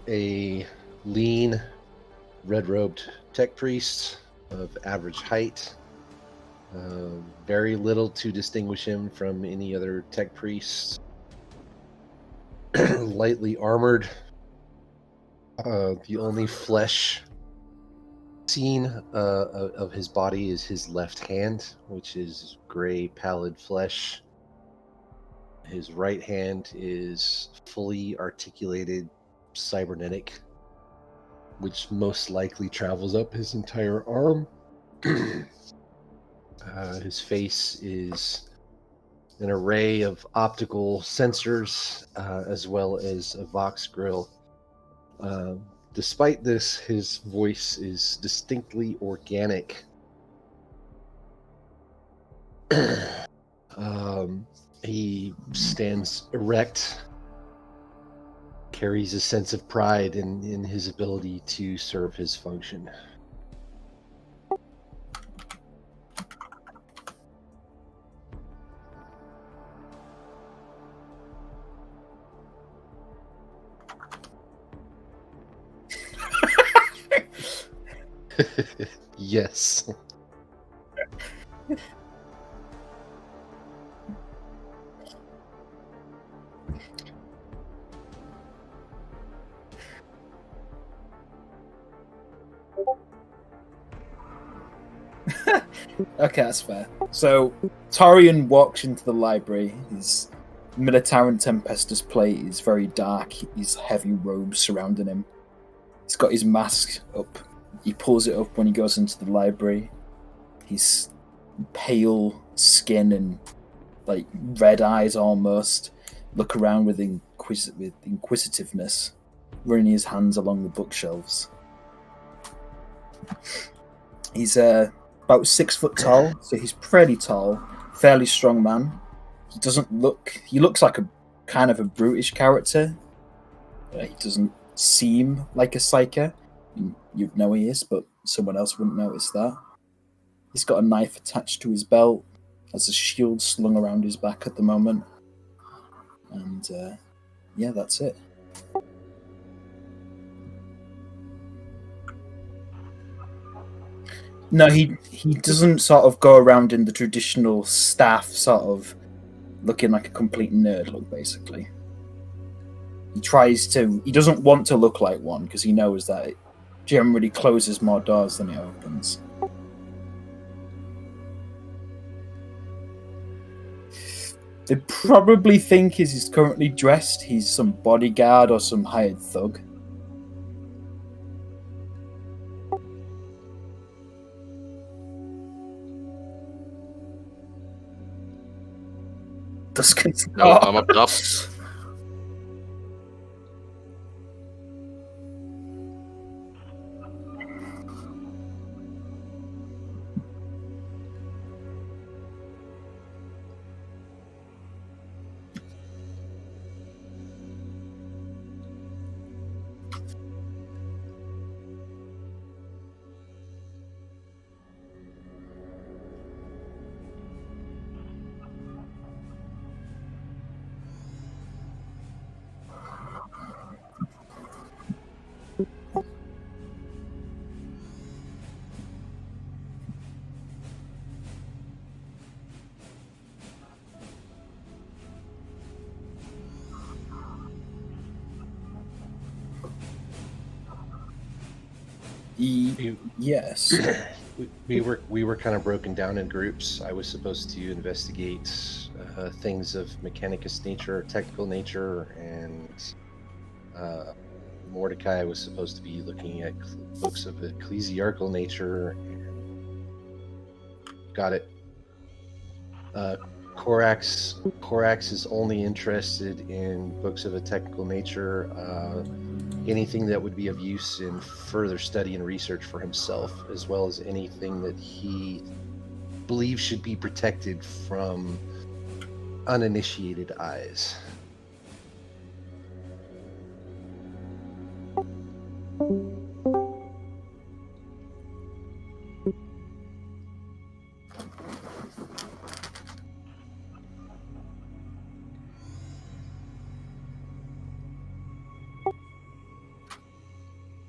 A lean, red-robed tech priest of average height. Very little to distinguish him from any other tech priests. Lightly armored. The only flesh seen of his body is his left hand, which is gray, pallid flesh. His right hand is fully articulated cybernetic, which most likely travels up his entire arm. His face is an array of optical sensors, as well as a Vox grill. Despite this, his voice is distinctly organic. He stands erect, carries a sense of pride in his ability to serve his function. Yes. Okay, that's fair. So, Torian walks into the library. His Militarum Tempestus plate is very dark. His heavy robes surrounding him. He's got his mask up. He pulls it up when he goes into the library. His pale skin and like red eyes almost look around with inquisitiveness, running his hands along the bookshelves. He's about 6 foot tall, so he's pretty tall, fairly strong man. He looks like a kind of a brutish character. He doesn't seem like a psyker. You'd know he is, but someone else wouldn't notice that. He's got a knife attached to his belt, has a shield slung around his back at the moment. And yeah, that's it. No, he doesn't sort of go around in the traditional staff sort of looking like a complete nerd look, basically. He doesn't want to look like one because he knows that it generally closes more doors than it opens. They probably think as he's currently dressed, he's some bodyguard or some hired thug. No, I'm up top. Yes. We were kind of broken down in groups. I was supposed to investigate things of mechanicus nature, technical nature, and Mordecai was supposed to be looking at books of ecclesiarchal nature. Got it. Corax is only interested in books of a technical nature, anything that would be of use in further study and research for himself, as well as anything that he believes should be protected from uninitiated eyes.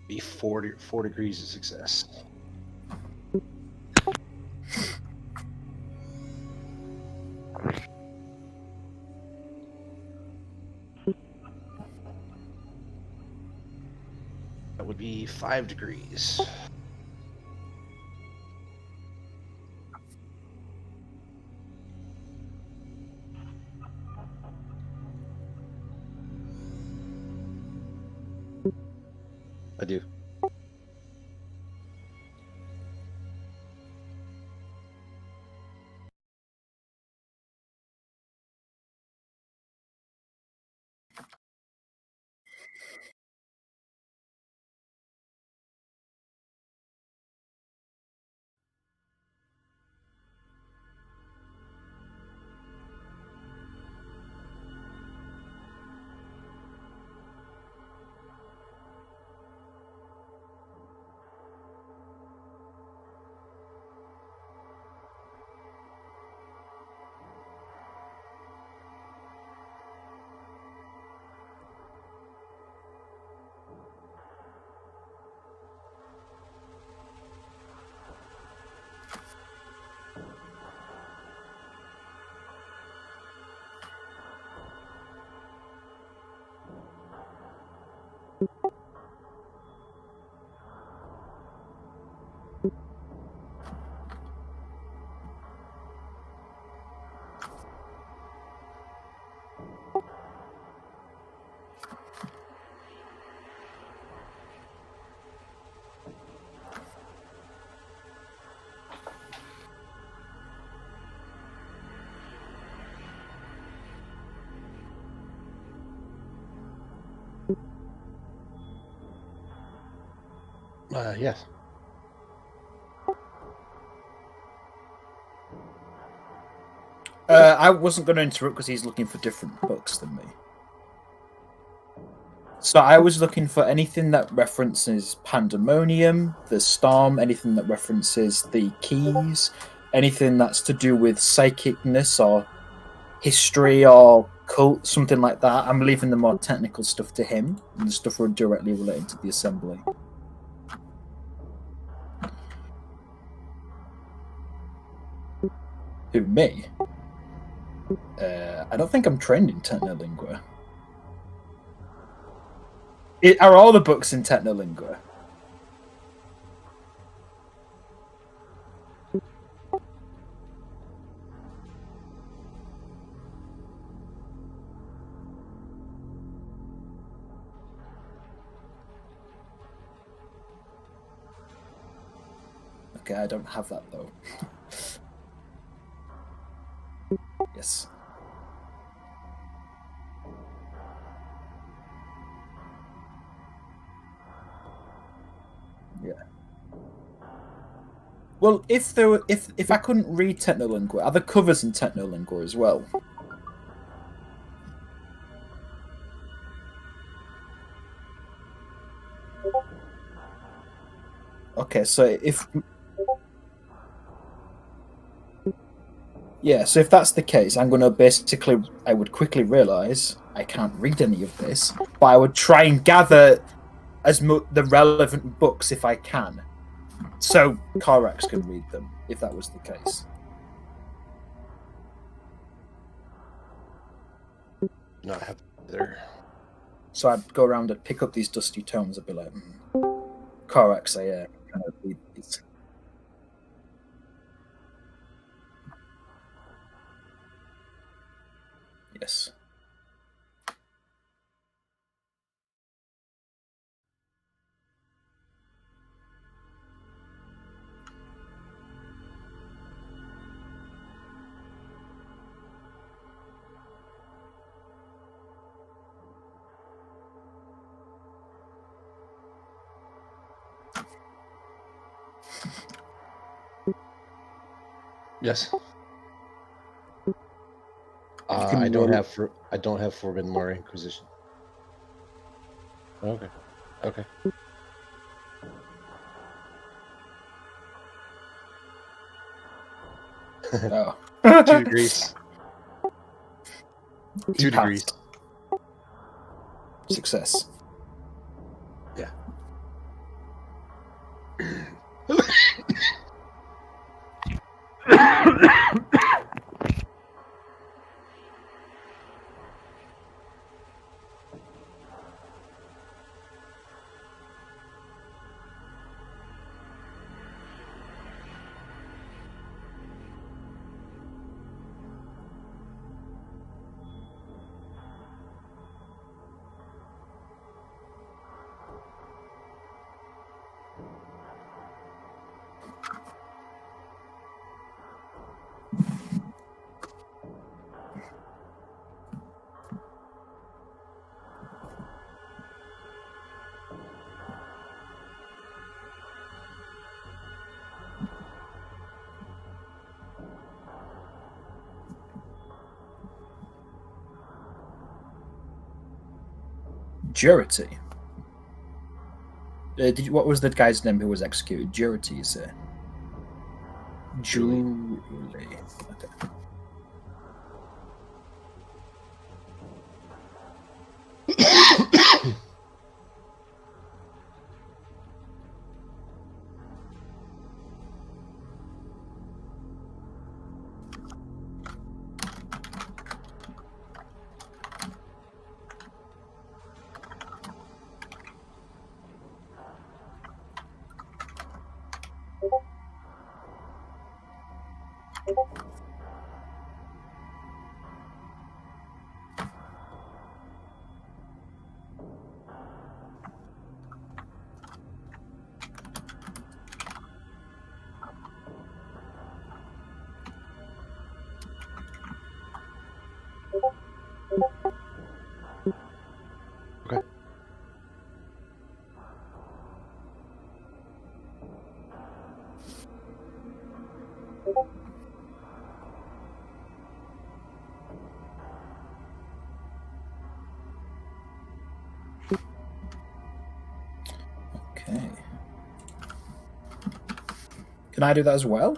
Be 4 degrees of success. That would be 5 degrees. I do. Yes. I wasn't going to interrupt because he's looking for different books than me. So I was looking for anything that references Pandemonium, the Storm, anything that references the Keys, anything that's to do with psychicness or history or cult, something like that. I'm leaving the more technical stuff to him, and the stuff we're directly related to the assembly. Who, me? I don't think I'm trained in Technolingua. Are all the books in Technolingua? Okay, I don't have that though. Yes. Yeah. Well, if I couldn't read Technolingua, are the covers in Technolingua as well? Okay, so if that's the case, I'm gonna I would quickly realize I can't read any of this, but I would try and gather the relevant books if I can, so Corax can read them if that was the case. Not have there. So I'd go around and pick up these dusty tomes and be like, Corax, I kind of read these. Yes. can I don't roll- have Forbidden Mar Inquisition. Okay. Okay. Oh. 2 degrees. He 2 degrees. passed. Success. Yeah. Jurity. What was the guy's name who was executed? Jurity, you say? Julie. Julie. Okay. Okay. Okay. Can I do that as well?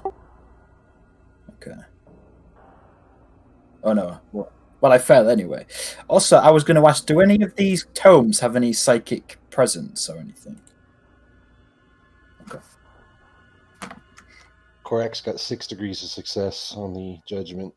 Okay. Oh no. Well, I failed anyway. Also, I was going to ask, do any of these tomes have any psychic presence or anything? Okay. Korak's got 6 degrees of success on the judgment.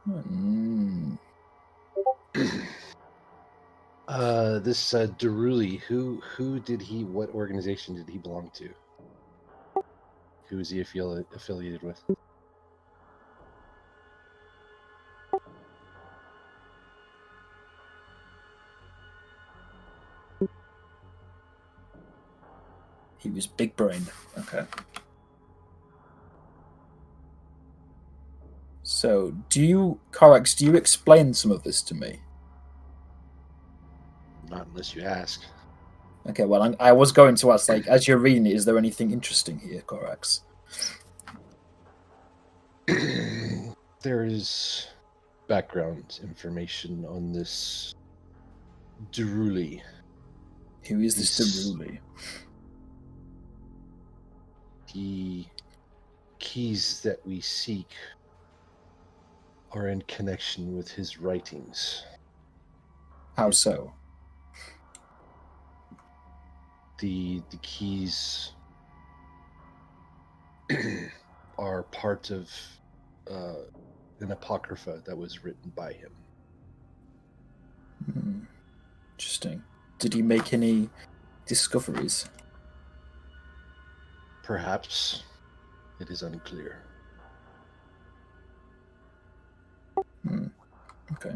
Hmm. This Deruli, what organization did he belong to? Who is he affiliated with? He was big brained. Okay. So, Corax, do you explain some of this to me? Not unless you ask. Okay, well, I was going to ask, like, as you're reading it, is there anything interesting here, Corax? There is background information on this Duruli. Who is this He's- Deruli? The keys that we seek are in connection with his writings. How so? The keys are part of an apocrypha that was written by him. Interesting. Did he make any discoveries? Perhaps it is unclear. Okay.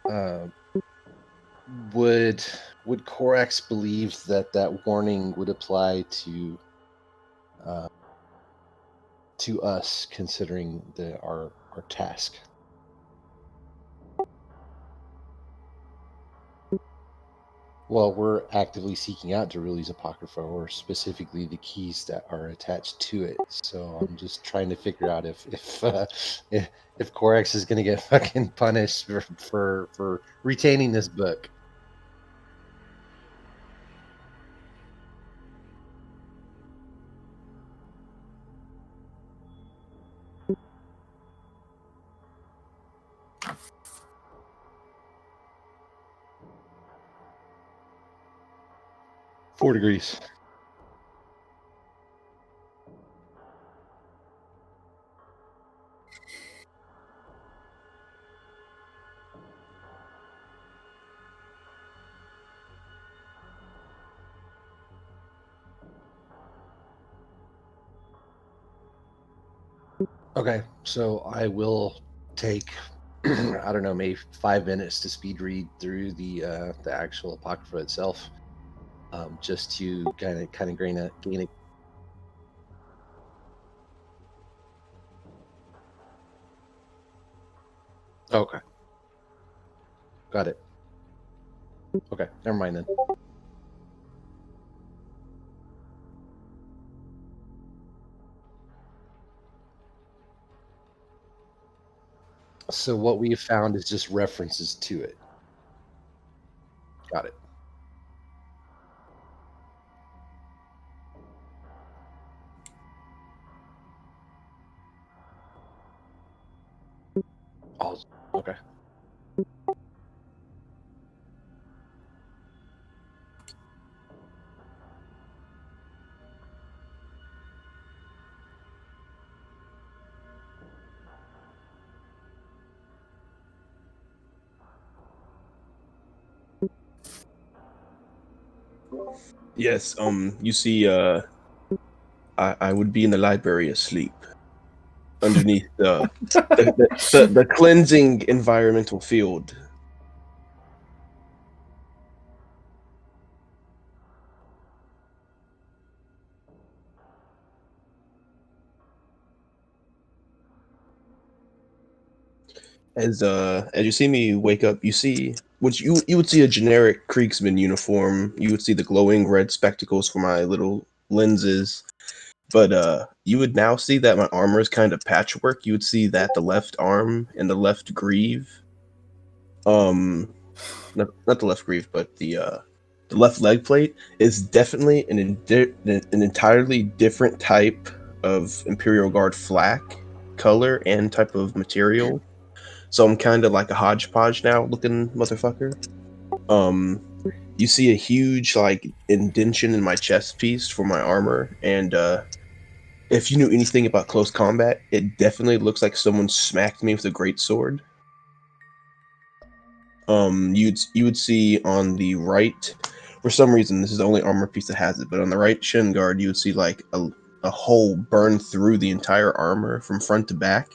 uh, would Corax believe that warning would apply to us, considering our task? Well, we're actively seeking out Deruli's Apocrypha, or specifically the keys that are attached to it. So I'm just trying to figure out if Corax is going to get fucking punished for retaining this book. Four degrees. Okay, so I will take I don't know, maybe 5 minutes to speed read through the actual apocrypha itself, just to kind of gain a. Okay, got it. Okay, never mind then. So what we have found is just references to it. Got it. Oh, okay. Yes, you see, I would be in the library asleep underneath the cleansing environmental field. As you see me wake up, you see which you would see a generic Kriegsman uniform. You would see the glowing red spectacles for my little lenses. but you would now see that my armor is kind of patchwork. You would see that the left arm and the left greave, not the left greave, but the left leg plate is definitely an entirely different type of Imperial Guard flak color and type of material. So I'm kind of like a hodgepodge now looking motherfucker. Um, you see a huge like indention in my chest piece for my armor, and if you knew anything about close combat, it definitely looks like someone smacked me with a great sword. You would see on the right, for some reason, this is the only armor piece that has it, but on the right shin guard, you would see like a hole burn through the entire armor from front to back.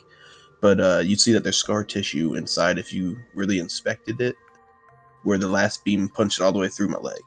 But you'd see that there's scar tissue inside if you really inspected it, where the last beam punched all the way through my leg.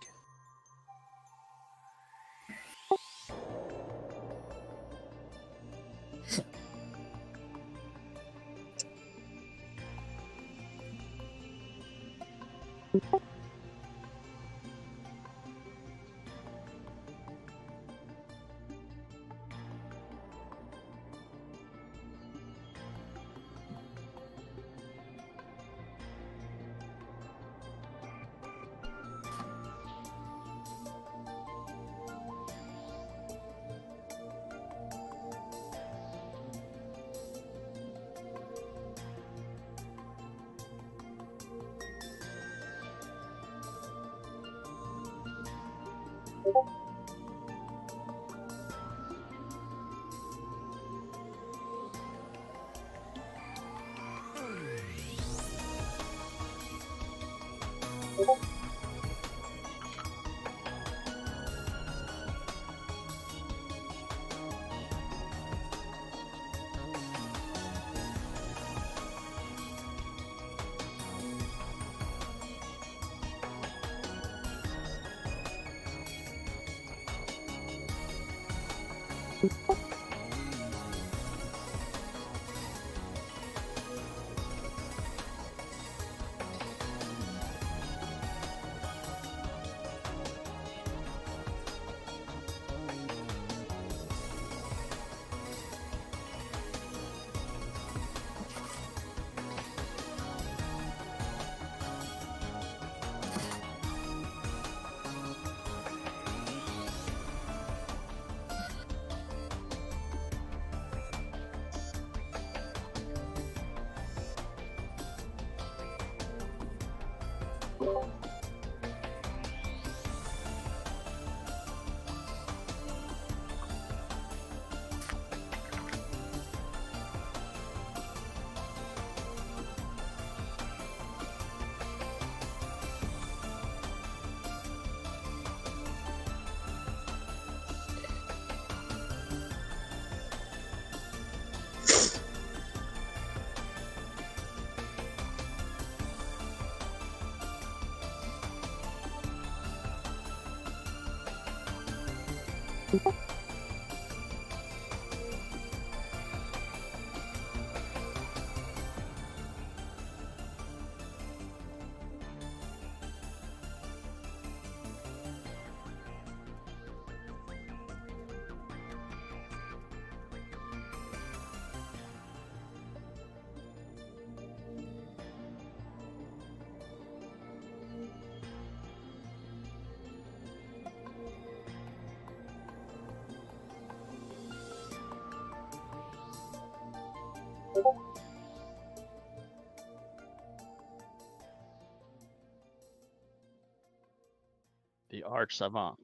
The Arch Savant.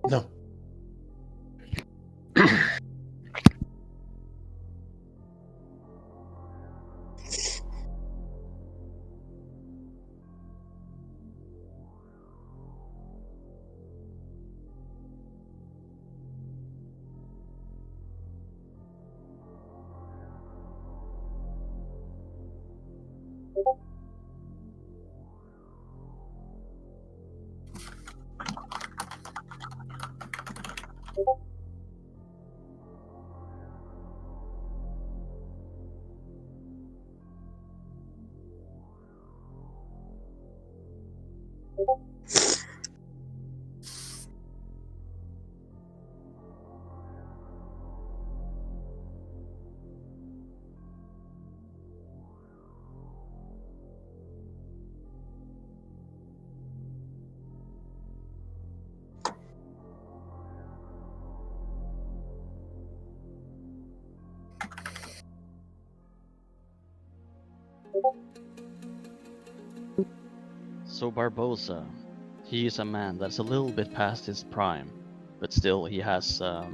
No. So Barbosa, he is a man that's a little bit past his prime, but still he has a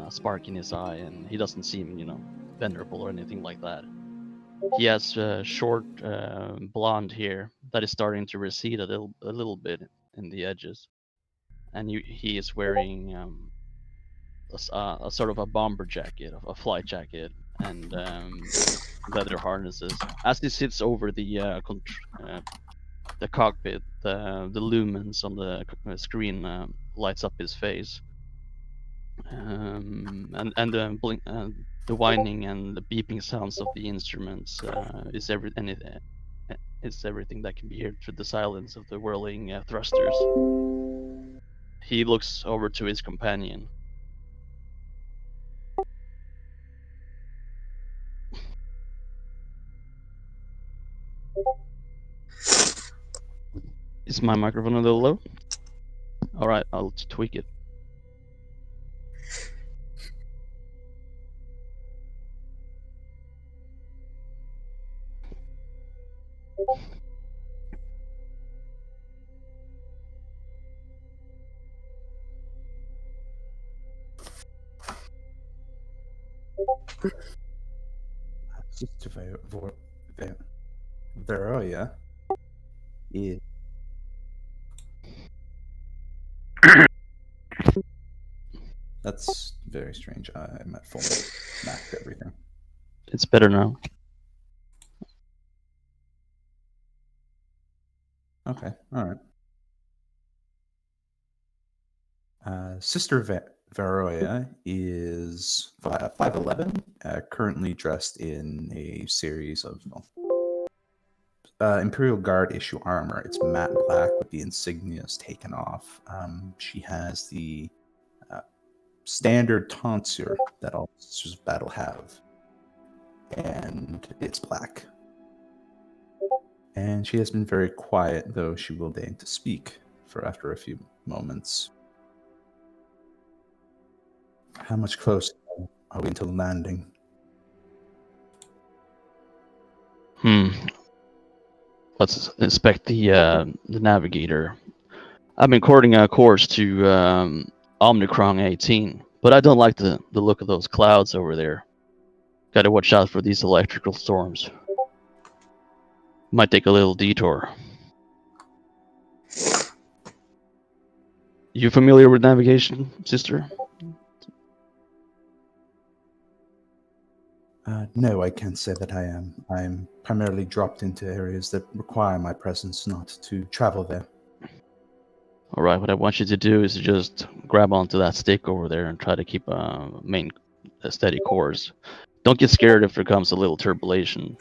spark in his eye, and he doesn't seem, venerable or anything like that. He has short blonde hair that is starting to recede a little bit in the edges, and he is wearing a sort of a bomber jacket, a flight jacket, and leather harnesses. As he sits over the cockpit, the lumens on the screen lights up his face, and the whining and the beeping sounds of the instruments is everything that can be heard through the silence of the whirling thrusters. He looks over to his companion. Is my microphone a little low? All right, I'll tweak it. Sister Veroya. Yeah. That's very strange. I'm at full max everything. It's better now. Okay, all right. Sister Veroya is 5'11", currently dressed in a series of Imperial Guard issue armor. It's matte black with the insignias taken off. She has the standard tonsure that all sisters of battle have, and it's black. And she has been very quiet, though she will deign to speak for after a few moments. How much closer are we until landing? Let's inspect the navigator. I've been courting a course to Omicron 18, but I don't like the look of those clouds over there. Gotta watch out for these electrical storms. Might take a little detour. You familiar with navigation, sister? No, I can't say that I am. I'm primarily dropped into areas that require my presence, not to travel there. All right, what I want you to do is just grab onto that stick over there and try to keep a steady course. Don't get scared if there comes a little turbulation.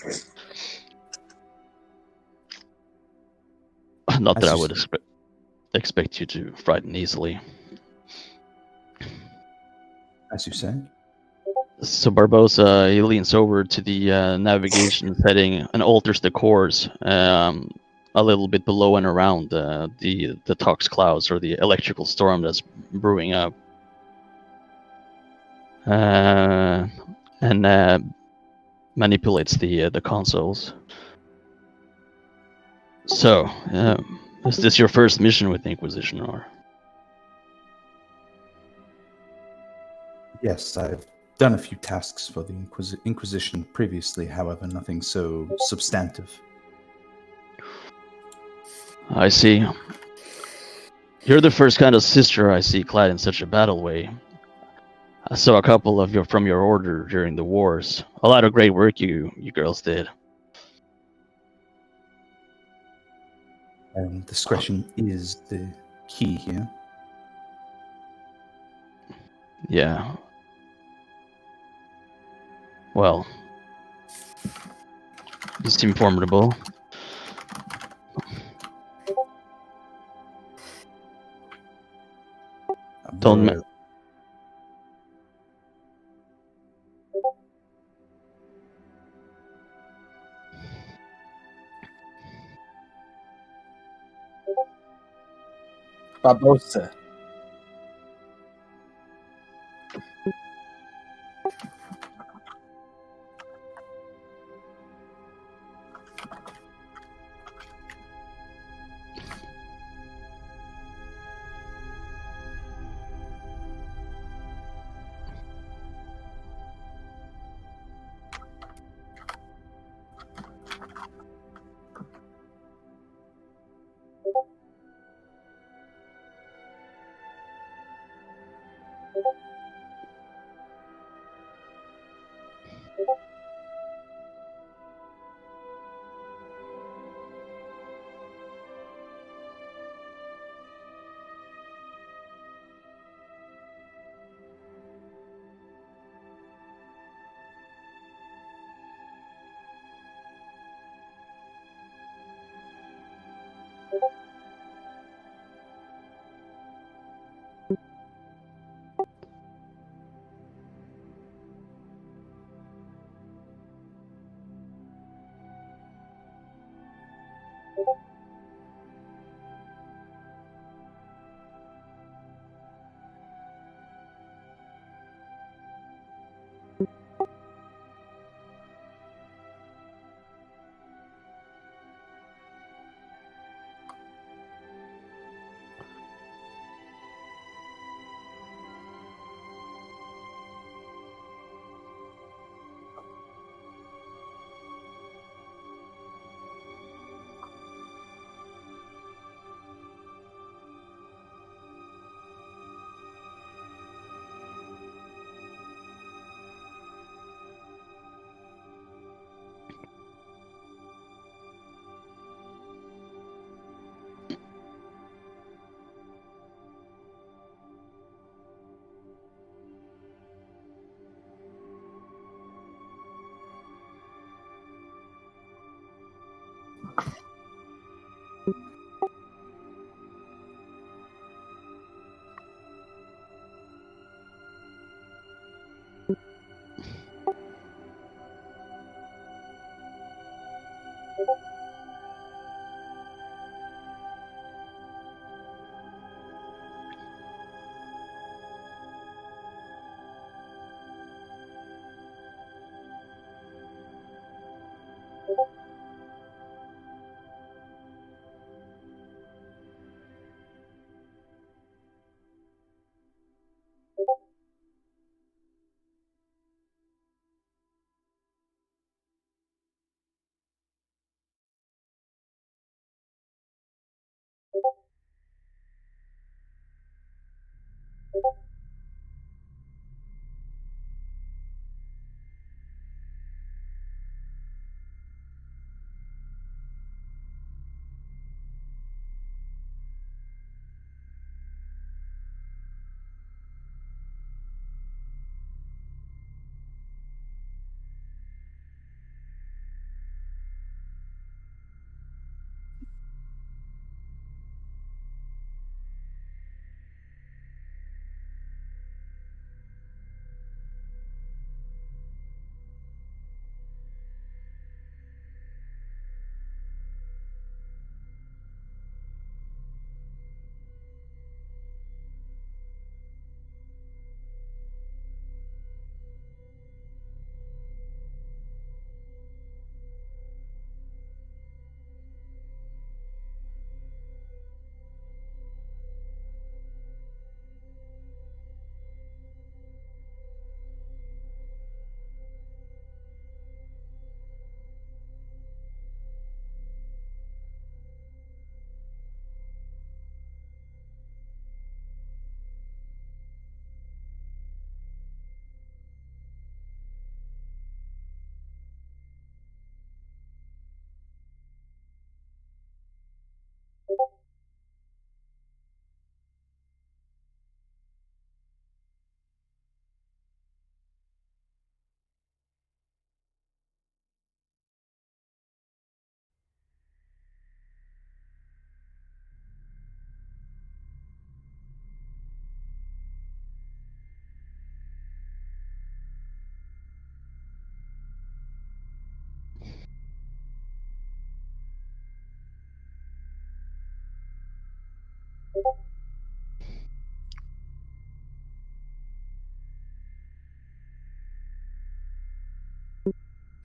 Not that I would expect you to frighten easily. As you say. So Barbosa, he leans over to the navigation setting and alters the course a little bit below and around the tox clouds or the electrical storm that's brewing up, and manipulates the consoles. So, is this your first mission with the Inquisition, or? Yes, I've done a few tasks for the Inquisition previously, however, nothing so substantive. I see. You're the first kind of sister I see clad in such a battle way. I saw a couple of from your order during the wars. A lot of great work you girls did. Discretion is the key here. Yeah. Well, you seem formidable. Don't Go ma- ahead. Barbosa.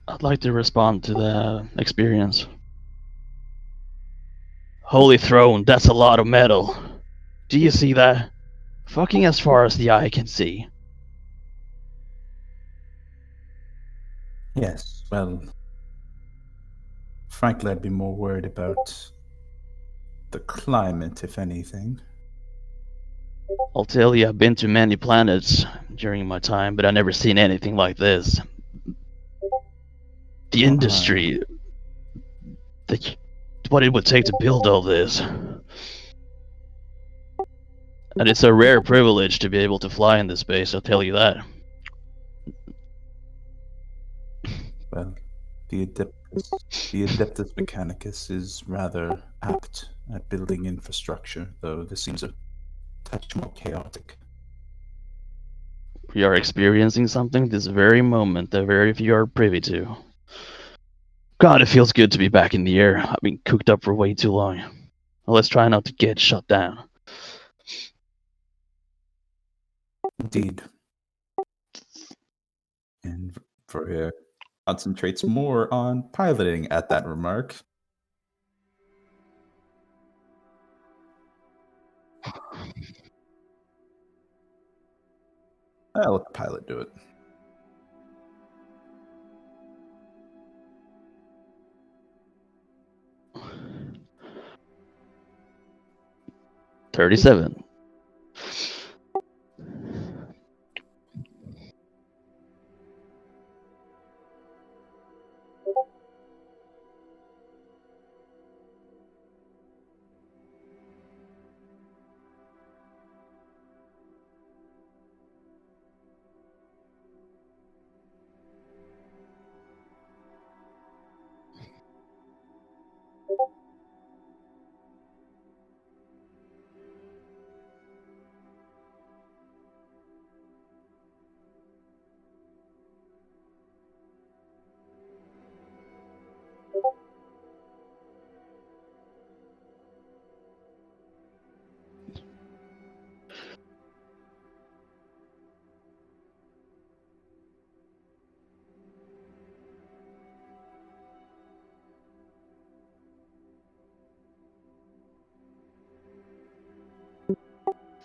I'd like to respond to the experience. Holy throne, that's a lot of metal. Do you see that? Fucking as far as the eye can see. Yes, well, frankly, I'd be more worried about the climate, if anything. I'll tell you, I've been to many planets during my time, but I've never seen anything like this. The industry, the, what it would take to build all this. And it's a rare privilege to be able to fly in this space, I'll tell you that. Well, the Adeptus Mechanicus is rather apt at building infrastructure, though this seems a touch more chaotic. We are experiencing something this very moment that very few are privy to. God, it feels good to be back in the air. I've been cooked up for way too long. Well, let's try not to get shut down. Indeed. And Freya concentrates more on piloting at that remark. I'll let the pilot do it. $37.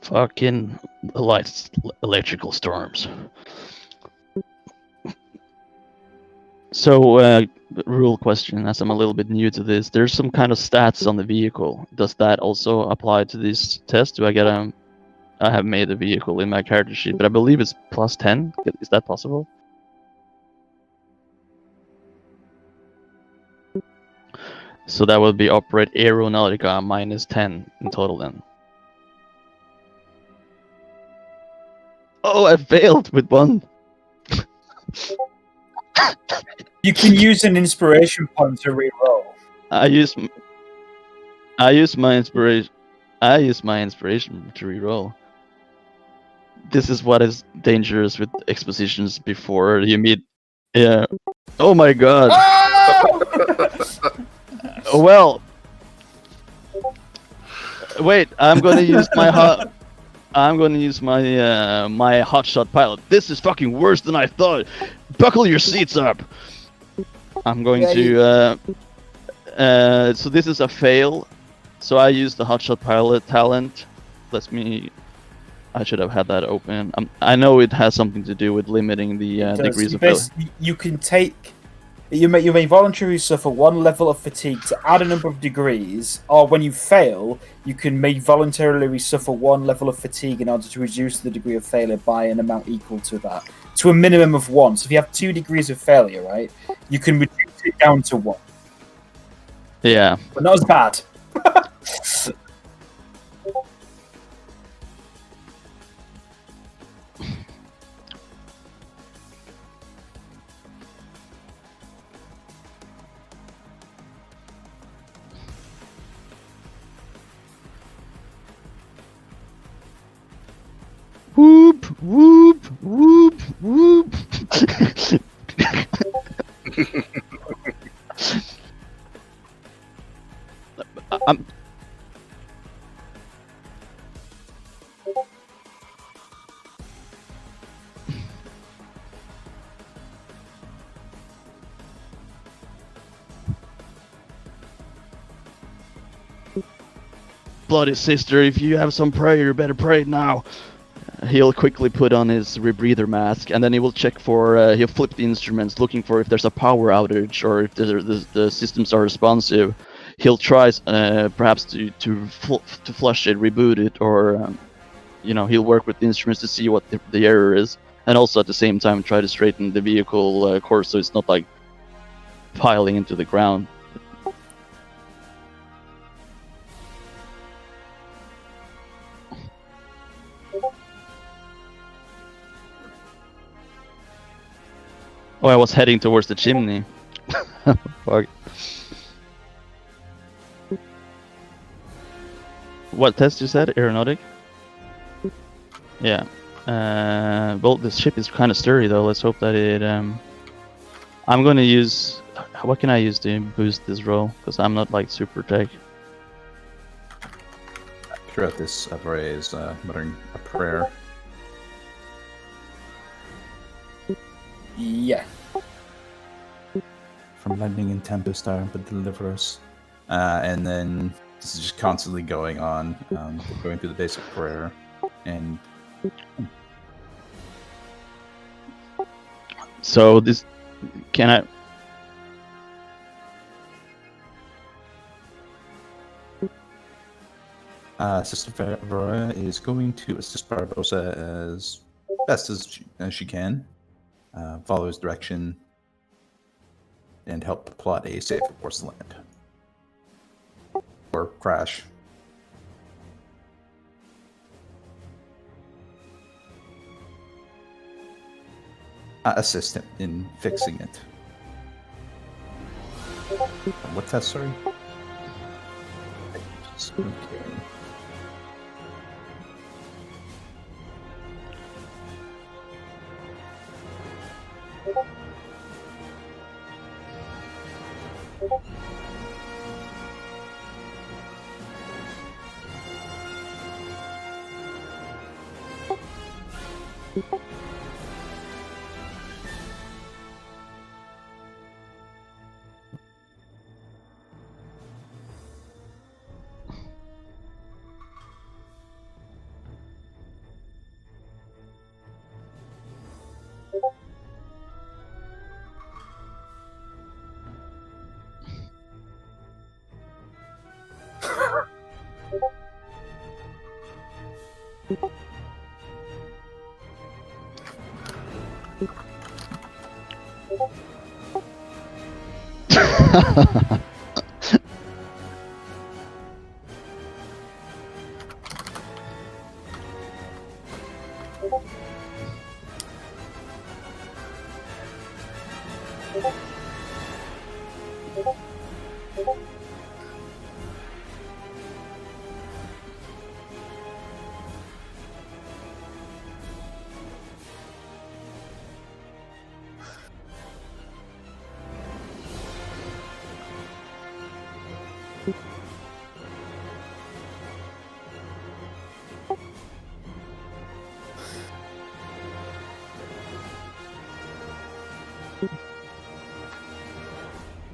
Fucking lights, electrical storms. So, rule question, as I'm a little bit new to this, there's some kind of stats on the vehicle. Does that also apply to this test? Do I get I have made a vehicle in my character sheet, but I believe it's plus 10. Is that possible? So that would be operate aeronautica minus 10 in total then. Oh, I failed with one. You can use an inspiration point to reroll. I use my inspiration. I use my inspiration to reroll. This is what is dangerous with expositions before you meet. Yeah. Oh my god. Well. Wait. I'm gonna use my my hotshot pilot. This is fucking worse than I thought. Buckle your seats up. I'm going to. So this is a fail. So I use the hotshot pilot talent. I should have had that open. I know it has something to do with limiting the degrees of failure. You can take. You may voluntarily suffer one level of fatigue to add a number of degrees, or when you fail, you may voluntarily suffer one level of fatigue in order to reduce the degree of failure by an amount equal to that, to a minimum of 1. So if you have 2 degrees of failure, right, you can reduce it down to 1. Yeah. But not as bad. Whoop, whoop, whoop, whoop. I'm... bloody sister, if you have some prayer, you better pray it now. He'll quickly put on his rebreather mask, and then he will check for. He'll flip the instruments, looking for if there's a power outage or if the systems are responsive. He'll try, perhaps to flush it, reboot it, or he'll work with the instruments to see what the error is, and also at the same time try to straighten the vehicle course so it's not like piling into the ground. Oh, I was heading towards the chimney. Fuck. What test you said? Aeronautic? Yeah. Well, this ship is kind of sturdy though. Let's hope that it... I'm going to use... What can I use to boost this roll? Because I'm not like super tech. Throughout this, Avray is muttering a prayer. Yeah. From lightning and tempest, I but deliver us. And then this is just constantly going on, going through the basic prayer, and So this... Can I... Sister Varroa is going to assist Barbosa as best as she can, follow his direction, and help plot a safe course to land. Or crash. Assist him in fixing it. What's that, sorry? Okay.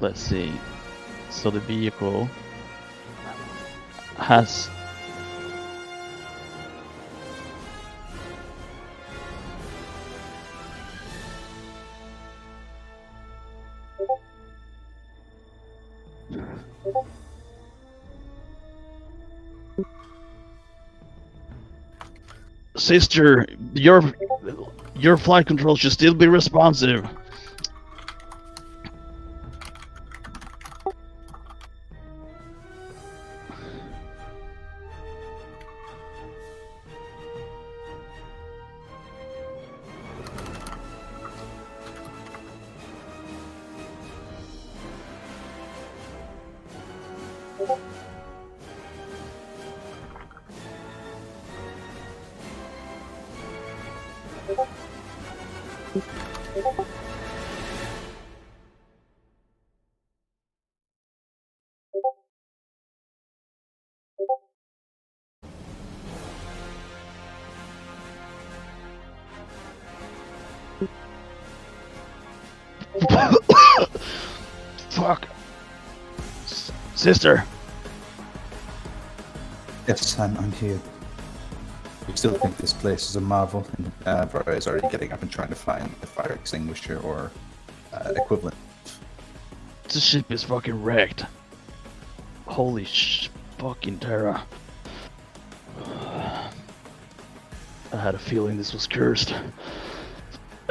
Let's see. So the vehicle has... Sister, your flight control should still be responsive. Fuck. Sister. Yes, I'm here. We still think this place is a marvel, and Varya is already getting up and trying to find a fire extinguisher or equivalent. The ship is fucking wrecked. Holy fucking terror. I had a feeling this was cursed.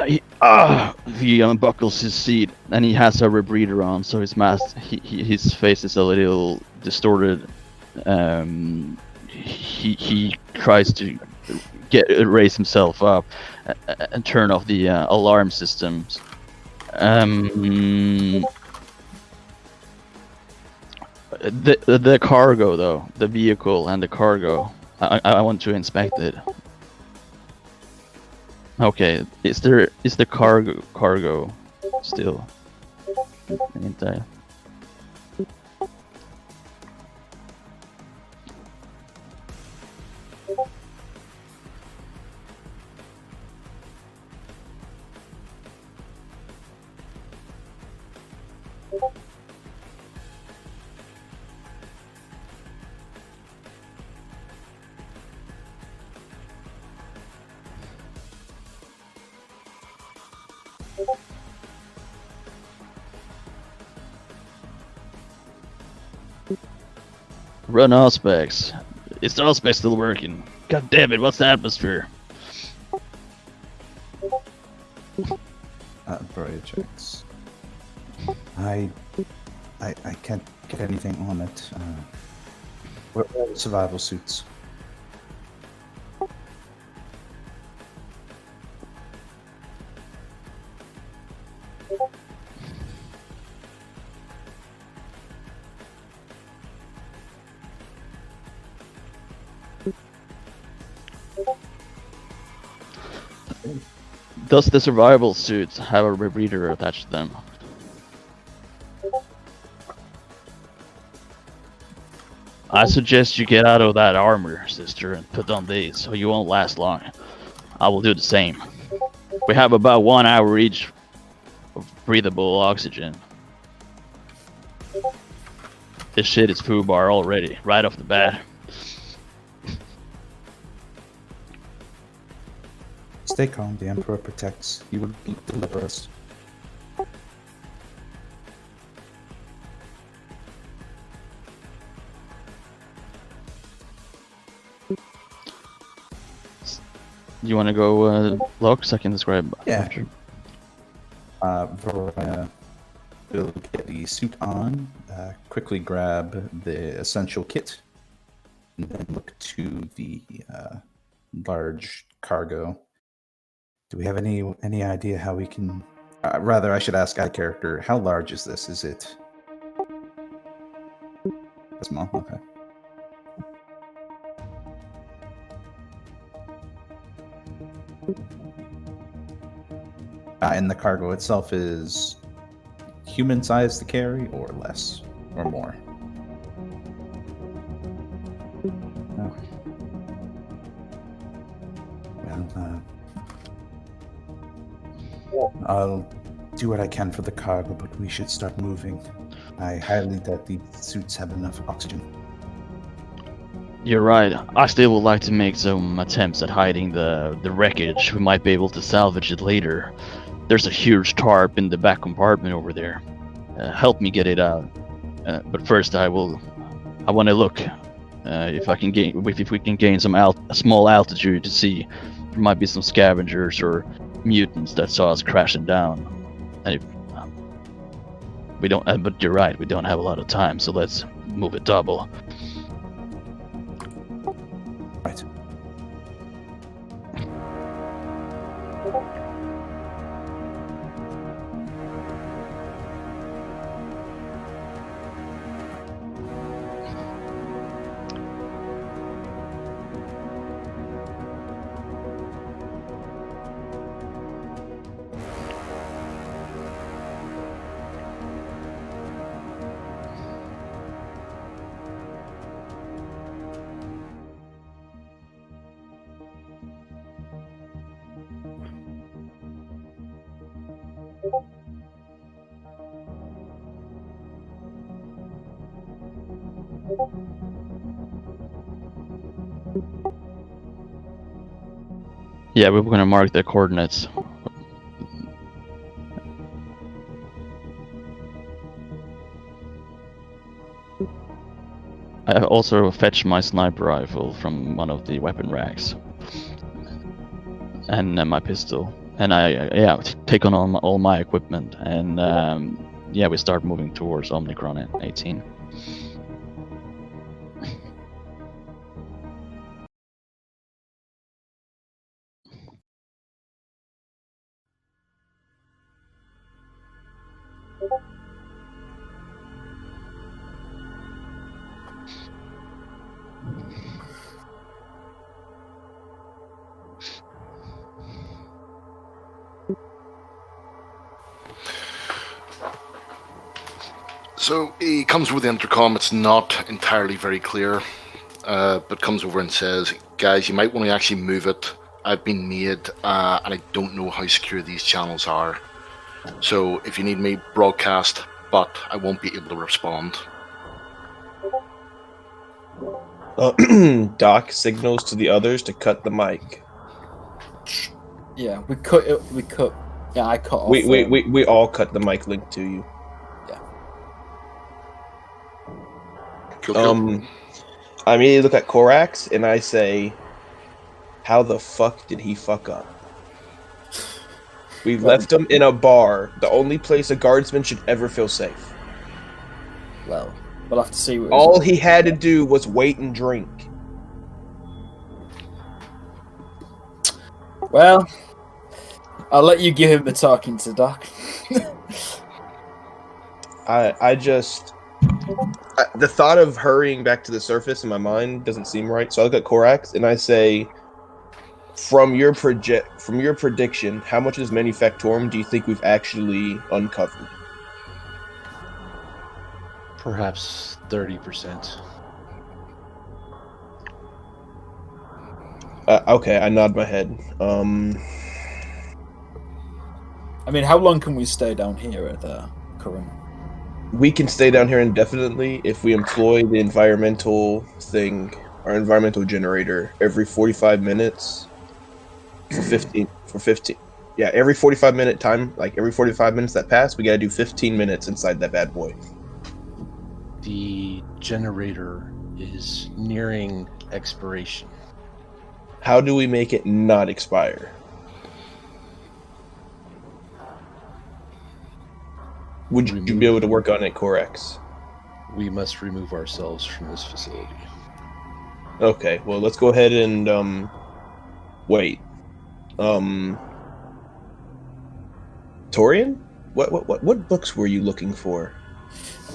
He unbuckles his seat and he has a rebreather on, so his mask, his face is a little distorted. He tries to raise himself up and turn off the alarm systems. The cargo though, the vehicle and the cargo, I want to inspect it. Okay, is the cargo still intact? Run Auspex. Is the Auspex still working? God damn it, what's the atmosphere? Varya checks. I can't get anything on it. Where are the survival suits? Does the survival suits have a rebreather attached to them? I suggest you get out of that armor, sister, and put on these so you won't last long. I will do the same. We have about 1 hour each of breathable oxygen. This shit is foobar already, right off the bat. Stay calm, the Emperor protects. He will deliver us. You want to go look so I can describe Yeah. after? Varya will get the suit on, quickly grab the essential kit, and then look to the large cargo. Do we have any idea how we can? Rather, I should ask our character. How large is this? Is it small? Okay. And the cargo itself is human size to carry, or less, or more? No. Well, I'll do what I can for the cargo, but we should start moving. I highly doubt these suits have enough oxygen. You're right. I still would like to make some attempts at hiding the wreckage. We might be able to salvage it later. There's a huge tarp in the back compartment over there. Help me get it out. But first, I want to look if we can gain some small altitude to see. There might be some scavengers or mutants that saw us crashing down. And we don't. But you're right. We don't have a lot of time, so let's move it double. Right. Yeah, we were gonna mark the coordinates. I also fetched my sniper rifle from one of the weapon racks, and my pistol, and I take on all my equipment, and yeah, we start moving towards Omicron at 18. So he comes over the intercom. It's not entirely very clear, but comes over and says, "Guys, you might want to actually move it. I've been made, and I don't know how secure these channels are. So if you need me, broadcast, but I won't be able to respond." Doc signals to the others to cut the mic. Yeah, we cut it. We cut. Yeah, I cut off. We all cut the mic link to you. Cool. I immediately look at Korax and I say, "How the fuck did he fuck up? We left him in a bar, the only place a guardsman should ever feel safe. Well, we'll have to see. What All he had to do was wait and drink." Well, I'll let you give him the talking to, Doc. The thought of hurrying back to the surface in my mind doesn't seem right. So I look at Korax and I say, from your prediction, how much of this manufactorum do you think we've actually uncovered? Perhaps 30%. Okay, I nod my head. I mean, how long can we stay down here at the current? We can stay down here indefinitely if we employ the environmental thing, our environmental generator, every 45 minutes for 15. Yeah, every 45-minute time, like every 45 minutes that pass, we gotta do 15 minutes inside that bad boy. The generator is nearing expiration. How do we make it not expire? Would you be able to work on it, Corex? We must remove ourselves from this facility. Okay, well, let's go ahead and wait. Torian? What books were you looking for?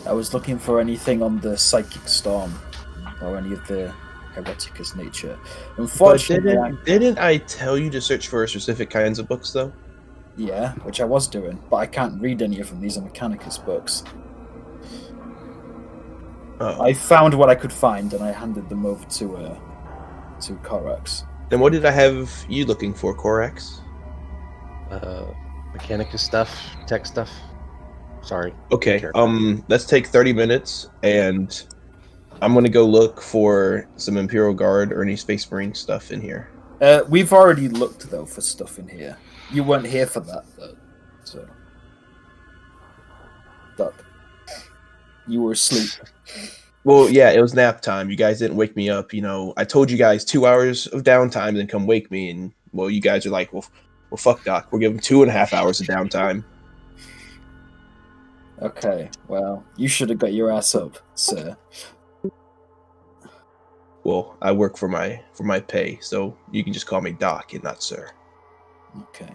I was looking for anything on the psychic storm or any of the Hereticus nature. Unfortunately, didn't I tell you to search for specific kinds of books, though? Yeah, which I was doing, but I can't read any of them. These are Mechanicus books. Oh. I found what I could find, and I handed them over to Corax. And what did I have you looking for, Corax? Mechanicus stuff, tech stuff. Sorry. Okay, let's take 30 minutes, and I'm gonna go look for some Imperial Guard or any Space Marine stuff in here. We've already looked, though, for stuff in here. You weren't here for that, though. So, Doc, you were asleep. Well, yeah, it was nap time. You guys didn't wake me up. You know, I told you guys 2 hours of downtime, then come wake me, and well, you guys are like, well, fuck, Doc. We're giving 2.5 hours of downtime. Okay, well, you should have got your ass up, sir. Well, I work for my pay, so you can just call me Doc and not sir. Okay.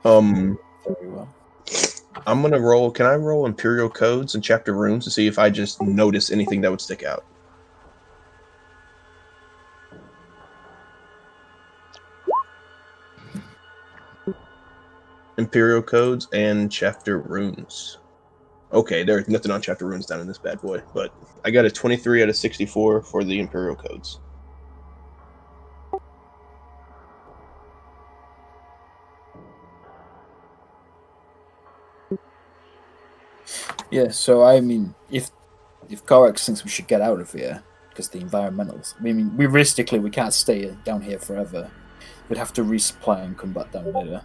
Very well. I'm gonna roll. Can I roll Imperial Codes and Chapter Runes to see if I just notice anything that would stick out? Imperial Codes and Chapter Runes. Okay, there's nothing on Chapter Runes down in this bad boy, but I got a 23 out of 64 for the Imperial Codes. Yeah, so I mean, if Corax thinks we should get out of here, because the environmentals. I mean, realistically, we can't stay down here forever. We'd have to resupply and come back down later.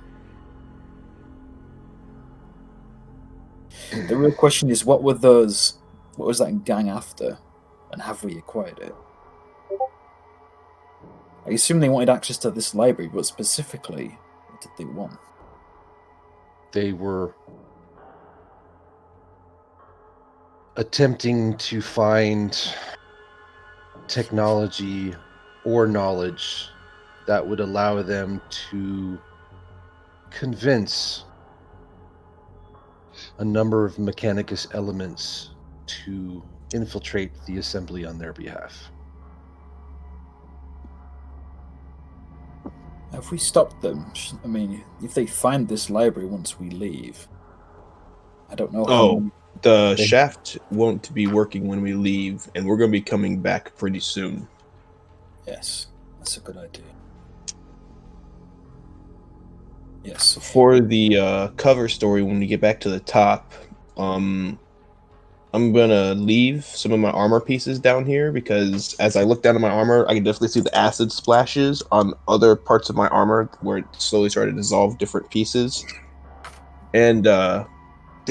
The real question is, what was that gang after, and have we acquired it? I assume they wanted access to this library, but specifically, what did they want? They were attempting to find technology or knowledge that would allow them to convince a number of Mechanicus elements to infiltrate the assembly on their behalf. Have we stopped them? I mean, if they find this library once we leave, I don't know how many. The shaft won't be working when we leave, and we're going to be coming back pretty soon. Yes, that's a good idea. Yes. For the cover story, when we get back to the top, I'm gonna leave some of my armor pieces down here because as I look down at my armor, I can definitely see the acid splashes on other parts of my armor where it slowly started to dissolve different pieces. And the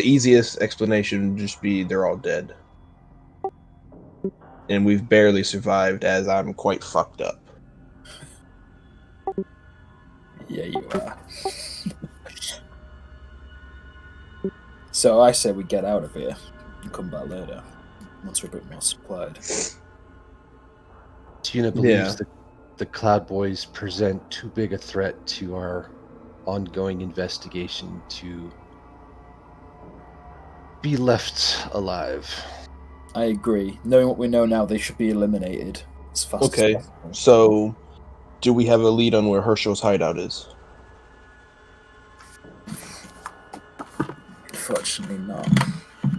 easiest explanation would just be they're all dead. And we've barely survived as I'm quite fucked up. Yeah, you are. So I say we get out of here and come back later once we're a bit more supplied. Tuna believes that the Cloud Boys present too big a threat to our ongoing investigation to be left alive. I agree. Knowing what we know now, they should be eliminated as fast as possible. So do we have a lead on where Herschel's hideout is? Unfortunately not.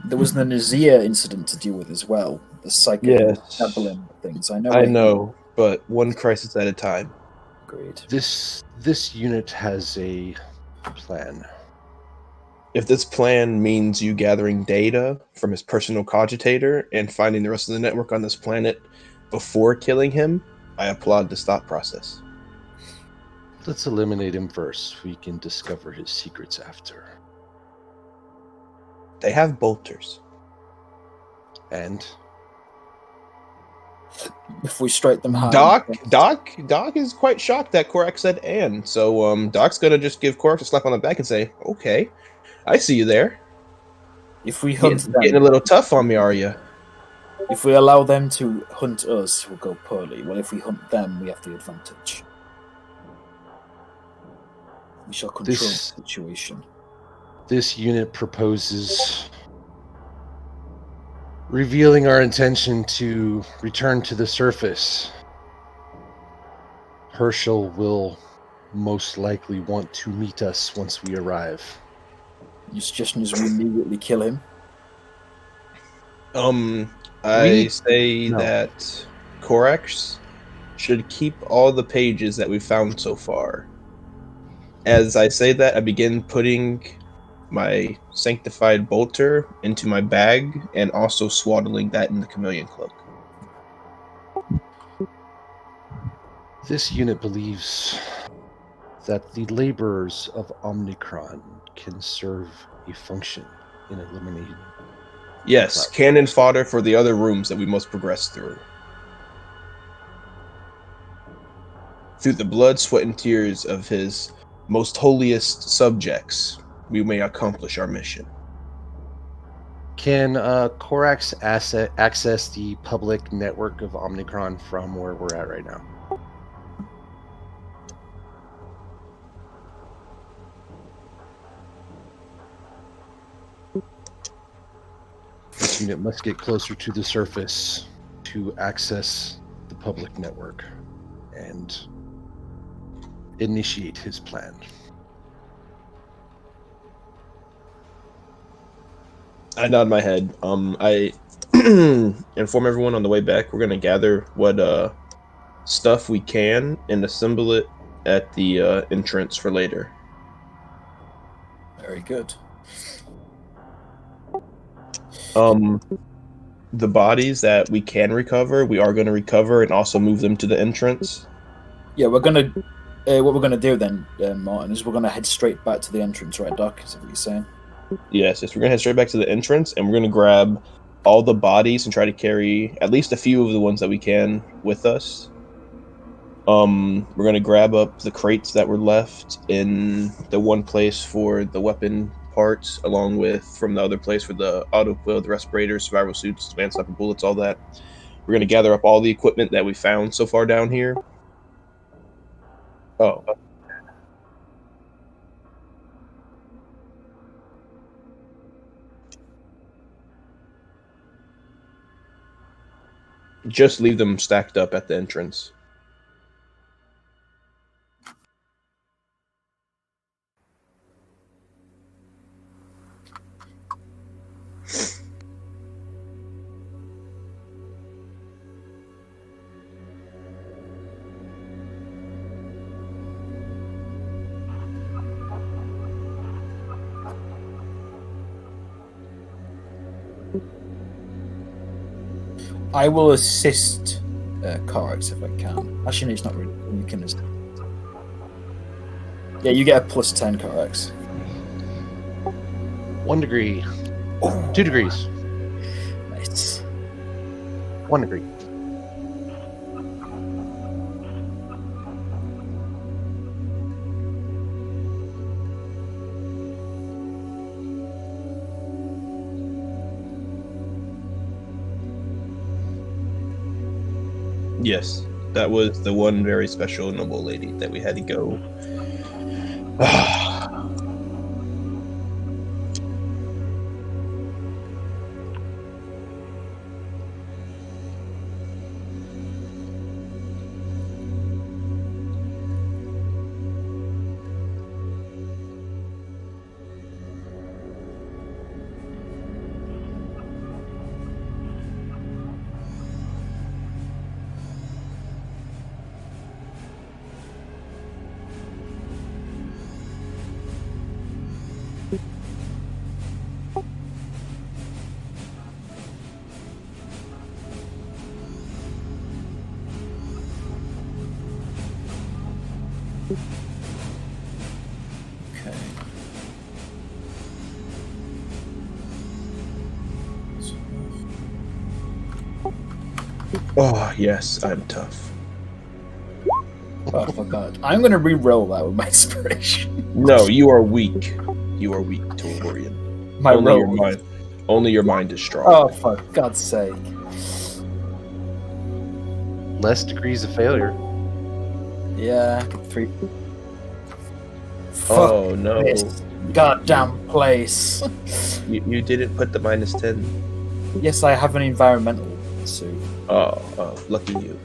There was the Nazir incident to deal with as well. The psycho things. I know. But one crisis at a time. Agreed. This unit has a plan. If this plan means you gathering data from his personal cogitator and finding the rest of the network on this planet before killing him, I applaud this thought process. Let's eliminate him first. We can discover his secrets after. They have bolters. And if we strike them hard, Doc is quite shocked that Korak said "and." So Doc's gonna just give Korak a slap on the back and say, "Okay, I see you there. If we hunt them, getting a little tough on me, are you?" If we allow them to hunt us, we'll go poorly. Well, if we hunt them, we have the advantage. We shall control the situation. This unit proposes revealing our intention to return to the surface. Herschel will most likely want to meet us once we arrive. Your suggestion is we immediately kill him? I say that Korax should keep all the pages that we've found so far. As I say that, I begin putting my sanctified bolter into my bag and also swaddling that in the chameleon cloak. This unit believes that the laborers of Omnicron can serve a function in eliminating. Yes, cannon fodder for the other rooms that we must progress through. Through the blood, sweat, and tears of his most holiest subjects, we may accomplish our mission. Can Korax access the public network of Omnicron from where we're at right now? This unit must get closer to the surface to access the public network and initiate his plan. I nod my head. I inform everyone on the way back. We're gonna gather what stuff we can and assemble it at the entrance for later. Very good. the bodies that we can recover, we are going to recover and also move them to the entrance. Yeah, we're gonna. What we're gonna do then, Martin, is we're gonna head straight back to the entrance, right, Doc? Is that what you're saying? Yes, we're going to head straight back to the entrance, and we're going to grab all the bodies and try to carry at least a few of the ones that we can with us. We're going to grab up the crates that were left in the one place for the weapon parts, along with from the other place for the autoquill, the respirators, survival suits, advanced sniper bullets, all that. We're going to gather up all the equipment that we found so far down here. Oh, just leave them stacked up at the entrance. I will assist Corax if I can. Actually, no, it's not really. You can assist. Yeah, you get a +10, Corax. 1 degree. Oh, 2 degrees. nice. 1 degree. Yes, that was the one very special noble lady that we had to go. Okay. Oh, yes, I'm tough. Oh, for God. I'm going to re-roll that with my inspiration. No, you are weak. You are weak, Torian. My Only your roll. mind. Only your mind is strong. Oh, for God's sake. Less degrees of failure. Yeah, 3. Oh, Fuck no. this goddamn place. You didn't put the -10. Yes, I have an environmental suit. Oh, lucky you.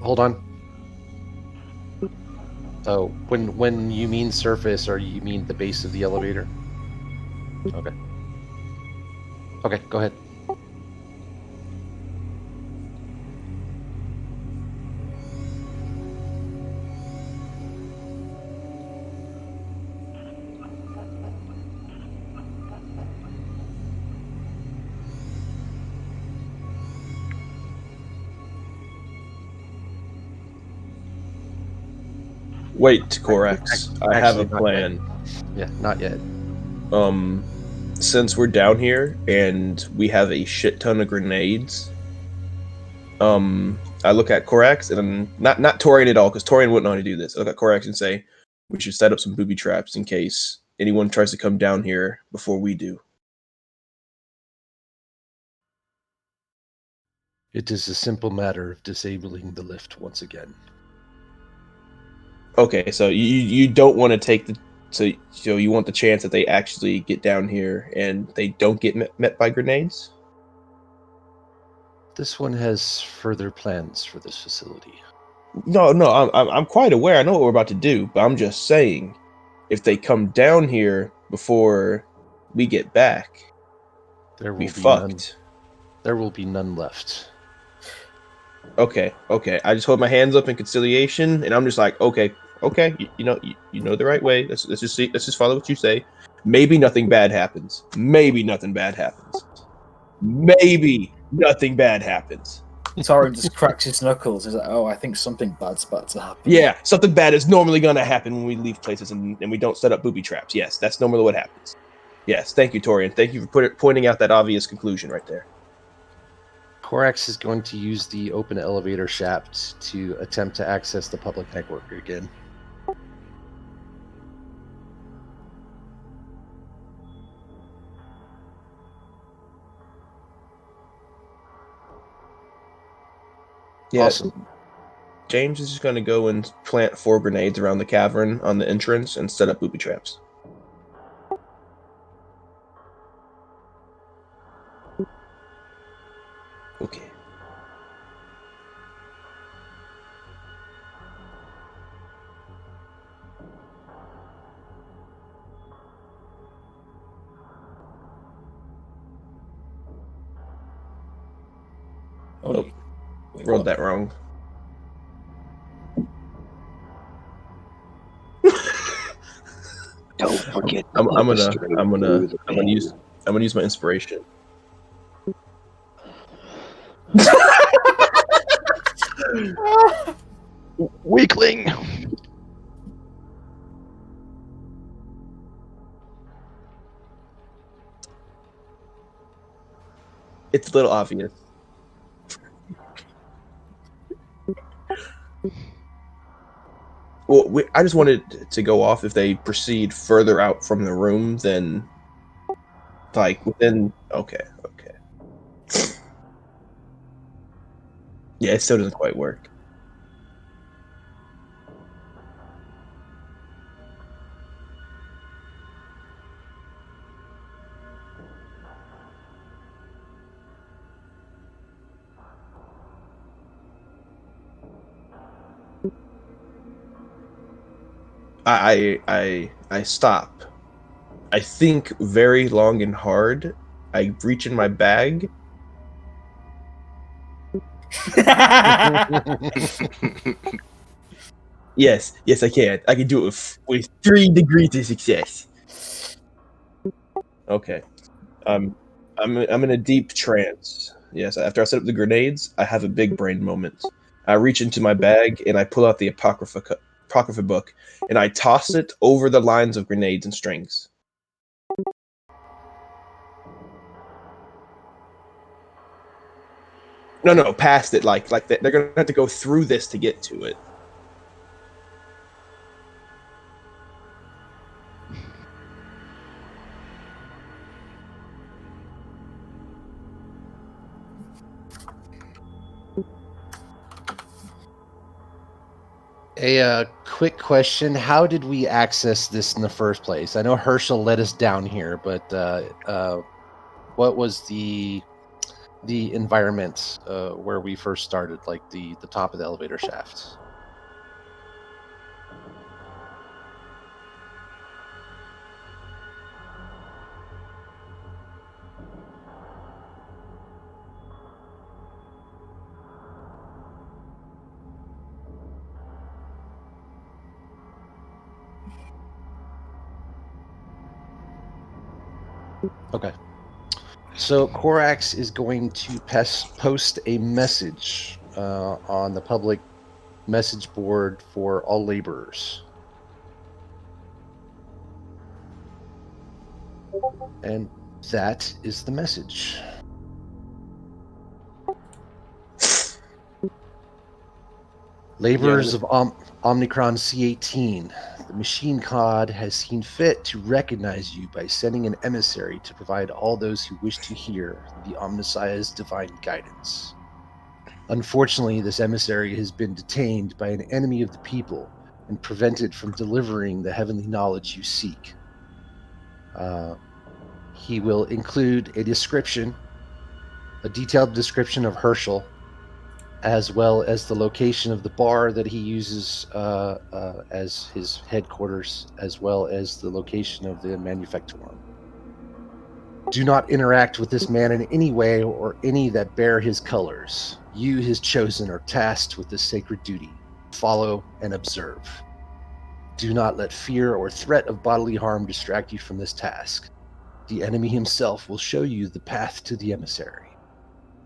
Hold on. Oh, when you mean surface, or you mean the base of the elevator? Okay. Okay, go ahead. Wait, Korax. I have a Actually, not plan. Yeah, not yet. Since we're down here and we have a shit ton of grenades, I look at Korax and I'm not Torian at all, because Torian wouldn't know how to do this. I look at Korax and say, we should set up some booby traps in case anyone tries to come down here before we do. It is a simple matter of disabling the lift once again. Okay, so you don't want to take the so you want the chance that they actually get down here and they don't get met by grenades? This one has further plans for this facility. No, I'm quite aware. I know what we're about to do, but I'm just saying, if they come down here before we get back, There will be none. we fucked. There will be none left. Okay. I just hold my hands up in conciliation, and I'm just like, okay. You know the right way. Let's just see. Let's just follow what you say. Maybe nothing bad happens. Maybe nothing bad happens. Torian just cracks his knuckles. He's like, "Oh, I think something bad's about to happen." Yeah, something bad is normally going to happen when we leave places and we don't set up booby traps. Yes, that's normally what happens. Yes, thank you, Torian. Thank you for pointing out that obvious conclusion right there. Korax is going to use the open elevator shaft to attempt to access the public network again. Yeah, Awesome. James is just going to go and plant 4 grenades around the cavern on the entrance and set up booby traps. Okay. Oh, wait, Rolled what? that wrong. Don't forget. I'm gonna use my inspiration. Weakling. It's a little obvious. Well, I just wanted to go off if they proceed further out from the room than, like, within. Okay. Yeah, it still doesn't quite work. I stop. I think very long and hard. I reach in my bag. Yes, I can. I can do it with 3 degrees of success. Okay. I'm in a deep trance. Yes, after I set up the grenades, I have a big brain moment. I reach into my bag and I pull out the Apocrypha book and I toss it over the lines of grenades and strings. No, past it. Like they're gonna have to go through this to get to it. A quick question: how did we access this in the first place? I know Herschel led us down here, but what was the environment where we first started, like the top of the elevator shaft? Okay. So Korax is going to post a message on the public message board for all laborers. And that is the message. Laborers of Omnicron C18, the machine god has seen fit to recognize you by sending an emissary to provide all those who wish to hear the Omnissiah's divine guidance. Unfortunately, this emissary has been detained by an enemy of the people and prevented from delivering the heavenly knowledge you seek. He will include a detailed description of Herschel, as well as the location of the bar that he uses as his headquarters, as well as the location of the manufactorum. Do not interact with this man in any way or any that bear his colors. You, his chosen, are tasked with this sacred duty. Follow and observe. Do not let fear or threat of bodily harm distract you from this task. The enemy himself will show you the path to the emissary.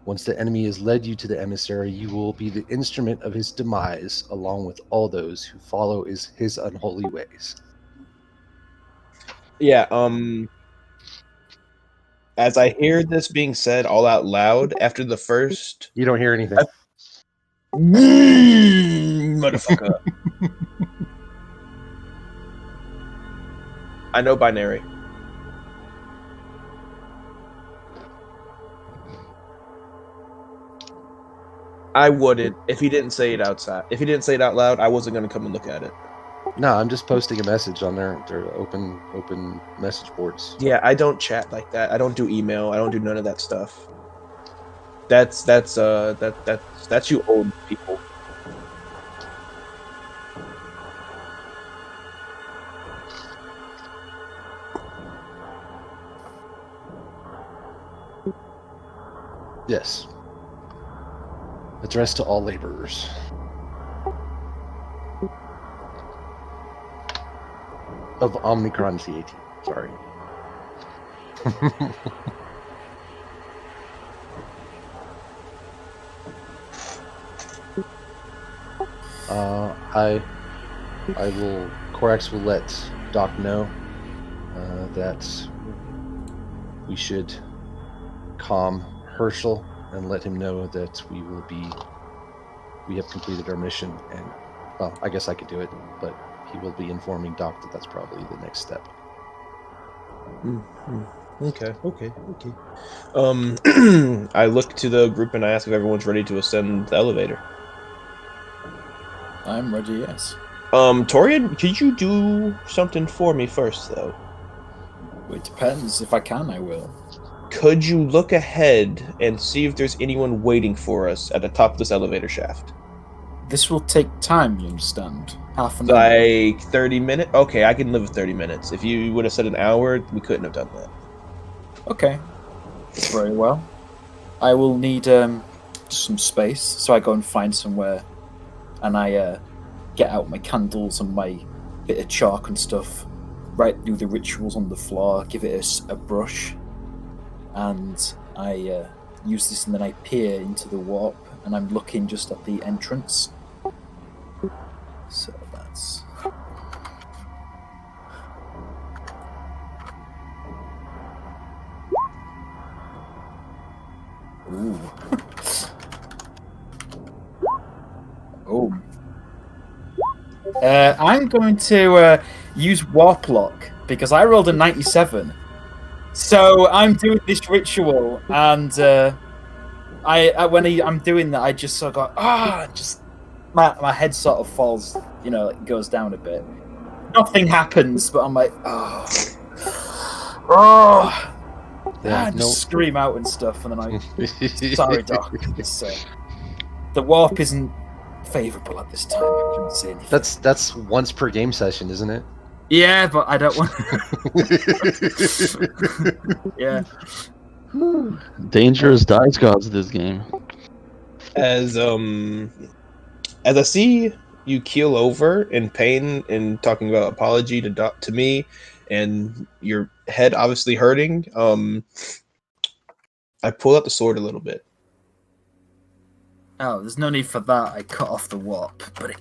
Once the enemy has led you to the emissary, you will be the instrument of his demise, along with all those who follow his unholy ways. Yeah, as I hear this being said all out loud after the first You don't hear anything. motherfucker. I know binary. I wouldn't if he didn't say it outside. If he didn't say it out loud, I wasn't gonna come and look at it. No, I'm just posting a message on their open message boards. Yeah, I don't chat like that. I don't do email. I don't do none of that stuff. That's you old people. Yes. Addressed to all laborers. Of Omnicron C18. Sorry. I will. Corax will let Doc know that we should calm Herschel and let him know that we have completed our mission, and well, I guess I could do it, but he will be informing Doc that that's probably the next step. Okay. I look to the group and I ask if everyone's ready to ascend the elevator. I'm ready, yes. Torian, could you do something for me first, though? It depends. If I can, I will. Could you look ahead and see if there's anyone waiting for us at the top of this elevator shaft? This will take time, you understand? Half an hour. Like 30 minutes? Okay, I can live with 30 minutes. If you would have said an hour, we couldn't have done that. Okay. Very well. I will need some space, so I go and find somewhere, and I get out my candles and my bit of chalk and stuff, do the rituals on the floor, give it a brush, and I use this, and then I peer into the warp, and I'm looking just at the entrance. So that's... Ooh. Oh. I'm going to use Warp Lock because I rolled a 97. So I'm doing this ritual, and I'm doing that, I just sort of go, just my head sort of falls, it goes down a bit. Nothing happens, but I'm like, I just scream out and stuff, and then sorry, Doc. The warp isn't favourable at this time. I couldn't say anything. That's once per game session, isn't it? Yeah, but I don't want. Yeah. Dangerous dice gods this game. As I see you keel over in pain and talking about apology to me, and your head obviously hurting, I pull out the sword a little bit. Oh, there's no need for that. I cut off the warp, but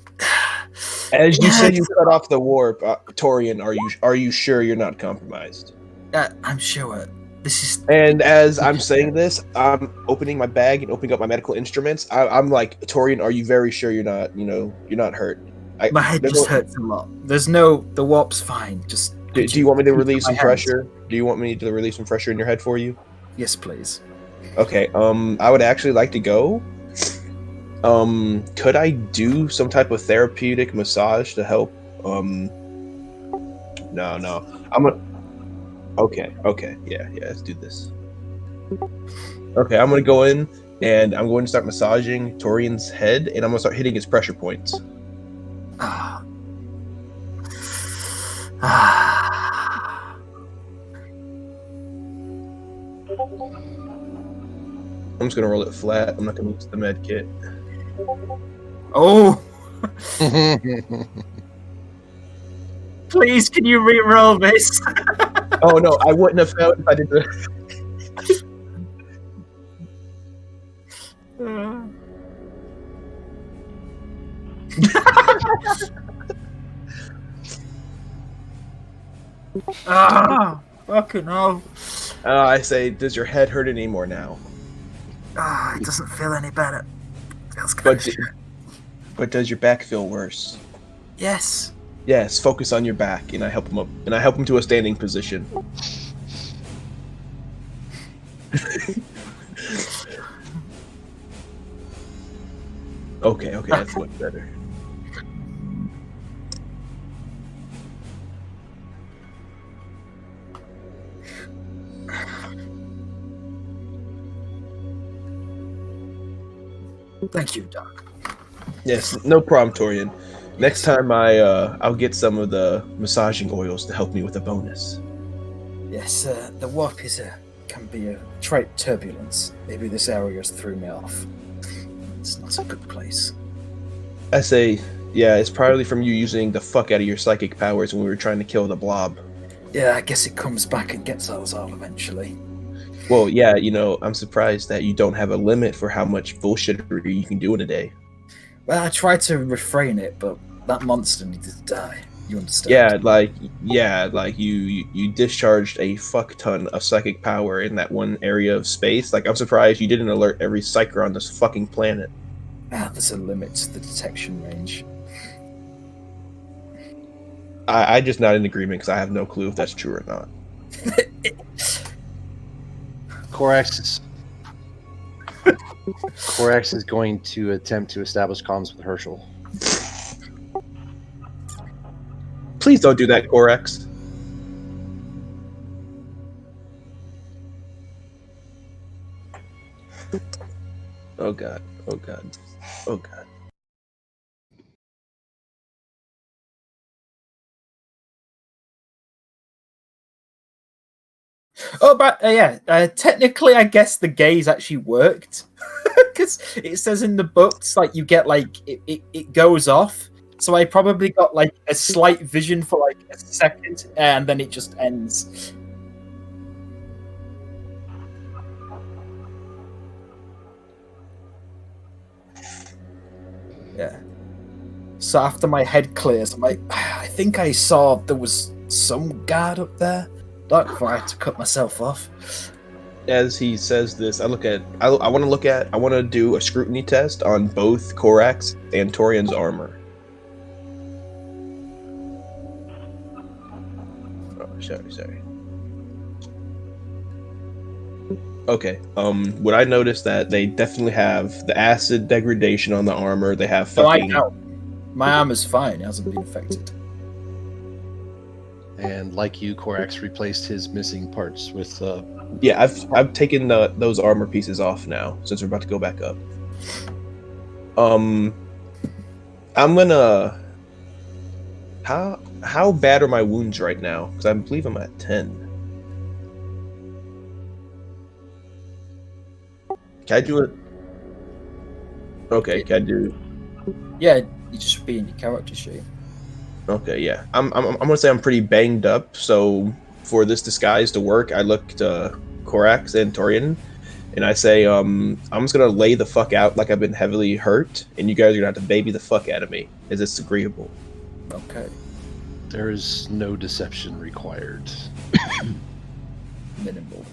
as you said, you cut off the warp. Torian, are you sure you're not compromised? I'm sure. This is. And as I'm saying this, I'm opening my bag and opening up my medical instruments. I'm like, Torian, are you very sure you're not, you're not hurt? My head just hurts a lot. The warp's fine. Just. Do you want me to relieve some pressure? Do you want me to relieve some pressure in your head for you? Yes, please. Okay. I would actually like to go. Could I do some type of therapeutic massage to help? No. Okay. Yeah. Let's do this. Okay, I'm gonna go in and I'm going to start massaging Torian's head, and I'm gonna start hitting his pressure points. just gonna roll it flat. I'm not gonna use the med kit. Oh, please, can you re-roll this? Oh no, I wouldn't have failed if I did the. Ah, fucking hell. I say, does your head hurt anymore now? Ah, it doesn't feel any better. Feels kind But but does your back feel worse? Yes. Yes, focus on your back, and I help him up, and I help him to a standing position. Okay, that's much better. Thank you, Doc. Yes, no problem, Torian. Next time I'll get some of the massaging oils to help me with a bonus. Yes, the warp can be a trait turbulence. Maybe this area's threw me off. It's not a good place. I say, yeah, it's probably from you using the fuck out of your psychic powers when we were trying to kill the blob. Yeah, I guess it comes back and gets us all eventually. Well, yeah, I'm surprised that you don't have a limit for how much bullshittery you can do in a day. Well, I tried to refrain it, but that monster needed to die. You understand? Like you discharged a fuck ton of psychic power in that one area of space. Like, I'm surprised you didn't alert every psyker on this fucking planet. There's a limit to the detection range. I just not in agreement because I have no clue if that's true or not. Korax is going to attempt to establish comms with Herschel. Please don't do that, Korax. Oh god. Oh god. Oh god. Oh, but technically, I guess the gaze actually worked because it says in the books like you get like it goes off. So I probably got like a slight vision for like a second, and then it just ends. Yeah. So after my head clears, I'm like, I think I saw there was some guard up there. Like, before I had to cut myself off. As he says this, I want to do a scrutiny test on both Korax and Torian's armor. Oh, sorry. Okay. What I noticed that they definitely have the acid degradation on the armor. They have fucking. No, I know. My armor's fine. It hasn't been affected. And like you, Korax replaced his missing parts with. Yeah, I've taken those armor pieces off now since we're about to go back up. I'm gonna. How bad are my wounds right now? Because I believe I'm at 10. Can I do it? Okay, can I do? Yeah, you just be in your character sheet. Okay, yeah. I'm gonna say I'm pretty banged up. So for this disguise to work, I look to Korax and Torian, and I say, I'm just gonna lay the fuck out like I've been heavily hurt, and you guys are gonna have to baby the fuck out of me. Is this agreeable? Okay. There is no deception required. Minimal.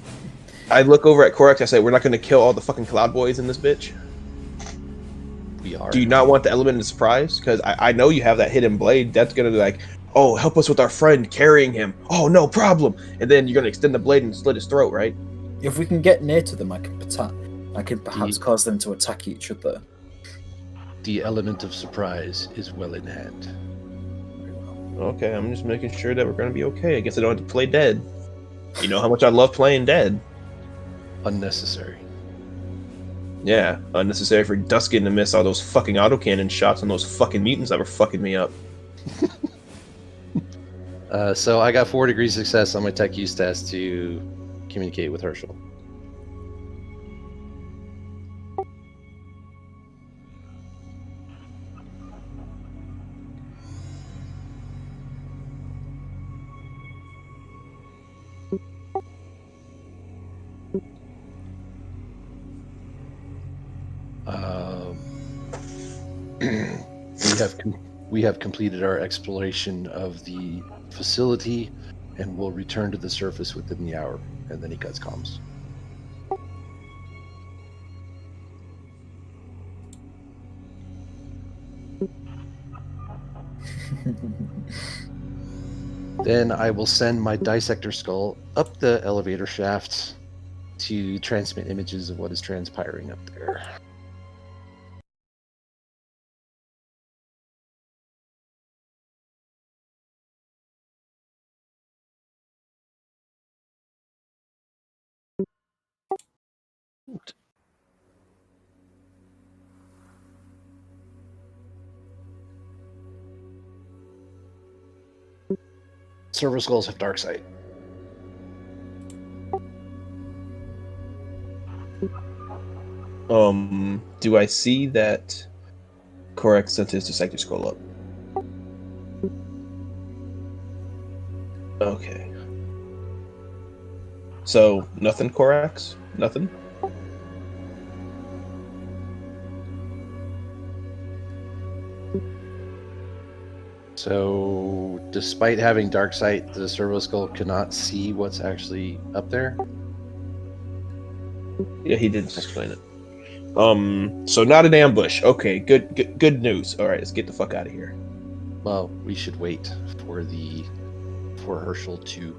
I look over at Korax. I say, we're not gonna kill all the fucking Cloud Boys in this bitch. We are. Do you not want the element of surprise? Because I know you have that hidden blade. That's gonna be like, oh, help us with our friend carrying him. Oh, no problem. And then you're gonna extend the blade and slit his throat, right? If we can get near to them, I can perhaps cause them to attack each other. The element of surprise is well in hand. Okay, I'm just making sure that we're gonna be okay. I guess I don't have to play dead. You know how much I love playing dead. Unnecessary. Yeah, unnecessary for Duskin to miss all those fucking autocannon shots on those fucking mutants that were fucking me up. So I got 4 degrees success on my tech use test to communicate with Herschel. we have completed our exploration of the facility, and will return to the surface within the hour. And then he cuts comms. Then I will send my dissector skull up the elevator shaft to transmit images of what is transpiring up there. Server skulls have dark sight. Do I see that Korak sent his dissector skull up? Okay. So nothing, Korax? Nothing? So, despite having dark sight, the servo skull cannot see what's actually up there. Yeah, he did explain it. So not an ambush. Okay, good news. All right, let's get the fuck out of here. Well, we should wait for Herschel to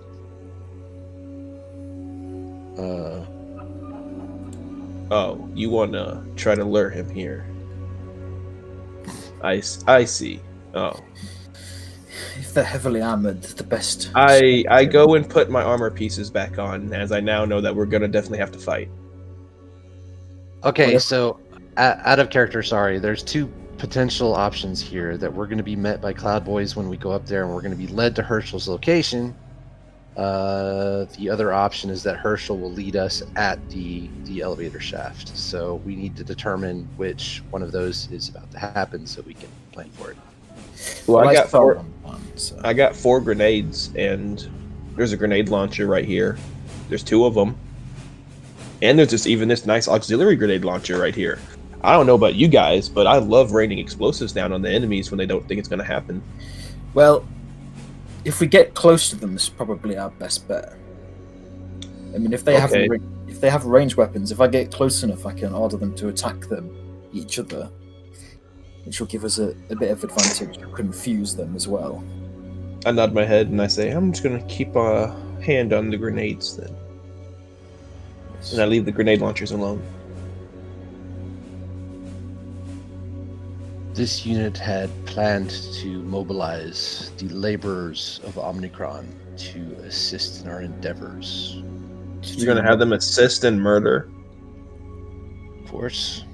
Oh, you want to try to lure him here? I see. Oh, If they're heavily armored, the best. I go and put my armor pieces back on, as I now know that we're gonna definitely have to fight. Okay, Whatever. so out of character, sorry. There's two potential options here that we're going to be met by Cloud Boys when we go up there, and we're going to be led to Herschel's location. The other option is that Herschel will lead us at the elevator shaft. So we need to determine which one of those is about to happen, so we can plan for it. Well, I got saw four. one, so. I got 4 grenades, and there's a grenade launcher right here. There's 2 of them, and there's this nice auxiliary grenade launcher right here. I don't know about you guys, but I love raining explosives down on the enemies when they don't think it's going to happen. Well, if we get close to them, it's probably our best bet. I mean, if they have ranged weapons, if I get close enough, I can order them to attack each other, which will give us a bit of advantage to confuse them as well. I nod my head and I say, I'm just going to keep a hand on the grenades then. And I leave the grenade launchers alone. This unit had planned to mobilize the laborers of Omnicron to assist in our endeavors. You're going to have them assist in murder? Of course.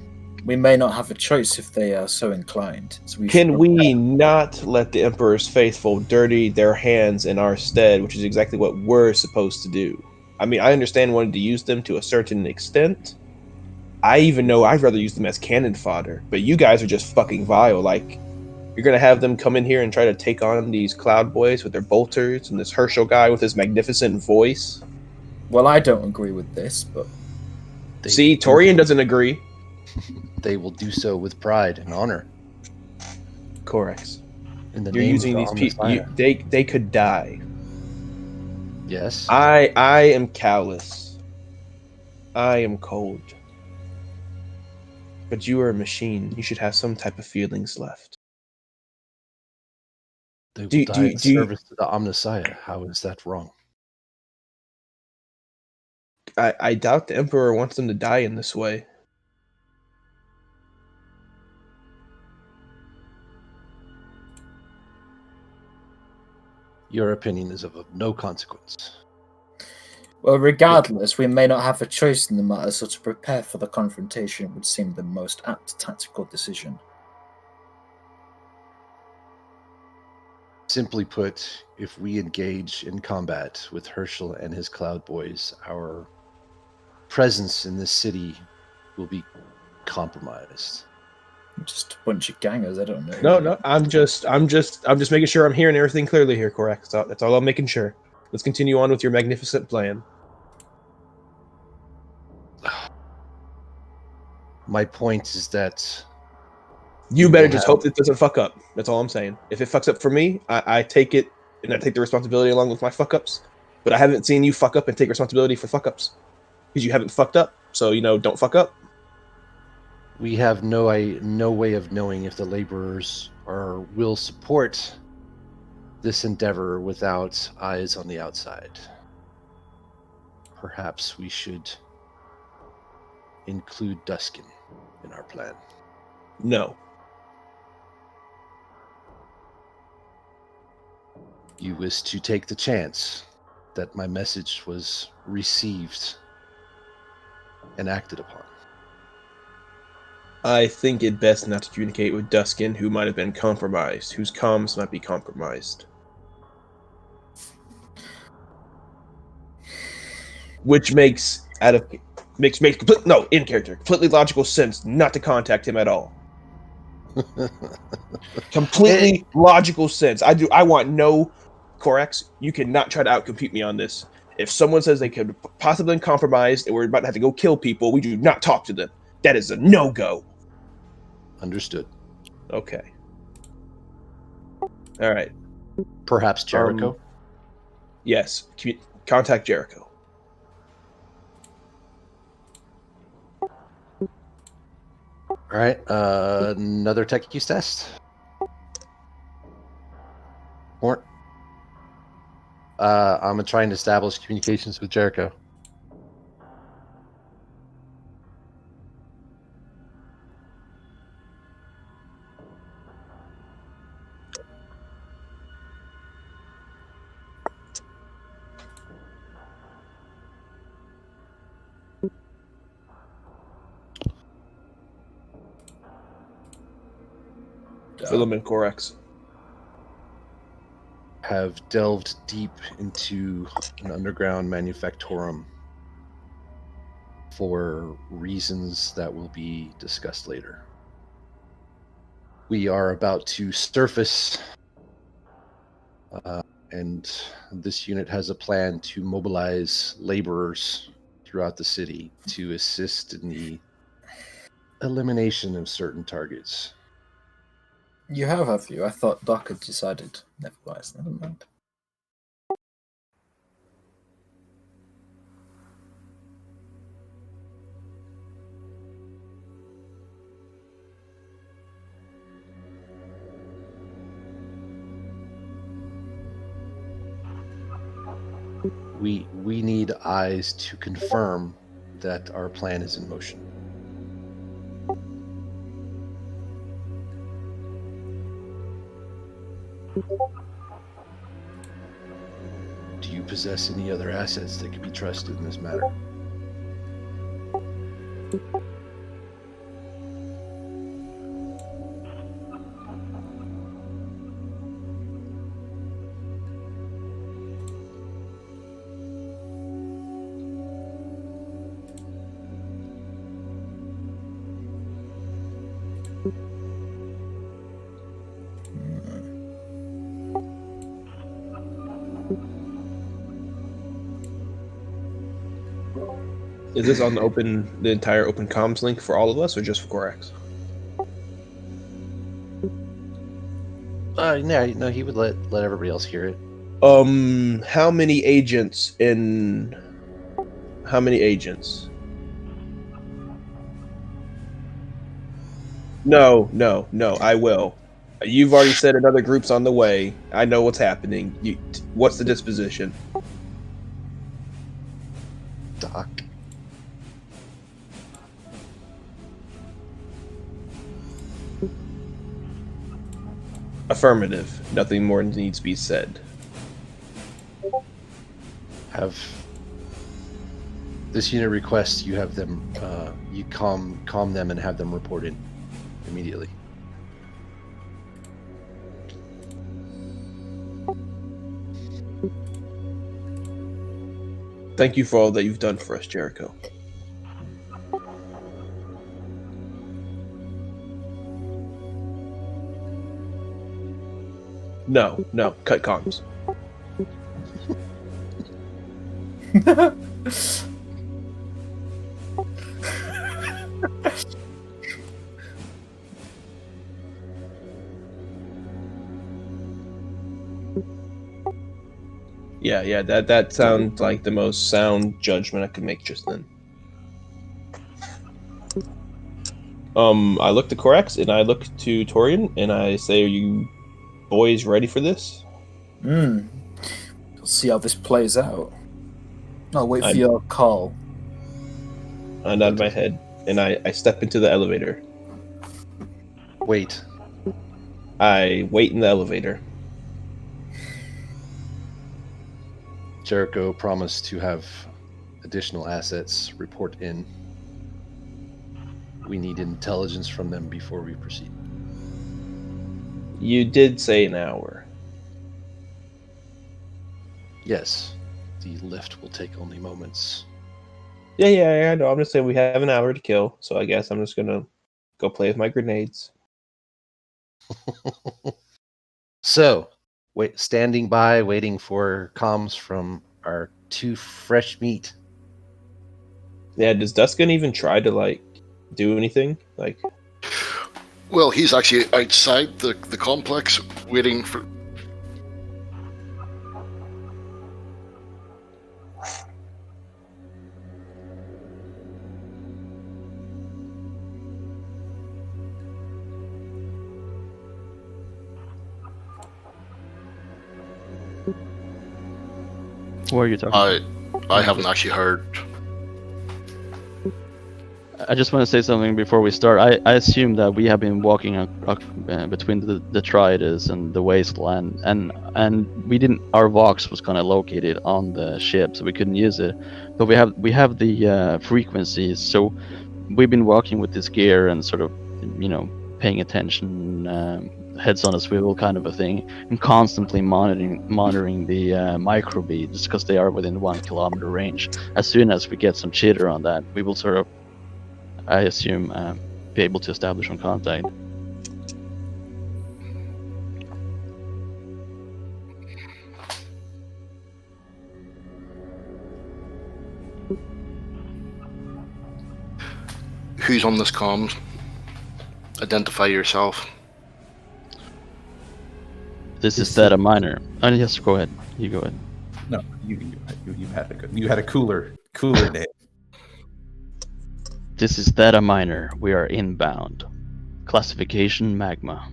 We may not have a choice if they are so inclined. So Can we not let the Emperor's faithful dirty their hands in our stead, which is exactly what we're supposed to do? I mean, I understand wanting to use them to a certain extent. I even know I'd rather use them as cannon fodder, but you guys are just fucking vile. Like, you're gonna have them come in here and try to take on these Cloud Boys with their bolters and this Herschel guy with his magnificent voice. Well, I don't agree with this, but... See, Torian doesn't agree. They will do so with pride and honor. Correct. In the You're name using of these people. Omnissiah. They could die. Yes. I am callous. I am cold. But you are a machine. You should have some type of feelings left. They will die in service to the Omnissiah. How is that wrong? I doubt the Emperor wants them to die in this way. Your opinion is of no consequence. Well, regardless, we may not have a choice in the matter, so to prepare for the confrontation would seem the most apt tactical decision. Simply put, if we engage in combat with Herschel and his Cloud Boys, our presence in this city will be compromised. Just a bunch of gangers, I don't know. No, I'm just making sure I'm hearing everything clearly here, correct? That's all I'm making sure. Let's continue on with your magnificent plan. My point is that You We better will just have- hope it doesn't fuck up. That's all I'm saying. If it fucks up for me, I take it and I take the responsibility along with my fuck ups. But I haven't seen you fuck up and take responsibility for fuck ups because you haven't fucked up. So don't fuck up. We have no way of knowing if the laborers will support this endeavor without eyes on the outside. Perhaps we should include Duskin in our plan. No. You wish to take the chance that my message was received and acted upon. I think it best not to communicate with Duskin, who might have been compromised, whose comms might be compromised. Which makes completely logical sense not to contact him at all. Completely logical sense. I want no Corex. You cannot try to outcompete me on this. If someone says they could possibly be compromised and we're about to have to go kill people, we do not talk to them. That is a no-go. Understood. Okay. All right. Perhaps Jericho? Yes. Contact Jericho. All right. Another tech use test. Or I'm trying to establish communications with Jericho. Filament Corex. Have delved deep into an underground manufactorum for reasons that will be discussed later. We are about to surface, and this unit has a plan to mobilize laborers throughout the city to assist in the elimination of certain targets. You have you? I thought Doc had decided. Never mind. We need eyes to confirm that our plan is in motion. Do you possess any other assets that can be trusted in this matter? Is this on the entire open comms link for all of us, or just for Corex? No, he would let everybody else hear it. How many agents in? How many agents? No. I will. You've already said another group's on the way. I know what's happening. What's the disposition? Doc. Affirmative. Nothing more needs to be said. Have this unit requests you have them, you calm them and have them report in immediately. Thank you for all that you've done for us, Jericho. No, cut comms. Yeah. That sounds like the most sound judgment I could make just then. I look to Korax and I look to Torian and I say, "Are you boys ready for this?" We'll see how this plays out. I'll wait for I- your call. I nod my head and I step into the elevator. Wait. I wait in the elevator. Jericho promised to have additional assets report in. We need intelligence from them before we proceed. You did say an hour. Yes, the lift will take only moments. Yeah, I know. I'm just saying we have an hour to kill, so I guess I'm just gonna go play with my grenades. So, standing by, waiting for comms from our two fresh meat. Yeah, does Duskin even try to like do anything? Like, Well, he's actually outside the complex waiting for. Who are you talking I haven't actually heard. I just want to say something before we start. I assume that we have been walking between the Triades and the wasteland, and we didn't. Our Vox was kind of located on the ship, so we couldn't use it. But we have the frequencies, so we've been walking with this gear and sort of, paying attention, heads on a swivel kind of a thing, and constantly monitoring the microbeads because they are within 1 kilometer range. As soon as we get some jitter on that, we will sort of, I assume, be able to establish some contact. Who's on this comms? Identify yourself. This is Theta Minor. Oh, yes, go ahead. You go ahead. No, you had a cooler day. This is Theta Minor. We are inbound. Classification Magma.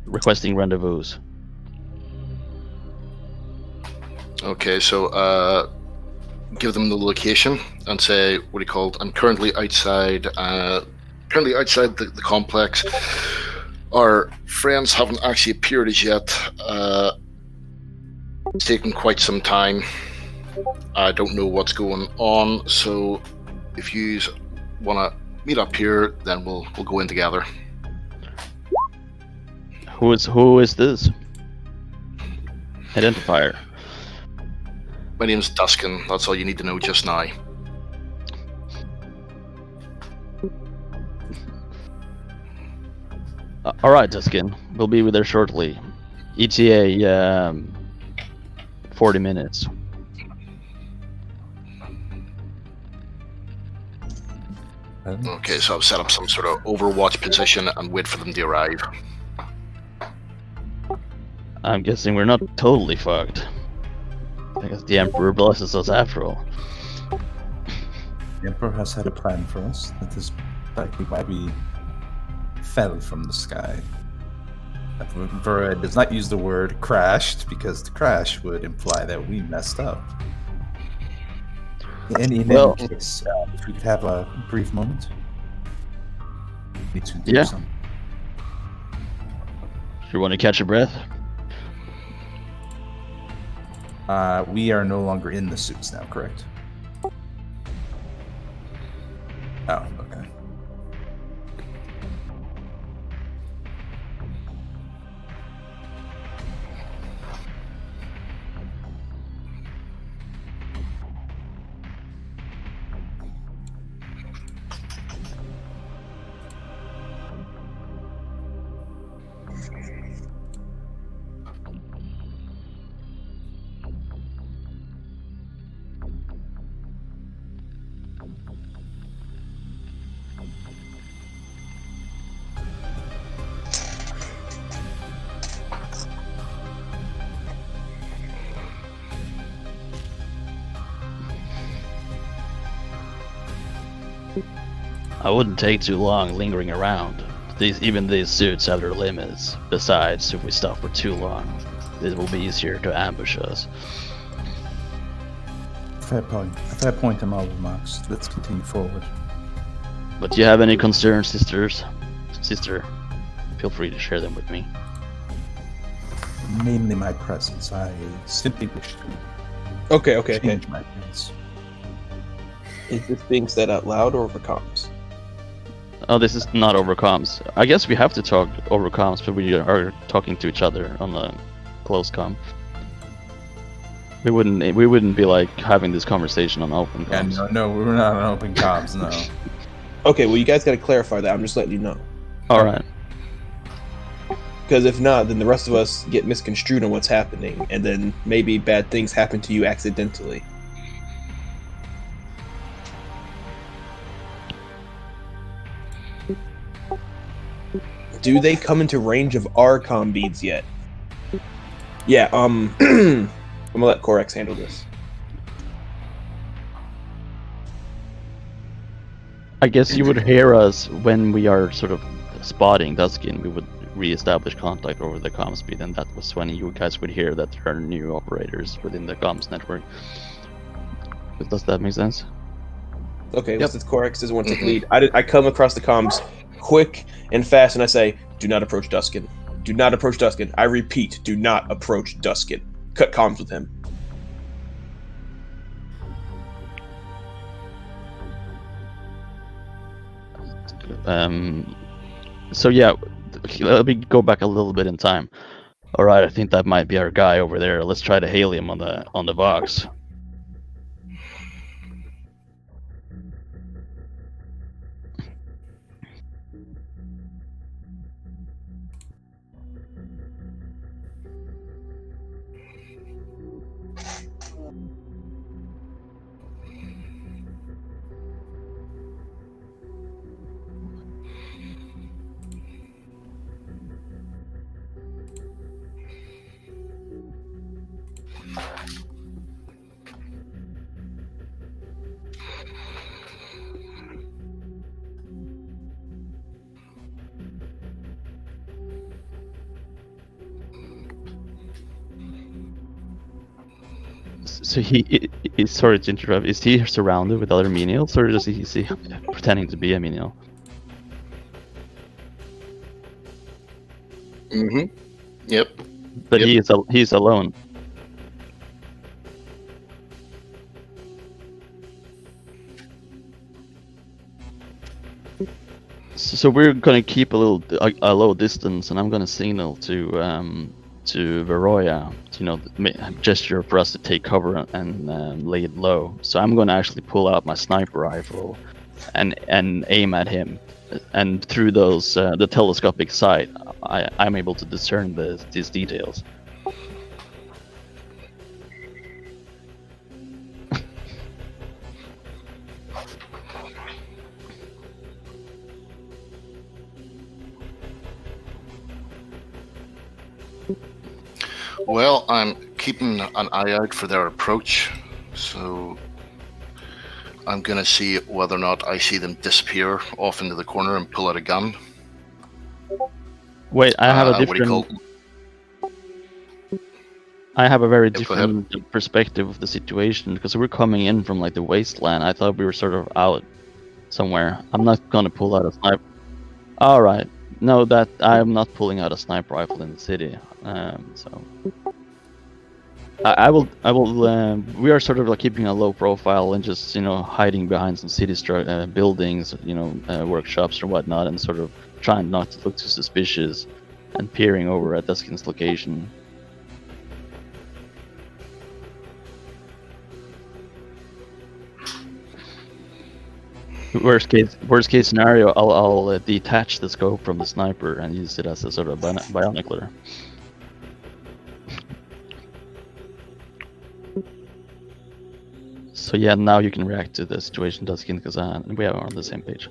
Requesting rendezvous. Okay, so give them the location and say, what do you call it? I'm currently outside the complex. Our friends haven't actually appeared as yet. It's taken quite some time. I don't know what's going on, so if you want to meet up here, then we'll go in together. Who is this? Identifier. My name's Duskin. That's all you need to know just now. All right, Duskin. We'll be there shortly. ETA 40 minutes. Okay, so I've set up some sort of overwatch position and wait for them to arrive. I'm guessing we're not totally fucked. I guess the Emperor blesses us after all. The Emperor has had a plan for us. That is likely why we fell from the sky. Vera does not use the word crashed because the crash would imply that we messed up. In any case, if we could have a brief moment. We need to do something. You want to catch your breath? We are no longer in the suits now, correct? Oh, okay. I wouldn't take too long lingering around. Even these suits have their limits. Besides, if we stop for too long, it will be easier to ambush us. Fair point, I'm over, Max. Let's continue forward. But do you have any concerns, Sister? Feel free to share them with me. Mainly my presence. I simply wish to Okay. change my plans. Is this being said out loud or over comms? Oh, this is not over comms. I guess we have to talk over comms, but we are talking to each other on the close comm. We wouldn't be like having this conversation on open Yeah, comms. no, we're not on open comms, no. Okay, well, you guys got to clarify that. I'm just letting you know. All right. Because if not, then the rest of us get misconstrued on what's happening, and then maybe bad things happen to you accidentally. Do they come into range of our comm beads yet? Yeah, I'm gonna let Corex handle this. I guess you would hear us when we are sort of spotting Duskin. We would re-establish contact over the comms speed, and that was when you guys would hear that there are new operators within the comms network. Does that make sense? Okay, Yep. since Corex doesn't want to take lead, I come across the comms quick and fast, and I say, "Do not approach Duskin. Do not approach Duskin. I repeat, do not approach Duskin. Cut comms with him." So yeah, let me go back a little bit in time. All right, I think that might be our guy over there. Let's try to hail him on the box. So he sorry to interrupt. Is he surrounded with other menials, or is he pretending to be a menial? Mm-hmm. Yep. But Yep. he's alone. So we're gonna keep a low distance, and I'm gonna signal to Veroya, gesture for us to take cover and lay it low. So I'm gonna actually pull out my sniper rifle and aim at him, and through those the telescopic sight, I'm able to discern these details. Well, I'm keeping an eye out for their approach, so I'm gonna see whether or not I see them disappear off into the corner and pull out a gun. Wait, I have a What do you different. call? I have a very Yeah, go ahead. different perspective of the situation because we're coming in from like the wasteland. I thought we were sort of out somewhere. I'm not gonna pull out a sniper. All right, no, that I'm not pulling out a sniper rifle in the city. So I will. We are sort of like keeping a low profile and just hiding behind some city buildings, workshops or whatnot, and sort of trying not to look too suspicious, and peering over at Duskin's location. Worst case scenario, I'll detach the scope from the sniper and use it as a sort of binocular. So yeah, now you can react to the situation, Duskin, because we are on the same page.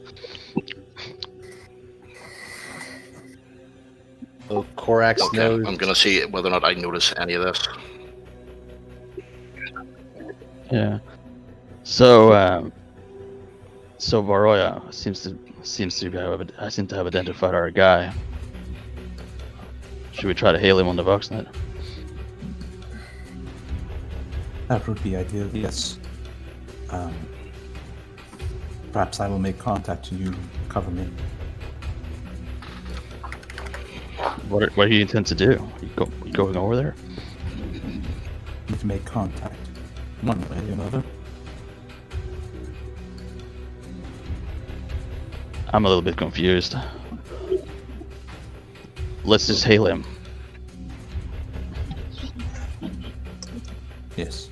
So Korax Okay, knows. I'm gonna see whether or not I notice any of this. Yeah. So So Varoya seems to have identified our guy. Should we try to hail him on the Voxnet? That would be ideal, yes. Perhaps I will make contact and you cover me. What do you intend to do? You going over there? Need to make contact. One way or another. I'm a little bit confused. Let's just hail him. Yes.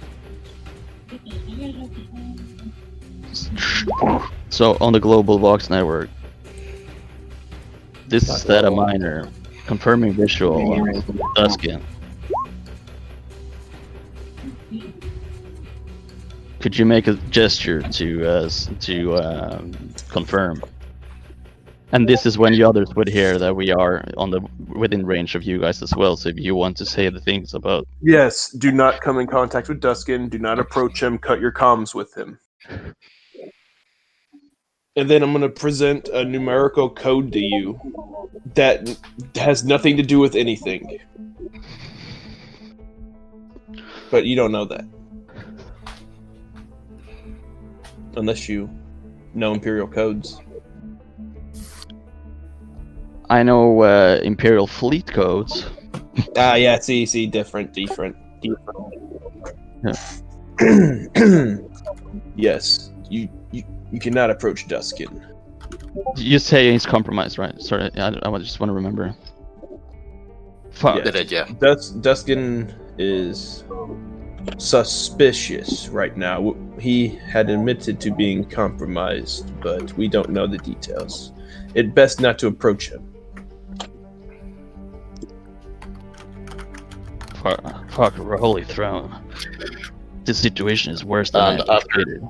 So on the global Vox network, this is Data Miner confirming visual on Duskin. Could you make a gesture to confirm? And this is when the others would hear that we are within range of you guys as well. So if you want to say the things about Yes, do not come in contact with Duskin. Do not approach him. Cut your comms with him. And then I'm going to present a numerical code to you that has nothing to do with anything. But you don't know that. Unless you know Imperial codes. I know Imperial fleet codes. Yeah, see, different. Yeah. Yes, you cannot approach Duskin. You say he's compromised, right? Sorry, I just want to remember. Fuck. Yeah. They did, yeah. Duskin is suspicious right now. He had admitted to being compromised, but we don't know the details. It's best not to approach him. Fuck, holy throne. This situation is worse than I And anticipated.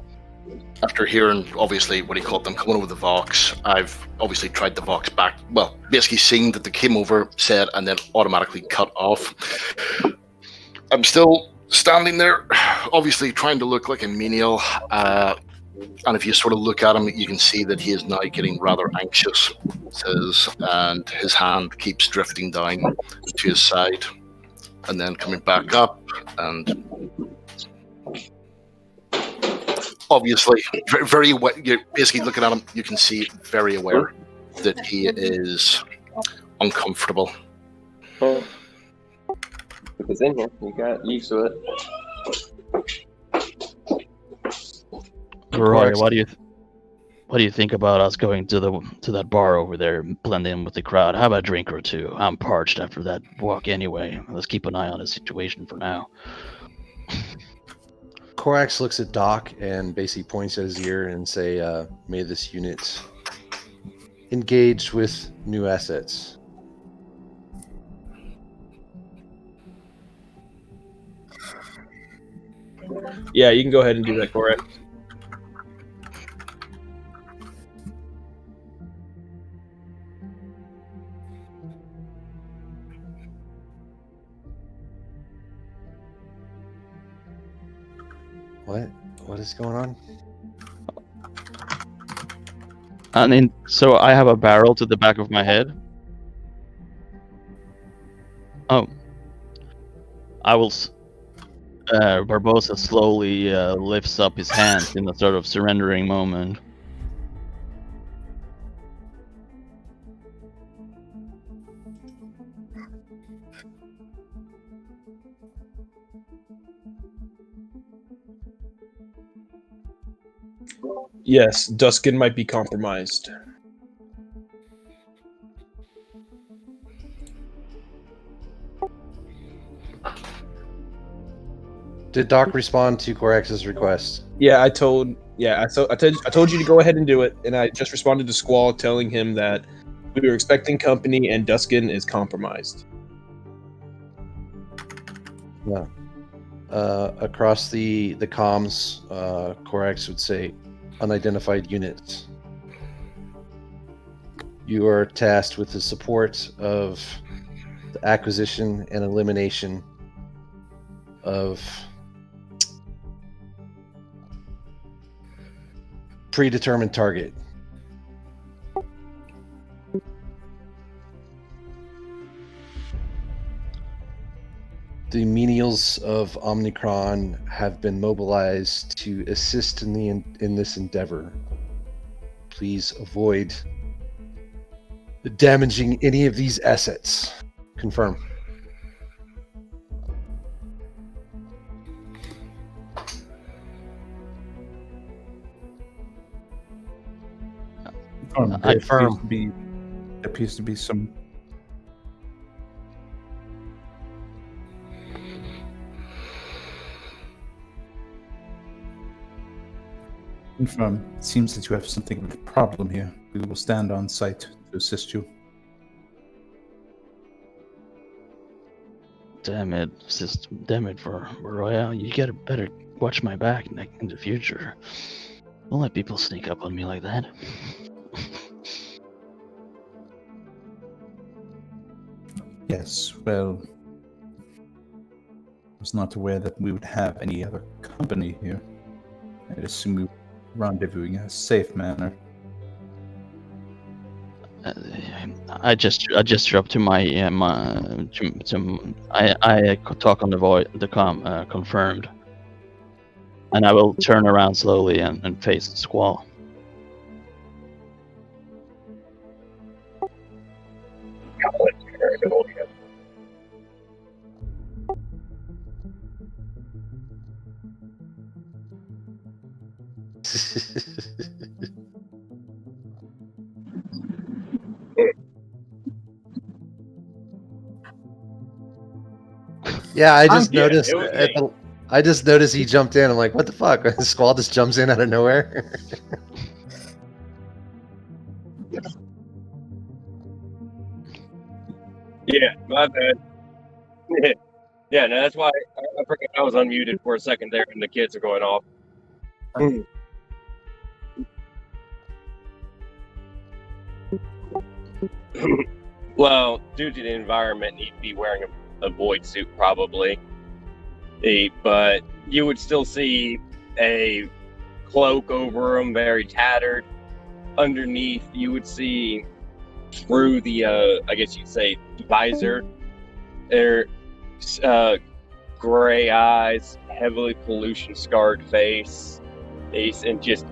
after hearing, obviously, what he called them coming over the Vox, I've obviously tried the Vox back. Well, basically seen that they came over, said, and then automatically cut off. I'm still standing there, obviously trying to look like a menial. And if you sort of look at him, you can see that he is now getting rather anxious. And his hand keeps drifting down to his side, and then coming back up, and obviously very you're basically looking at him, you can see very aware that he is uncomfortable. Well, if it's in here, you got used to it. Roy, what do you think about us going to that bar over there, blend in with the crowd? How about a drink or two? I'm parched after that walk anyway. Let's keep an eye on the situation for now. Korax looks at Doc and basically points at his ear and say, may this unit engage with new assets. Yeah, you can go ahead and do that, Korax. What is going on? And so I have a barrel to the back of my head. Oh, I will. Barbosa slowly lifts up his hands in a sort of surrendering moment. Yes, Duskin might be compromised. Did Doc respond to Korax's request? Yeah, I told you to go ahead and do it, and I just responded to Squall telling him that we were expecting company and Duskin is compromised. Yeah. Across the comms, Korax would say, unidentified units. You are tasked with the support of the acquisition and elimination of Predetermined target. The menials of Omnicron have been mobilized to assist in this endeavor. Please avoid damaging any of these assets. Confirm. There Confirm. appears to be some. Confirm. It seems that you have something of a problem here. We will stand on site to assist you. Damn it, Royale. You gotta better watch my back in the future. Don't let people sneak up on me like that. Yes, well, I was not aware that we would have any other company here. I'd assume we were rendezvousing in a safe manner. I gesture up to my I talk on the confirmed, and I will turn around slowly and face the squall. Yeah, I just Yeah, noticed. it was me. I just noticed he jumped in. I'm like, what the fuck? The squall just jumps in out of nowhere. Yeah, my bad. Yeah, no, that's why I forgot I was unmuted for a second there, and the kids are going off. Well, due to the environment, he'd be wearing a void suit probably. But you would still see a cloak over him, very tattered. Underneath, you would see through the, I guess you'd say, visor, there, gray eyes, heavily pollution-scarred face, and just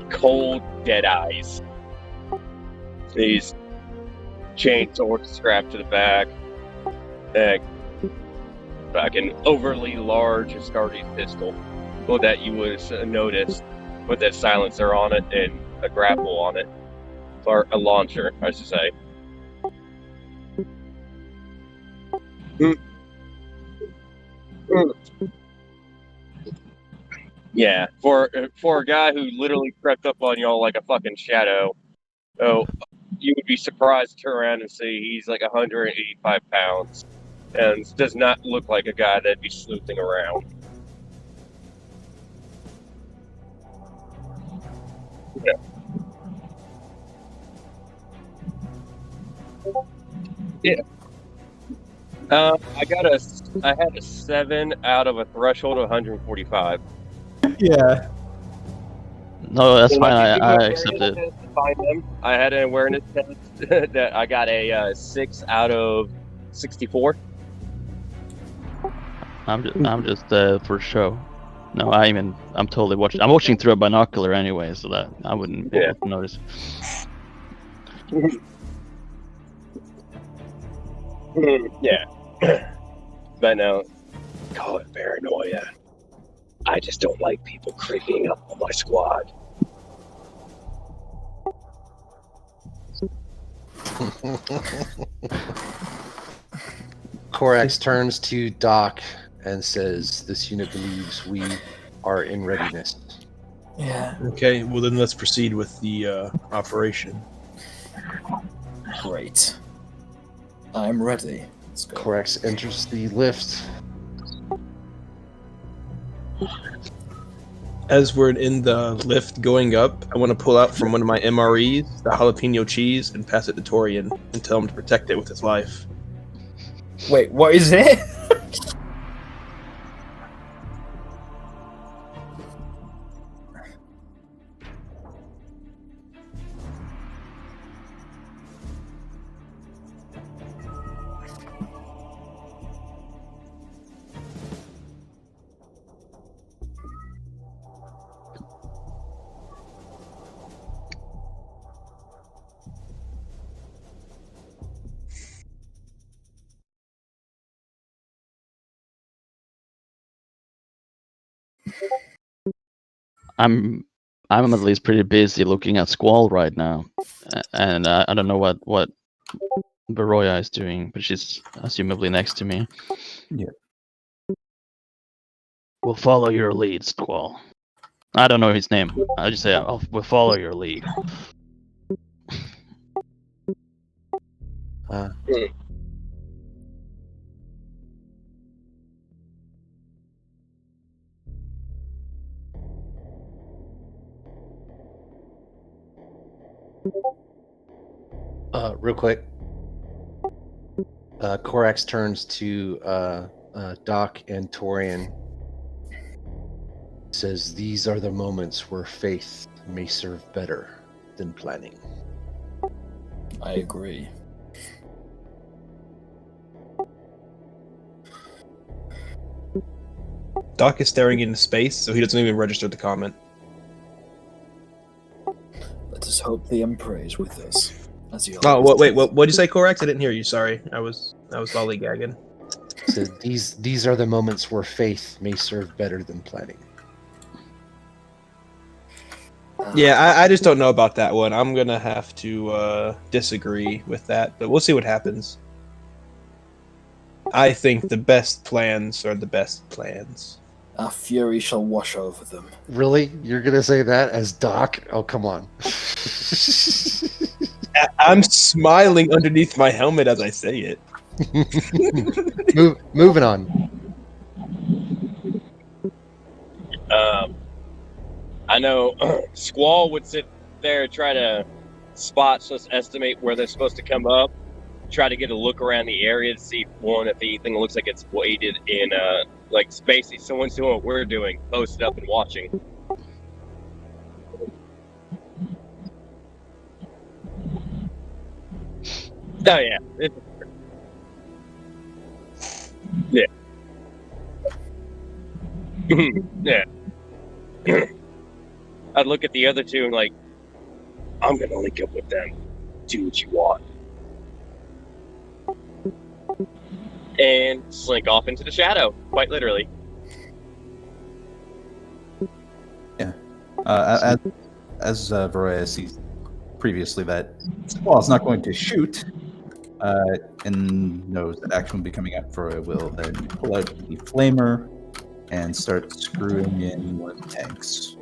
cold, dead eyes. These chain sword strapped to the back, fucking overly large Asgardian pistol, well, that you would have noticed with that silencer on it and a grapple on it, or a launcher, I should say. Yeah, for a guy who literally crept up on y'all like a fucking shadow, you would be surprised to turn around and see he's like 185 pounds, and does not look like a guy that'd be sleuthing around. Yeah. Yeah. I had a 7 out of a threshold of 145. Yeah. No, that's And fine. I did I an accept awareness it. test to find them. I had an awareness test that I got a 6 out of 64. I'm just for show. No, I'm totally watching. I'm watching through a binocular anyway, so that I wouldn't be able to notice. Yeah. But no, call it paranoia. I just don't like people creeping up on my squad. Korax turns to Doc and says, "This unit believes we are in readiness." Yeah. Okay, well then let's proceed with the operation. Great. I'm ready. Let's go. Korax enters the lift. As we're in the lift going up, I want to pull out from one of my MREs the jalapeno cheese and pass it to Torian and tell him to protect it with his life. Wait, what is it? I'm at least pretty busy looking at Squall right now, and I don't know what Baroya is doing, but she's assumably next to me. Yeah. We'll follow your lead, Squall. I don't know his name. I just say we'll follow your lead. Uh, real quick, Korax turns to Doc and Torian. Says, "These are the moments where faith may serve better than planning." I agree. Doc is staring into space, so he doesn't even register the comment. Let us hope the Emperor is with us. As he Oh, always wait, does. what'd you say, Korax? I didn't hear you. Sorry, I was lollygagging. Said, "These are the moments where faith may serve better than planning." Yeah, I just don't know about that one. I'm gonna have to disagree with that, but we'll see what happens. I think the best plans are the best plans. Our fury shall wash over them. Really? You're gonna say that as Doc? Oh, come on. I'm smiling underneath my helmet as I say it. Moving on. I know Squall would sit there and try to estimate where they're supposed to come up, try to get a look around the area to see if anything looks like it's weighted in like spacey. Someone's doing what we're doing, posted up and watching. Oh yeah. Yeah. Yeah. I'd look at the other two and like, I'm gonna link up with them. Do what you want. And slink off into the shadow, quite literally. As Varaya sees previously that Squall's not going to shoot, and knows that action will be coming up, Varaya will then pull out the flamer and start screwing in one of the tanks.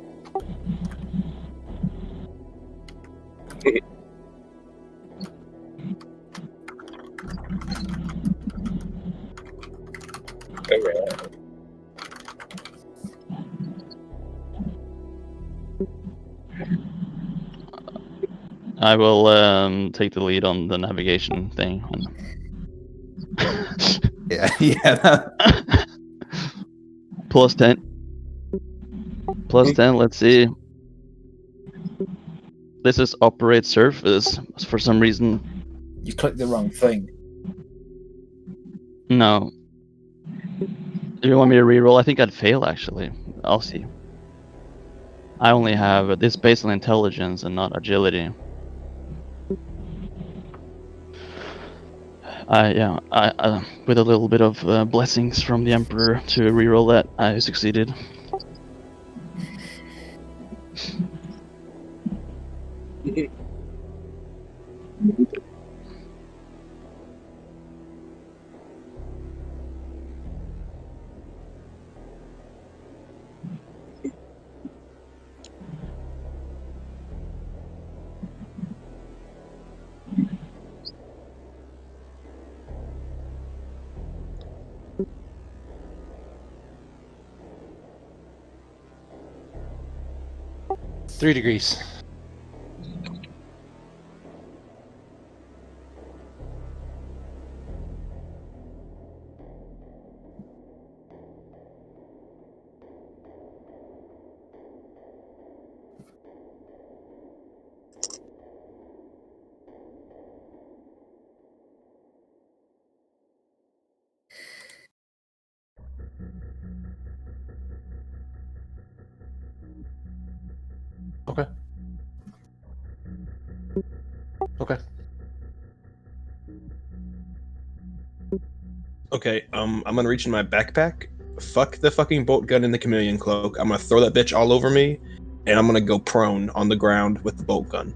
I will take the lead on the navigation thing. Yeah. Plus 10. Plus 10, let's see. This is operate surface for some reason. You clicked the wrong thing. No. Do you want me to reroll? I think I'd fail, actually. I'll see. I only have this based on intelligence and not agility. I with a little bit of blessings from the Emperor to reroll that, I succeeded. Three degrees. Okay. Okay. Okay, I'm gonna reach in my backpack fuck the fucking bolt gun and the chameleon cloak. I'm gonna throw that bitch all over me, and I'm gonna go prone on the ground with the bolt gun.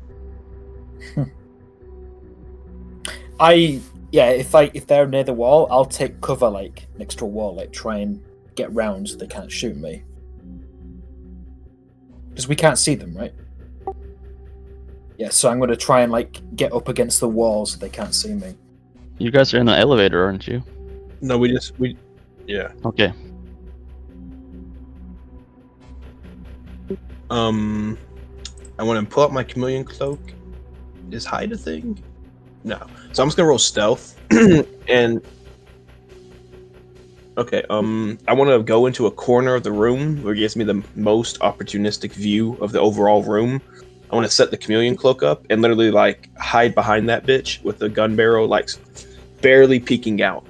If they're near the wall, I'll take cover like next to a wall, like try and get round so they can't shoot me. Because we can't see them, right? Yeah, so I'm gonna try and like get up against the wall so they can't see me. You guys are in an elevator, aren't you? No, yeah. Okay. I want to pull out my chameleon cloak. Is hide a thing? No. So I'm just gonna roll stealth, and okay. I want to go into a corner of the room where it gives me the most opportunistic view of the overall room. I want to set the chameleon cloak up and literally like hide behind that bitch with the gun barrel like barely peeking out.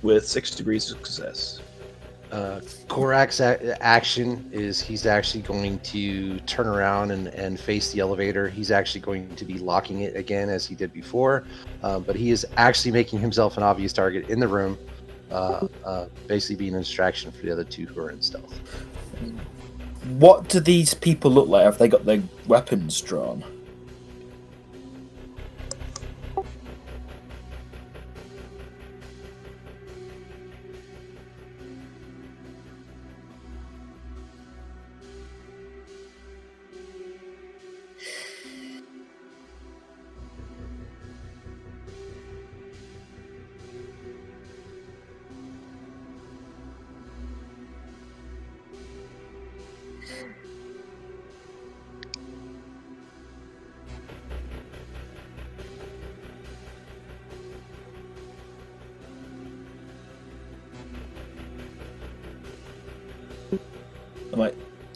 With 6 degrees of success. Korak's action is he's actually going to turn around and face the elevator. He's actually going to be locking it again as he did before, but he is actually making himself an obvious target in the room, basically being a distraction for the other two who are in stealth. What do these people look like? Have they got their weapons drawn?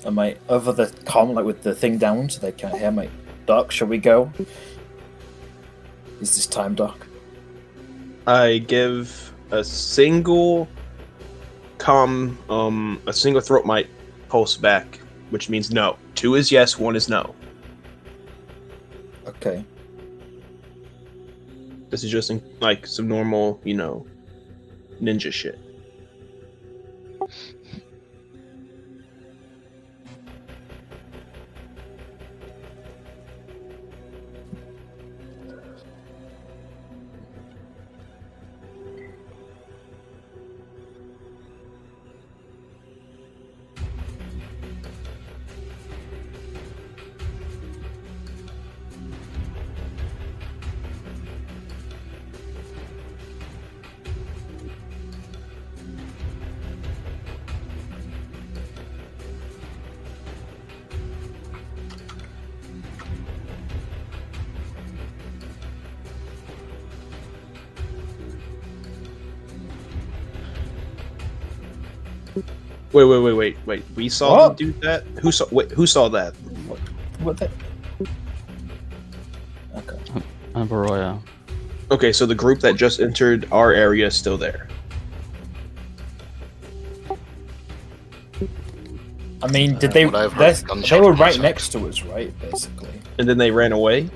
Am I over the comm, like with the thing down so they can't hear me? Doc, shall we go? Is this time, Doc? I give a single a single throat might pulse back, which means no. 2 is yes, 1 is no. Okay. This is just like some normal, ninja shit. Wait. We saw them do that? Who saw that? What the? Okay. I'm Baroya. Okay, so the group that just entered our area is still there. I mean, did they? What I've heard, They gunshots were from right outside. next to us, right? Basically. And then they ran away?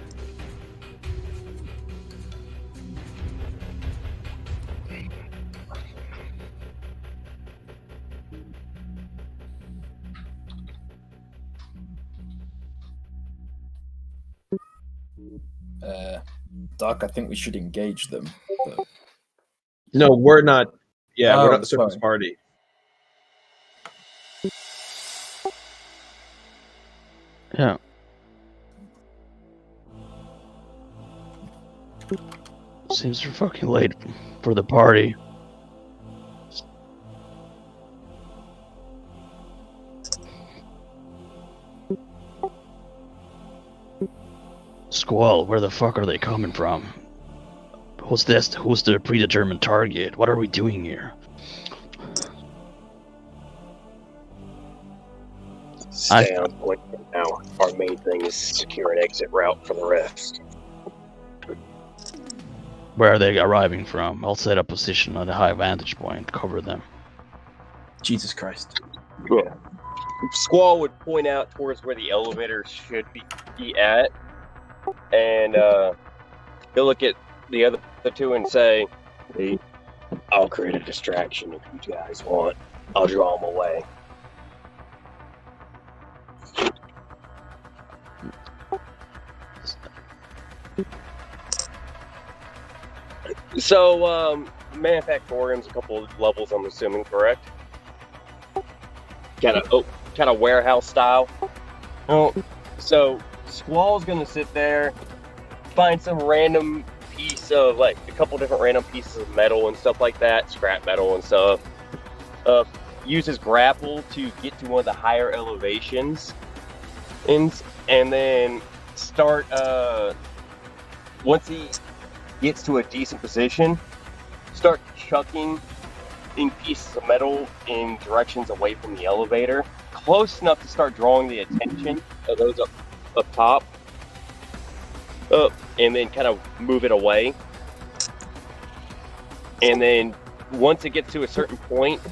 Doc, I think we should engage them. But... No, we're not. Yeah, we're Oh, not the surface sorry. party. Yeah. Seems we're fucking late for the party. Squall, where the fuck are they coming from? Who's this? Who's the predetermined target? What are we doing here? Stay on point for now. Our main thing is secure an exit route for the rest. Where are they arriving from? I'll set a position at a high vantage point, cover them. Jesus Christ. Yeah. Squall would point out towards where the elevator should be at, and he'll look at the other two and say, "Hey, I'll create a distraction if you guys want. I'll draw them away." So, manufactorium's a couple of levels, I'm assuming, correct? Kind of warehouse style. Oh, so Squall's gonna sit there, find some random piece of like a couple different random pieces of metal and stuff like that, scrap metal and stuff. Use his grapple to get to one of the higher elevations, and then start. Once he gets to a decent position, start chucking in pieces of metal in directions away from the elevator, close enough to start drawing the attention of those up top, and then kind of move it away. And then once it gets to a certain point,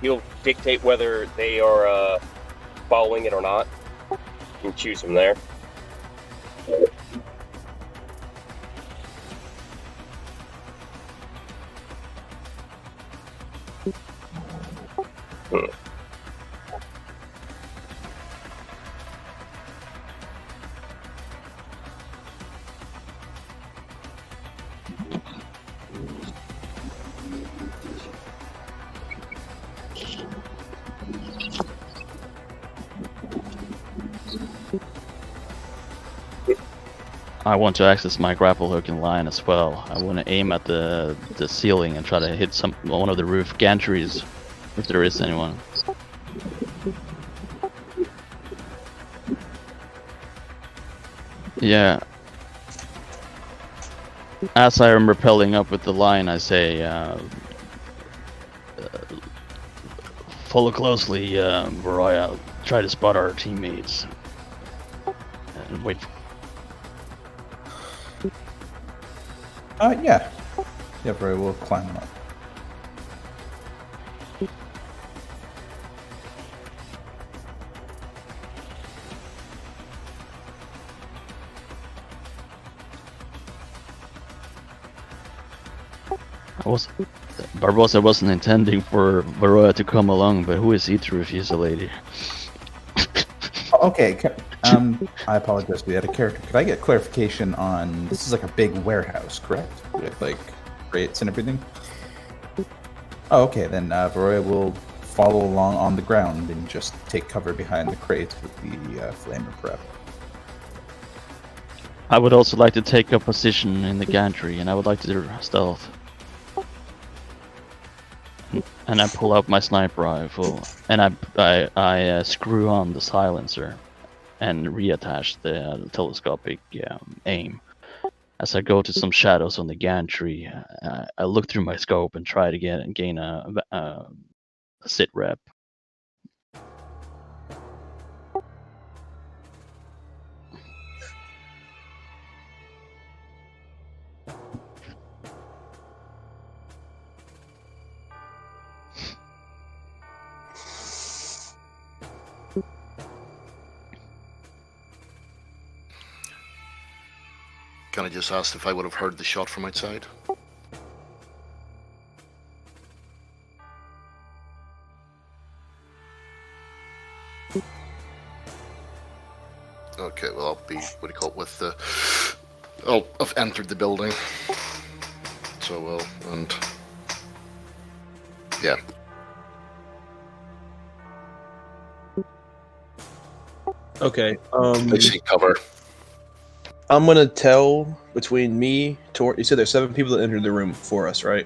he'll dictate whether they are following it or not, and choose from there. I want to access my grapple hook and line as well. I want to aim at the ceiling and try to hit one of the roof gantries, if there is anyone. Yeah. As I am rappelling up with the line, I say, follow closely, Varoya. Try to spot our teammates. And wait. Yeah. Yeah, Varoya will climb up. Barbosa wasn't intending for Varoya to come along, but who is he to refuse a lady? Okay, I apologize for that. A character. Could I get clarification on this? Is like a big warehouse, correct? With like crates and everything. Oh, okay. Then Varoya will follow along on the ground and just take cover behind the crates with the flamer prep. I would also like to take a position in the gantry, and I would like to do stealth. And I pull out my sniper rifle, and I screw on the silencer, and reattach the telescopic aim. As I go to some shadows on the gantry, I look through my scope and try to gain a sit rep. Kind of just asked if I would have heard the shot from outside. Okay, well, I'll be, what do you call it, with the... I've entered the building. So, well, and... yeah. Okay. I see cover. I'm gonna tell between me, you said there's 7 people that entered the room for us, right?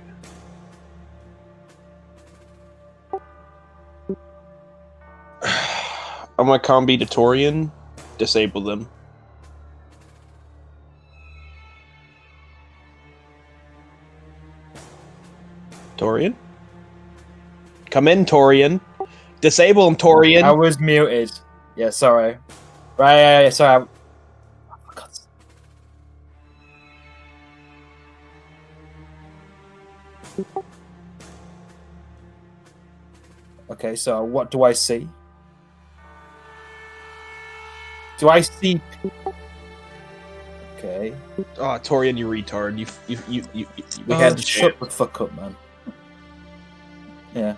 I'm gonna combi to Torian, disable them. Torian? Come in, Torian. Disable him, Torian. I was muted. Yeah, sorry. Right, yeah, sorry. Okay, so what do I see? Do I see? Okay. Oh, Torian, you retard! We Oh, had to shut the fuck up, man. Yeah.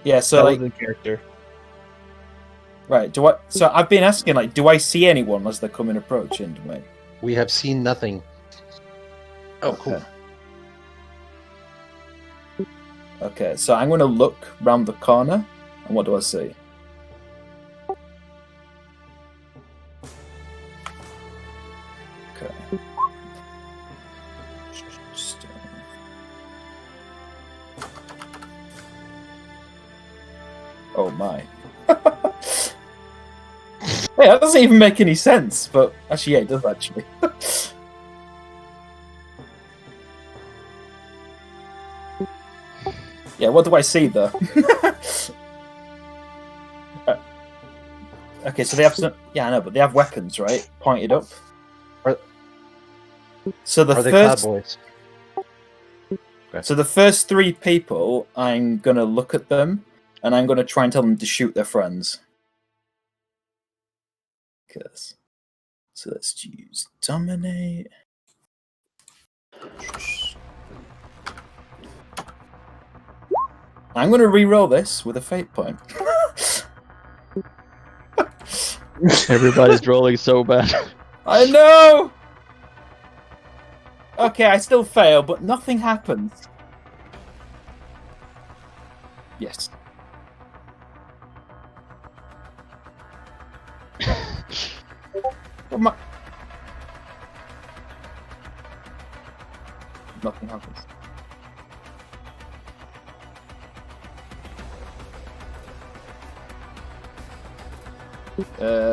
Yeah. So That like, was in character. right? Do I? So I've been asking, like, do I see anyone as they're coming approaching to me? We have seen nothing. Oh, cool. Okay. Okay, so I'm going to look round the corner, and what do I see? Okay. Oh my. Hey, that doesn't even make any sense, but actually, yeah, it does actually. Yeah, what do I see though? Okay, so they have some. Yeah, I know, but they have weapons, right? Pointed up. So the Are they first. cowboys? So the first three people, I'm gonna look at them, and I'm gonna try and tell them to shoot their friends. Cause. So let's use dominate. I'm gonna re-roll this with a fate point. Everybody's rolling so bad. I know. Okay, I still fail, but nothing happens. Yes. What Nothing happens.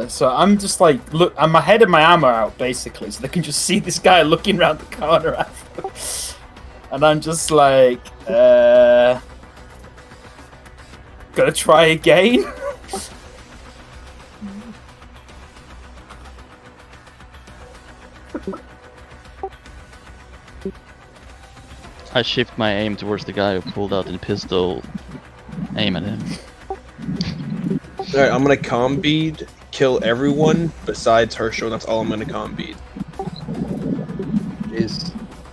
So I'm just like, look, I'm ahead of my ammo out basically, so they can just see this guy looking around the corner at them. And I'm just like, gotta try again. I shift my aim towards the guy who pulled out the pistol. Aim at him. Alright, I'm gonna calm bead, kill everyone besides Herschel. That's all I'm gonna calm bead.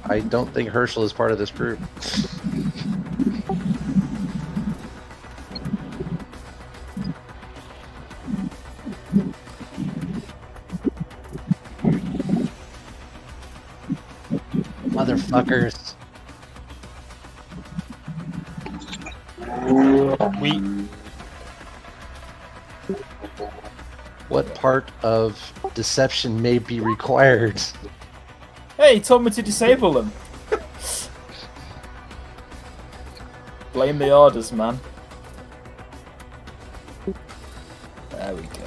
I don't think Herschel is part of this group. Motherfuckers. What part of deception may be required? Hey, he told me to disable them. Blame the orders, man. There we go.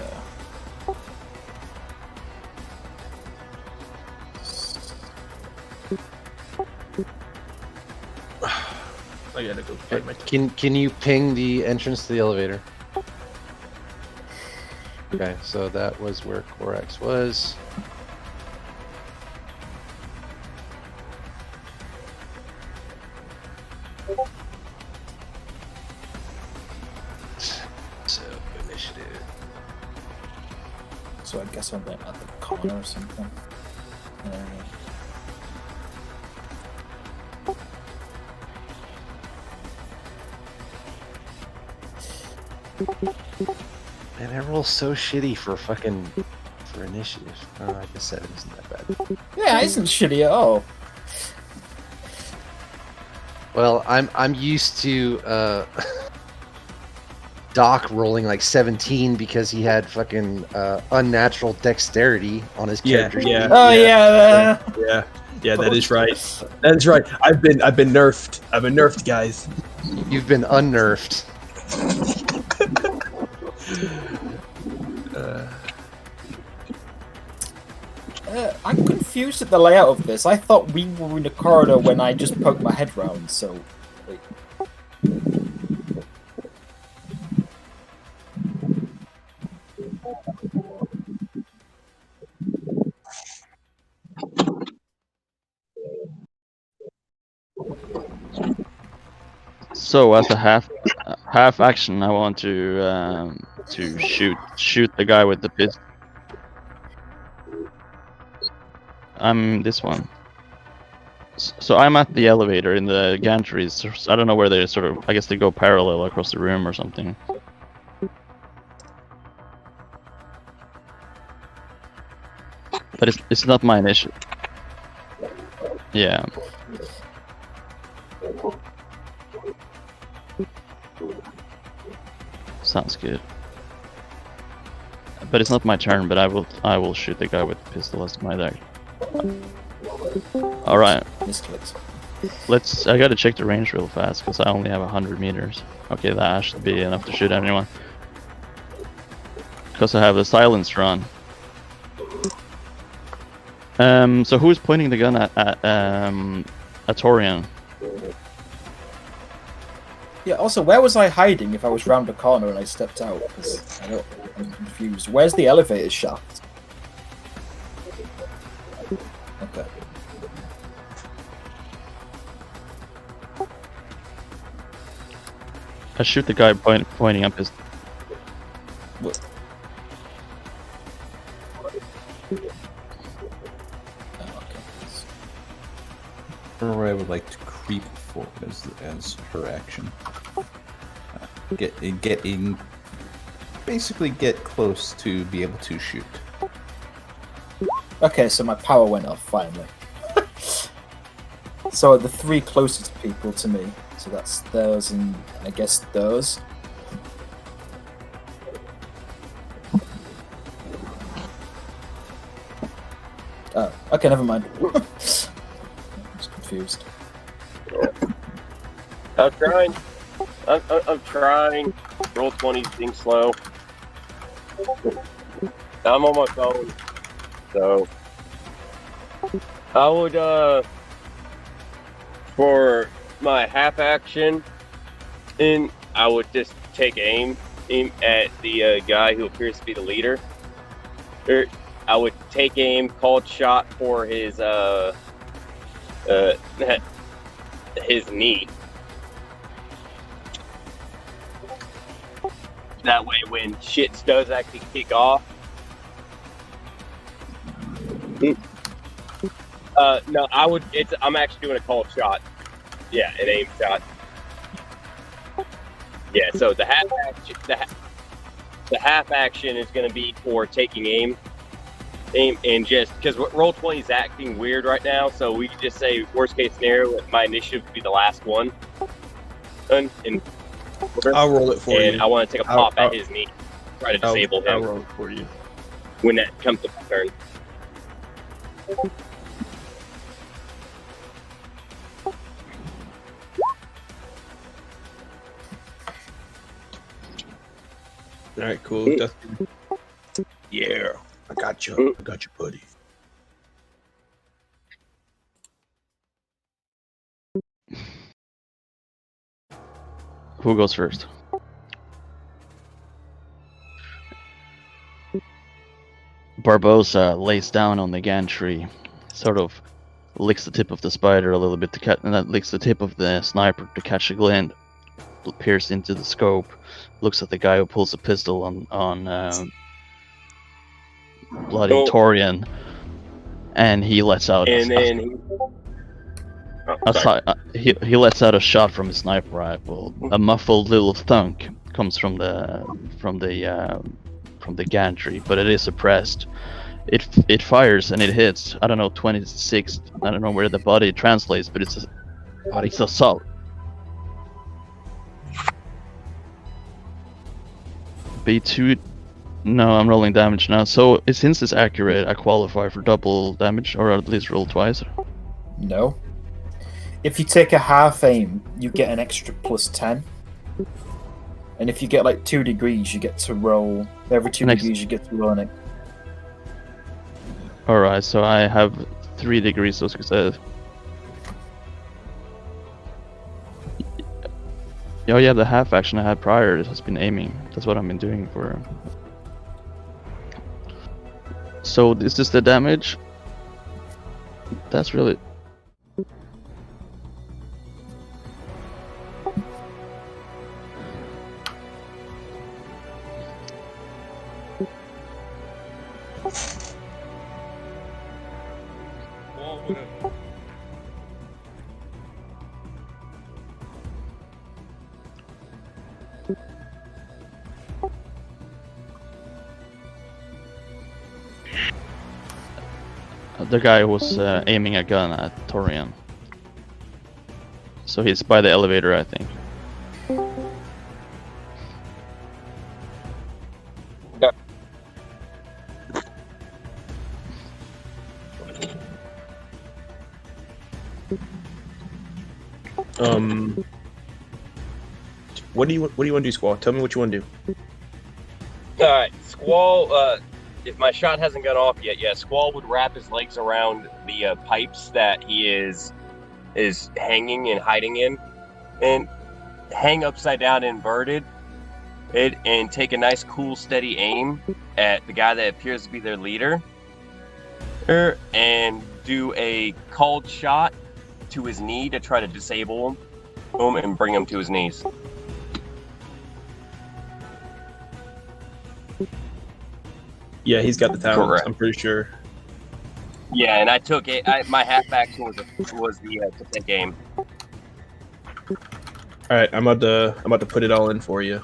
I gotta go fight my. Can you ping the entrance to the elevator? Okay, so that was where Korax was. So initiative. So I guess I'm at the corner or something. Man, I roll so shitty for initiative. Oh, I guess 7 isn't that bad. Yeah, it isn't shitty at all. Well, I'm used to Doc rolling like 17 because he had fucking unnatural dexterity on his character sheet. Oh yeah. Yeah, that is right. That is right. I've been nerfed. I've been nerfed, guys. You've been unnerved. I'm confused at the layout of this. I thought we were in a corridor when I just poked my head round, so... Wait. So as a half action, I want to shoot the guy with the pistol. I'm this one. So I'm at the elevator in the gantries. I don't know where they sort of. I guess they go parallel across the room or something. But it's not my initiative. Yeah. Sounds good. But it's not my turn. But I will shoot the guy with the pistol as my deck. All right. Misclicks. I gotta check the range real fast because I only have 100 meters. Okay, that should be enough to shoot anyone. Because I have a silence run. So who's pointing the gun at Torian? Yeah, also, where was I hiding if I was round the corner and I stepped out? 'Cause I'm confused. Where's the elevator shaft? Okay. I shoot the guy pointing up his. What? Oh, okay. Or I would like to creep forward as her action. Get in, basically get close to be able to shoot. Okay, so my power went off finally. So the three closest people to me. So that's those and I guess those. Oh, okay, never mind. I'm just confused. I'm trying. I'm trying. Roll 20's being slow. I'm on my phone, so I would for my half action, and I would just take aim at the guy who appears to be the leader. Or I would take aim, called shot for his knee. That way, when shit does actually kick off. No, I would. I'm actually doing a called shot. Yeah, an aim shot. Yeah, so the half action, the half action is going to be for taking aim, and just because roll 20 is acting weird right now, so we can just say worst case scenario, my initiative would be the last one. And I'll roll it for you. And I want to take a pop at his knee, try to disable him. I'll roll it for you. When that comes to my turn. All right, cool. Dustin. Yeah, I got you. I got you, buddy. Who goes first? Barbosa lays down on the gantry, sort of licks the tip of the spider a little bit to catch, and that licks the tip of the sniper to catch a glint. Peers into the scope, looks at the guy who pulls a pistol on bloody Torian, and he lets out. And then he lets out a shot from his sniper rifle. A muffled little thunk comes from the gantry, but it is suppressed. It fires and it hits. I don't know 26. I don't know where the body translates, but it's a solid. B2. No, I'm rolling damage now. So since it's accurate, I qualify for double damage, or at least roll twice. No. If you take a half aim, you get an extra +10. And if you get like 2 degrees, you get to roll. Every 2 degrees, you get to roll on it. Alright, so I have 3 degrees of success. Oh yeah, the half action I had prior has been aiming. That's what I've been doing for. So is this the damage? That's really. The guy was aiming a gun at Torian. So he's by the elevator, I think. What do you want to do, Squall? Tell me what you want to do. All right, Squall. If my shot hasn't gone off yet, Squall would wrap his legs around the pipes that he is hanging and hiding in, and hang upside down inverted, and take a nice, cool, steady aim at the guy that appears to be their leader, and do a called shot to his knee to try to disable him, and bring him to his knees. Yeah, he's got the talents. Correct. I'm pretty sure. Yeah, and I took it. My half action was the to take aim. All right, I'm about to put it all in for you.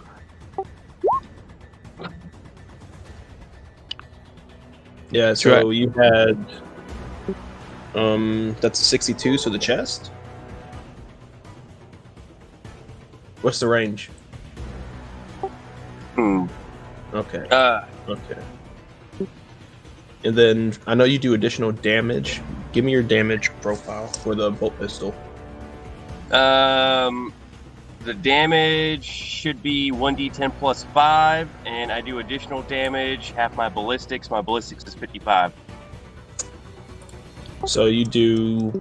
Yeah, so you had that's a 62, so the chest. What's the range? Okay. Okay. And then I know you do additional damage. Give me your damage profile for the bolt pistol. The damage should be 1d10 plus 5, and I do additional damage, half my ballistics. My ballistics is 55. So you do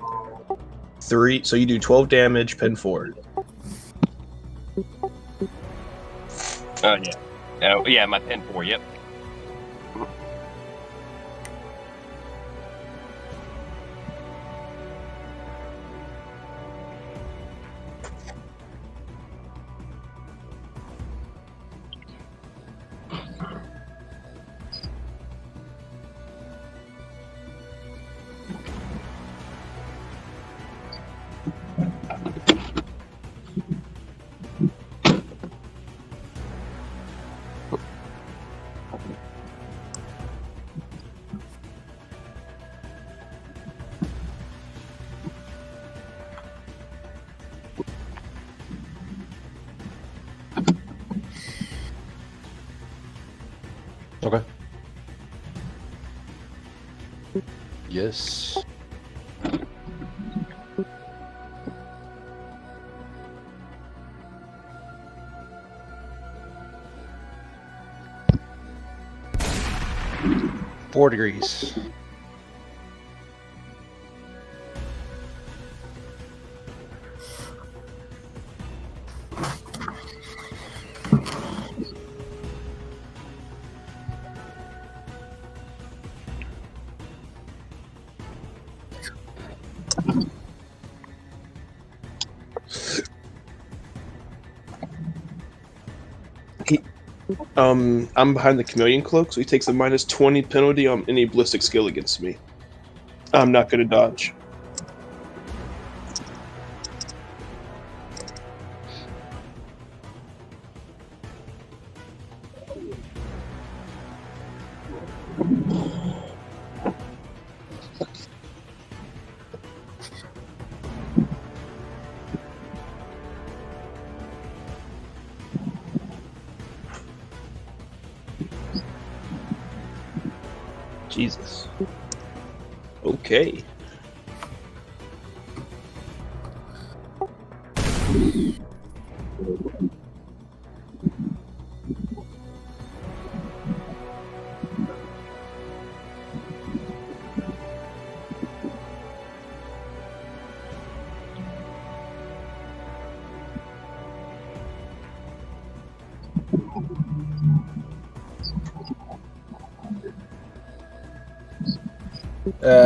12 damage, pen forward. Oh, yeah. Yeah, my pen 4, yep. Okay. Yes. Four degrees. I'm behind the chameleon cloak, so he takes a -20 penalty on any ballistic skill against me. I'm not gonna dodge. Jesus. Okay.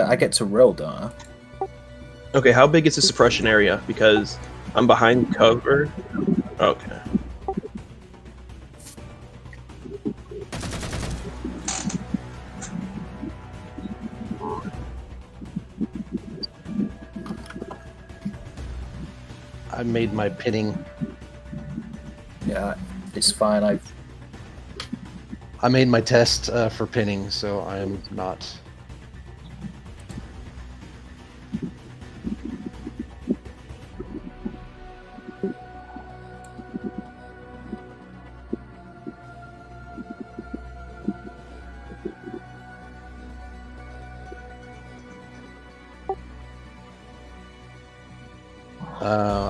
I get to roll, don't I? Okay, how big is the suppression area? Because I'm behind cover. Okay. I made my pinning. Yeah, it's fine. I made my test for pinning, so I am not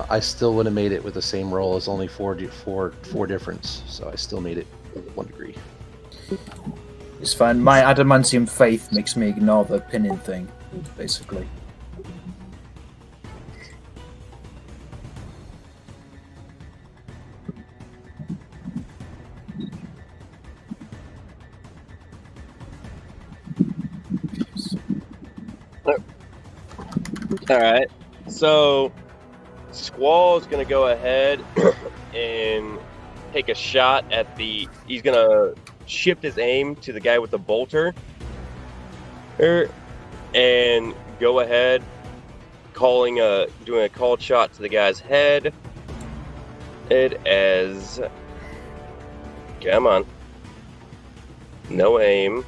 I still would have made it with the same roll as only four difference, so I still made it 1 degree. It's fine. My adamantium faith makes me ignore the pinning thing, basically. All right. So Squall is going to go ahead and take a shot at the. He's going to shift his aim to the guy with the bolter, and go ahead, doing a called shot to the guy's head. Come on, no aim.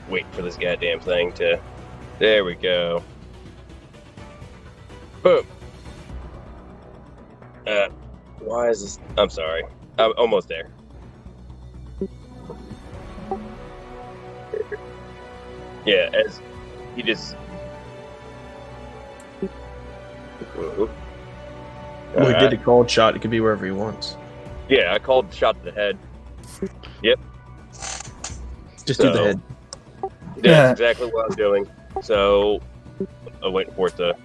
Wait for this goddamn thing to. There we go. Boom. Why is this? I'm sorry. I'm almost there. Yeah, as he just. Well, he did a cold shot. It could be wherever he wants. Yeah, I called the shot to the head. Yep. Just do the head. That's exactly what I'm doing. So, I'm waiting for it to.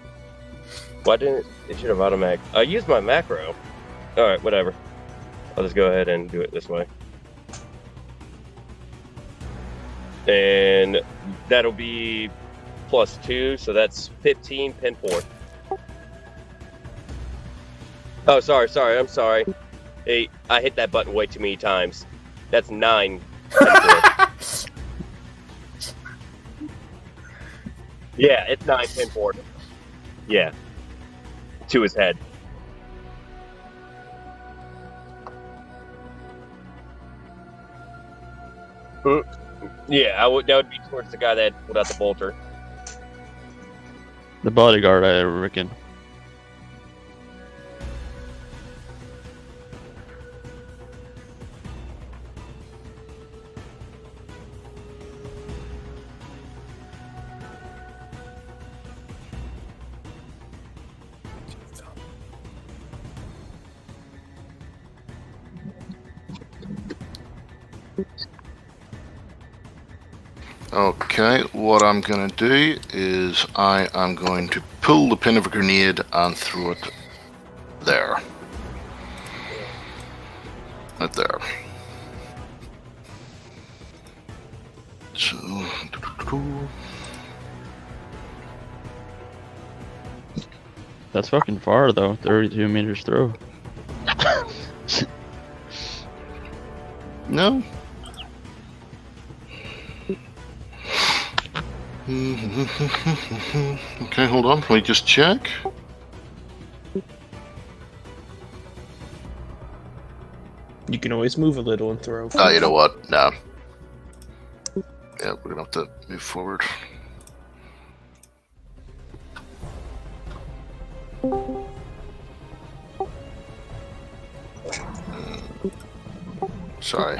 Why didn't it? Should have automatic. I used my macro. All right, whatever. I'll just go ahead and do it this way. And that'll be +2, so that's 15, pin 4. Oh, sorry, I'm sorry. Hey, I hit that button way too many times. That's 9, pin 4. Yeah, it's 9, pin 4. Yeah. To his head. Yeah, that would be towards the guy that pulled out the bolter. The bodyguard, I reckon. Okay, what I'm going to do is I am going to pull the pin of a grenade and throw it there. Right there. So, That's fucking far though, 32 meters throw. no. Okay, hold on. Let me just check. You can always move a little and throw. You know what? No. Yeah, we're gonna have to move forward. Sorry.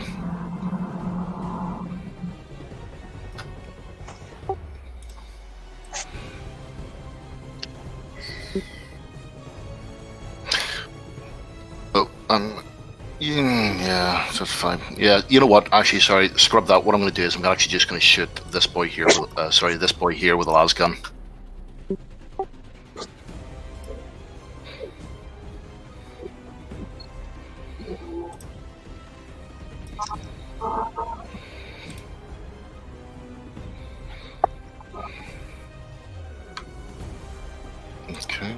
Yeah, that's fine. Yeah, you know what? Actually, sorry, scrub that. What I'm going to do is I'm actually just going to shoot this boy here. This boy here with a las gun. Okay.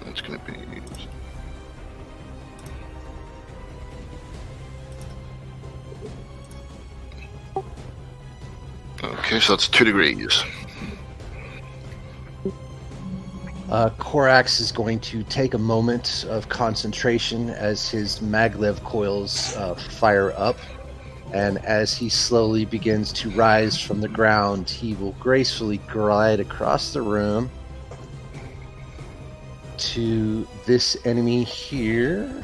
It's going to be... Okay, so that's 2 degrees. Korax is going to take a moment of concentration as his maglev coils fire up. And as he slowly begins to rise from the ground, he will gracefully glide across the room to this enemy here.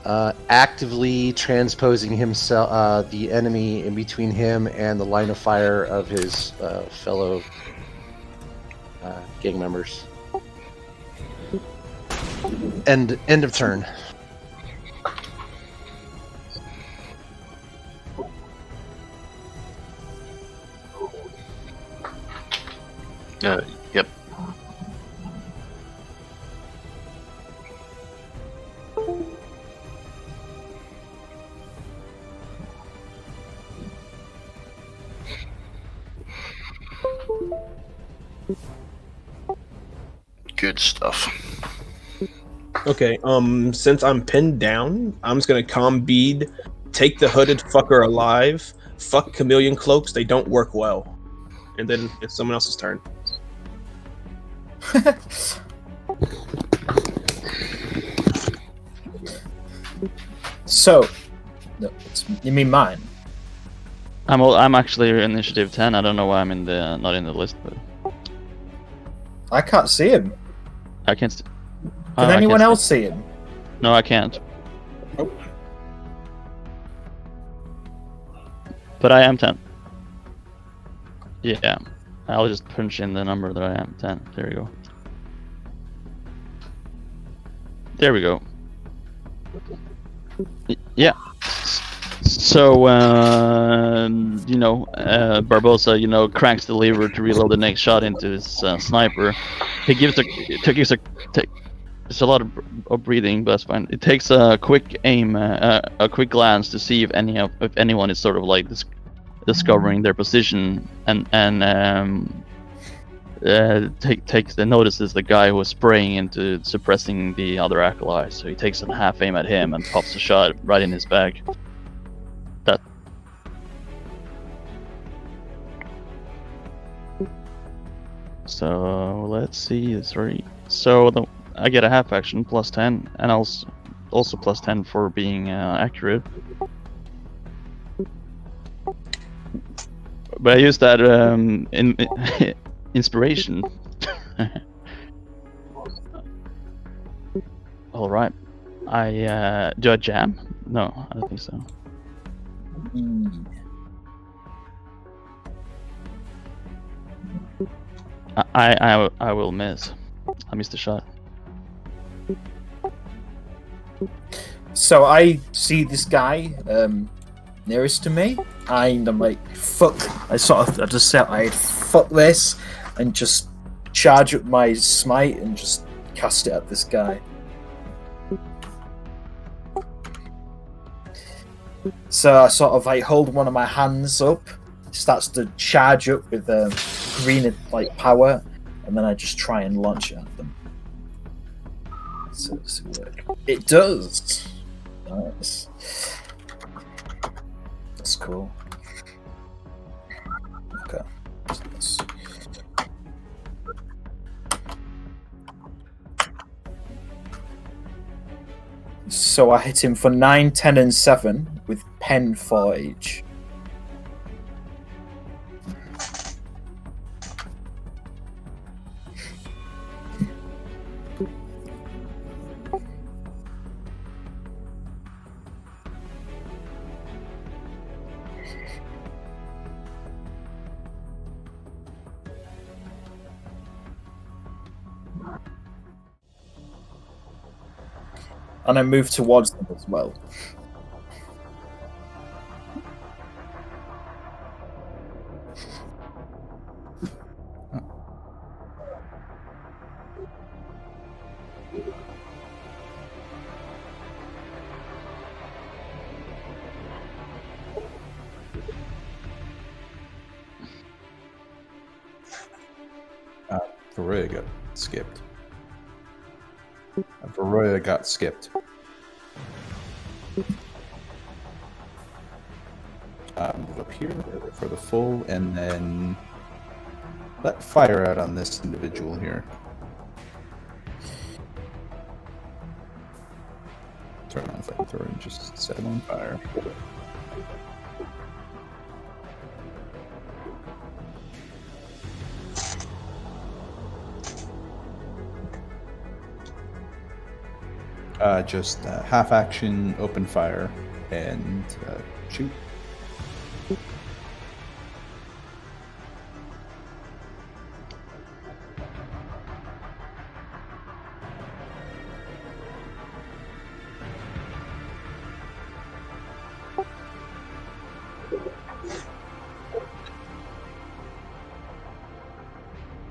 actively transposing himself, the enemy in between him and the line of fire of his fellow gang members. End of turn. Yep. Good stuff. Okay, since I'm pinned down, I'm just gonna calm bead, take the hooded fucker alive, fuck chameleon cloaks, they don't work well. And then it's someone else's turn. So, no, you mean mine? I'm actually initiative 10. I don't know why I'm not in the list, but I can't see him. I can't. Can anyone else see him? No, I can't. Oh. But I am 10. Yeah, I'll just punch in the number that I am 10. There we go. There we go. Yeah. So, Barbosa, cranks the lever to reload the next shot into his sniper. He gives it's a lot of breathing, but that's fine. It takes a quick aim, a quick glance to see if anyone is sort of like discovering their position, and notices the guy who was spraying into suppressing the other acolytes. So he takes a half aim at him and pops a shot right in his back. So let's see, it's right. So I get a half action plus 10, and also plus 10 for being accurate. But I use that in inspiration. All right. Do I jam? No, I don't think so. I will miss. I missed the shot. So I see this guy nearest to me, and I'm like, fuck. I just said, fuck this, and just charge up my smite and just cast it at this guy. So I sort of hold one of my hands up, starts to charge up with green power, and then I just try and launch it at them. So does it work? It does. Nice. That's cool. Okay. So I hit him for 9, 10, and 7 with pen 4 each. And I move towards them as well. Varoya got skipped. Varoya got skipped. Move up here for the full, and then let fire out on this individual here. Turn on flamethrower and just set him on fire. Just half action, open fire, and shoot.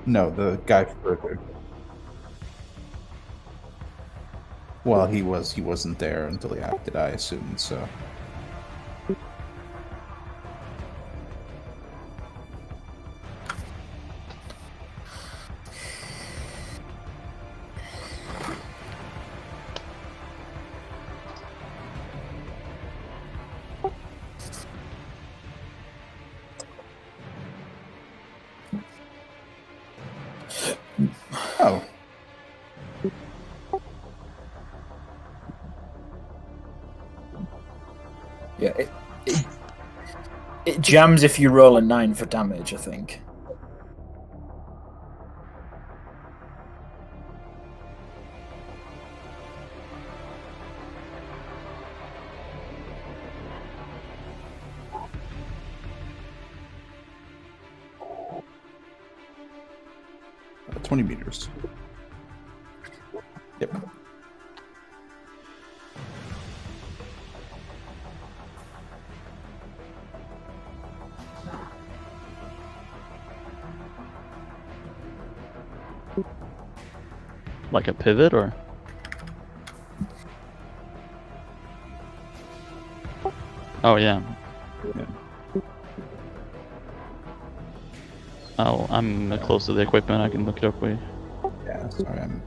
No, the guy further. Well, he wasn't there until he acted, I assumed, so. Oh. Yeah, it jams if you roll a 9 for damage, I think. Uh, 20 meters. Yep. Like a pivot, or? Oh yeah. Yeah. Oh, I'm close to the equipment. I can look it up. Wait. Yeah, sorry. I'm...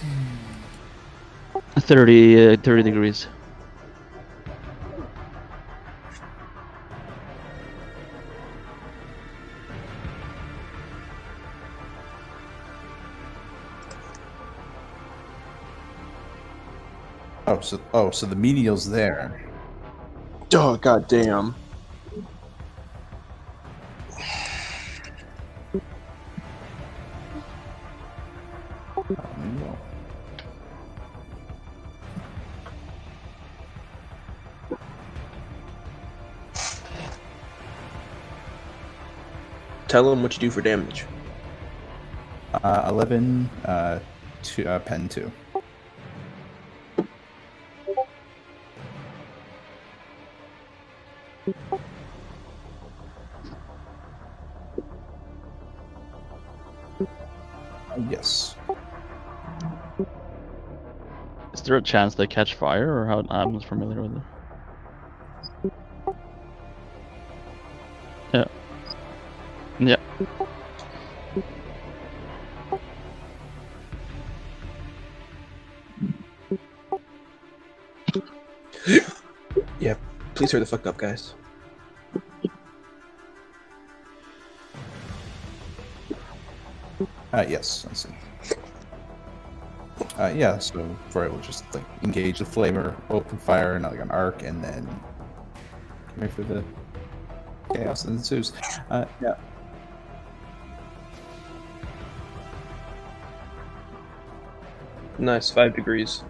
Hmm. 30 degrees. So the menial's there. Oh, goddamn. Menial. Tell him what you do for damage. 11, pen 2. Yes. Is there a chance they catch fire, or how? I'm not familiar with it. Yeah. Yeah. Yeah, please hurry the fuck up, guys. Yes, I see. Yeah, so Roy will just like engage the flamer, open fire, and like an arc, and then wait for the chaos that ensues. Yeah. Nice, 5 degrees.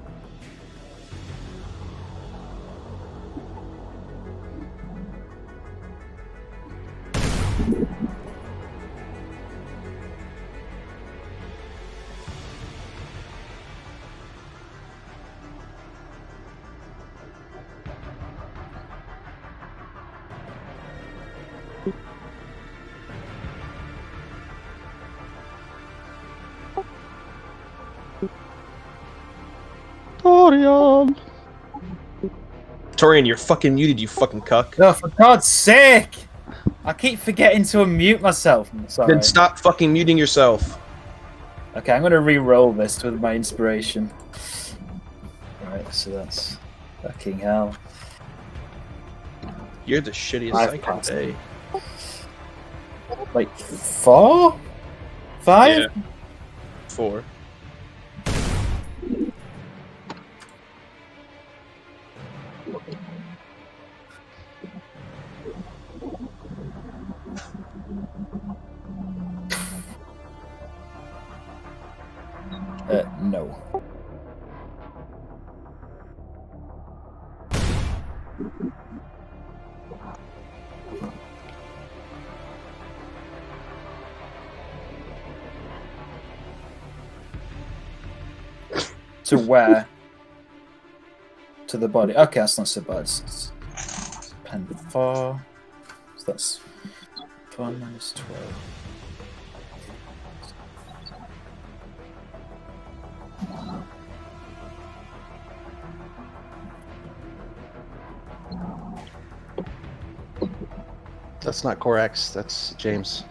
Torian! Torian, you're fucking muted, you fucking cuck. Oh, for God's sake! I keep forgetting to unmute myself. I'm sorry. Then stop fucking muting yourself. Okay, I'm gonna re-roll this with my inspiration. Right, so that's fucking hell. You're the shittiest I've psychic passed. day. Like 4? 5? Yeah. 4. To where? To the body. Okay, that's not so bad. It's pen 4. So that's 4 minus 12. That's not Corax. That's James.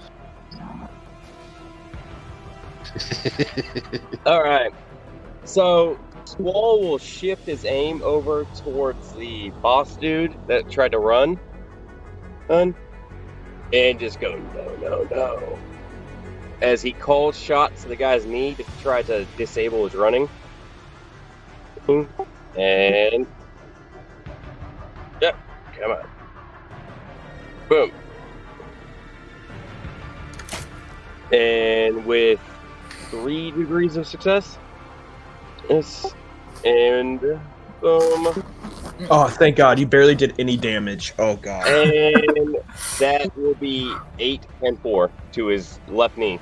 All right. So Squall will shift his aim over towards the boss dude that tried to run, and just go no, as he calls shots to the guy's knee to try to disable his running. And yep, come on, boom, and with 3 degrees of success. Yes. And boom. Oh, thank God! You barely did any damage. Oh God. And that will be 8 and 4 to his left knee.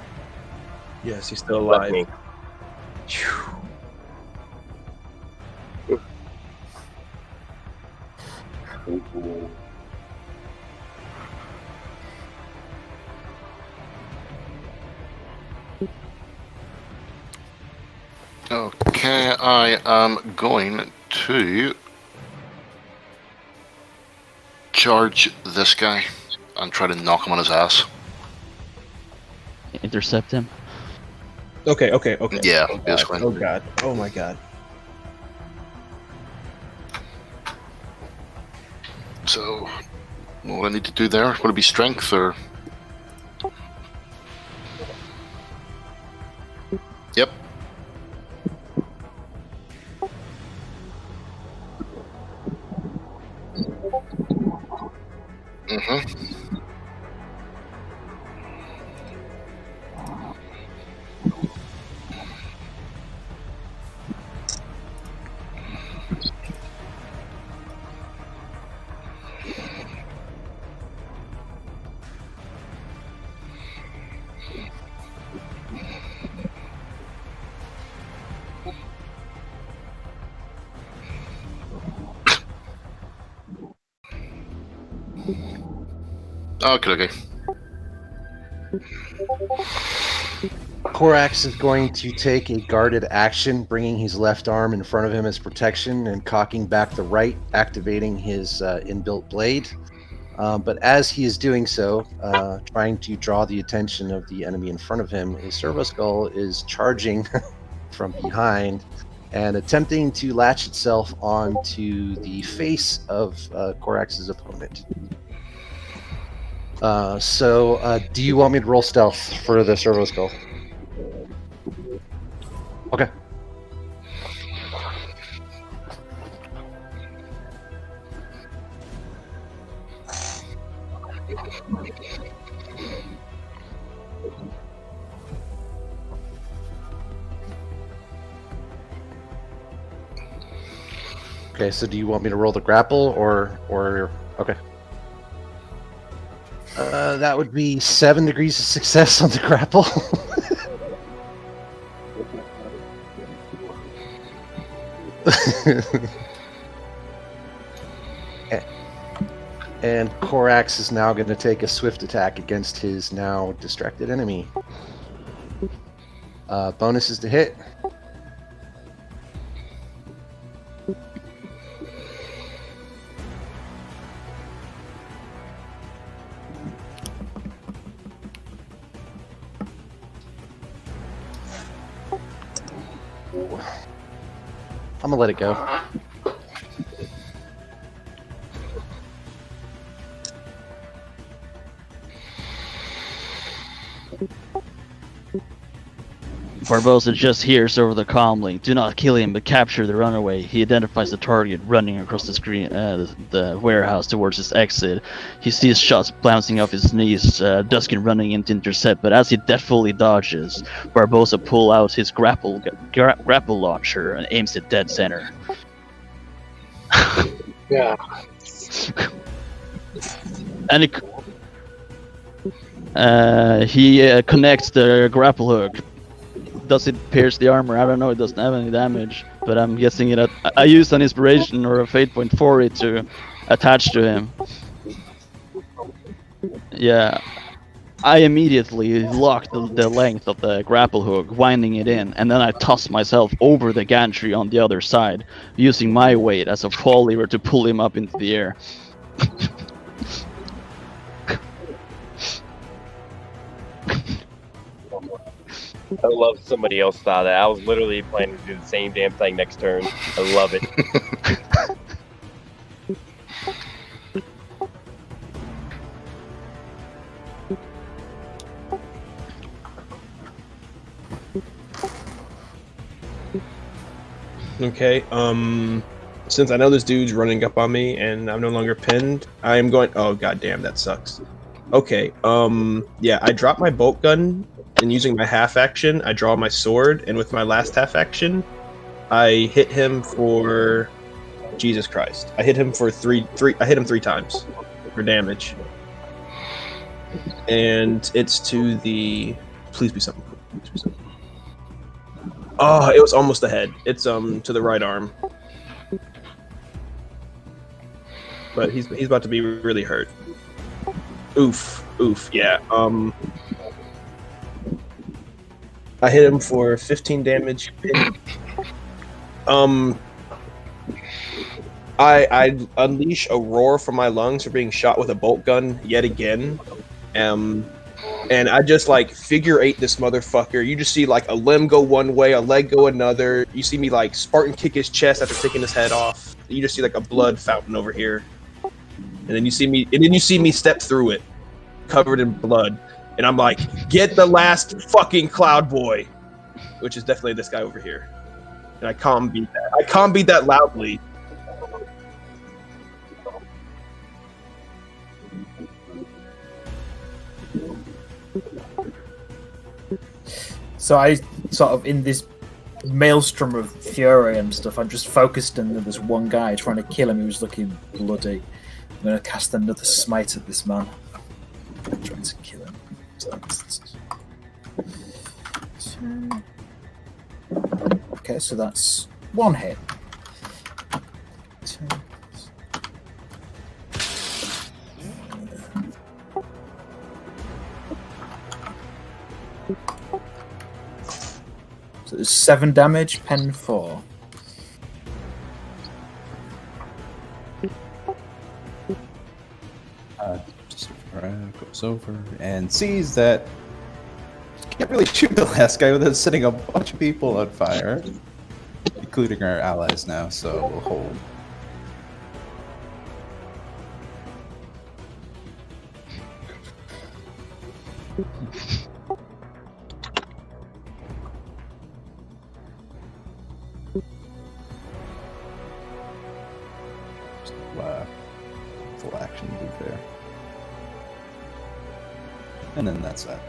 Yes, he's still Left alive. knee. Okay, I am going to charge this guy and try to knock him on his ass. Intercept him. Okay. Yeah, Oh God. basically. Oh God. Oh my God. So, what do I need to do there? Would it be strength or? Yep. Mm-hmm. Okay. Corax is going to take a guarded action, bringing his left arm in front of him as protection and cocking back the right, activating his inbuilt blade. But as he is doing so, trying to draw the attention of the enemy in front of him, his Servo Skull is charging from behind and attempting to latch itself onto the face of Corax's opponent. So, do you want me to roll stealth for the Servo Skull? Okay. Okay, so do you want me to roll the grapple or okay. That would be 7 degrees of success on the grapple. And Corax is now going to take a swift attack against his now distracted enemy. Bonuses to hit. I'm gonna let it go. Barbosa just hears over the comm link, "Do not kill him, but capture the runaway." He identifies the target running across the screen, the warehouse towards his exit. He sees shots bouncing off his knees, Duskin running in to intercept, but as he deftly dodges, Barbosa pulls out his grapple launcher and aims it dead center. Yeah. And he connects the grapple hook. Does it pierce the armor? I don't know. It doesn't have any damage, but I'm guessing it. I used an inspiration or a fate point for it to attach to him. Yeah, I immediately lock the length of the grapple hook, winding it in, and then I toss myself over the gantry on the other side, using my weight as a fall lever to pull him up into the air. I love somebody else thought that. I was literally planning to do the same damn thing next turn. I love it. Okay. Since I know this dude's running up on me and I'm no longer pinned, I am going. Oh goddamn, that sucks. Okay. Yeah, I drop my bolt gun and using my half action, I draw my sword, and with my last half action, I hit him for. Jesus Christ! I hit him for three. I hit him 3 times for damage, and it's to the. Please be something. Please be something. Oh, it was almost the head. It's to the right arm. But he's about to be really hurt. Oof, yeah. I hit him for 15 damage. I unleash a roar from my lungs for being shot with a bolt gun yet again. And I just like figure eight this motherfucker. You just see like a limb go one way, a leg go another. You see me like Spartan kick his chest after taking his head off. You just see like a blood fountain over here. And then you see me step through it, covered in blood. And I'm like, get the last fucking Cloud Boy, which is definitely this guy over here. And I can't beat that. I can't beat that loudly. So I sort of, in this maelstrom of fury and stuff, I'm just focused on this one guy trying to kill him who's looking bloody. I'm going to cast another smite at this man. I'm trying to kill him. Okay, so that's 1 hit. 2. So there's 7 damage, pen 4. Goes over and sees that can't really shoot the last guy without setting a bunch of people on fire, including our allies now. So we'll hold. Full action move there. And then that's that.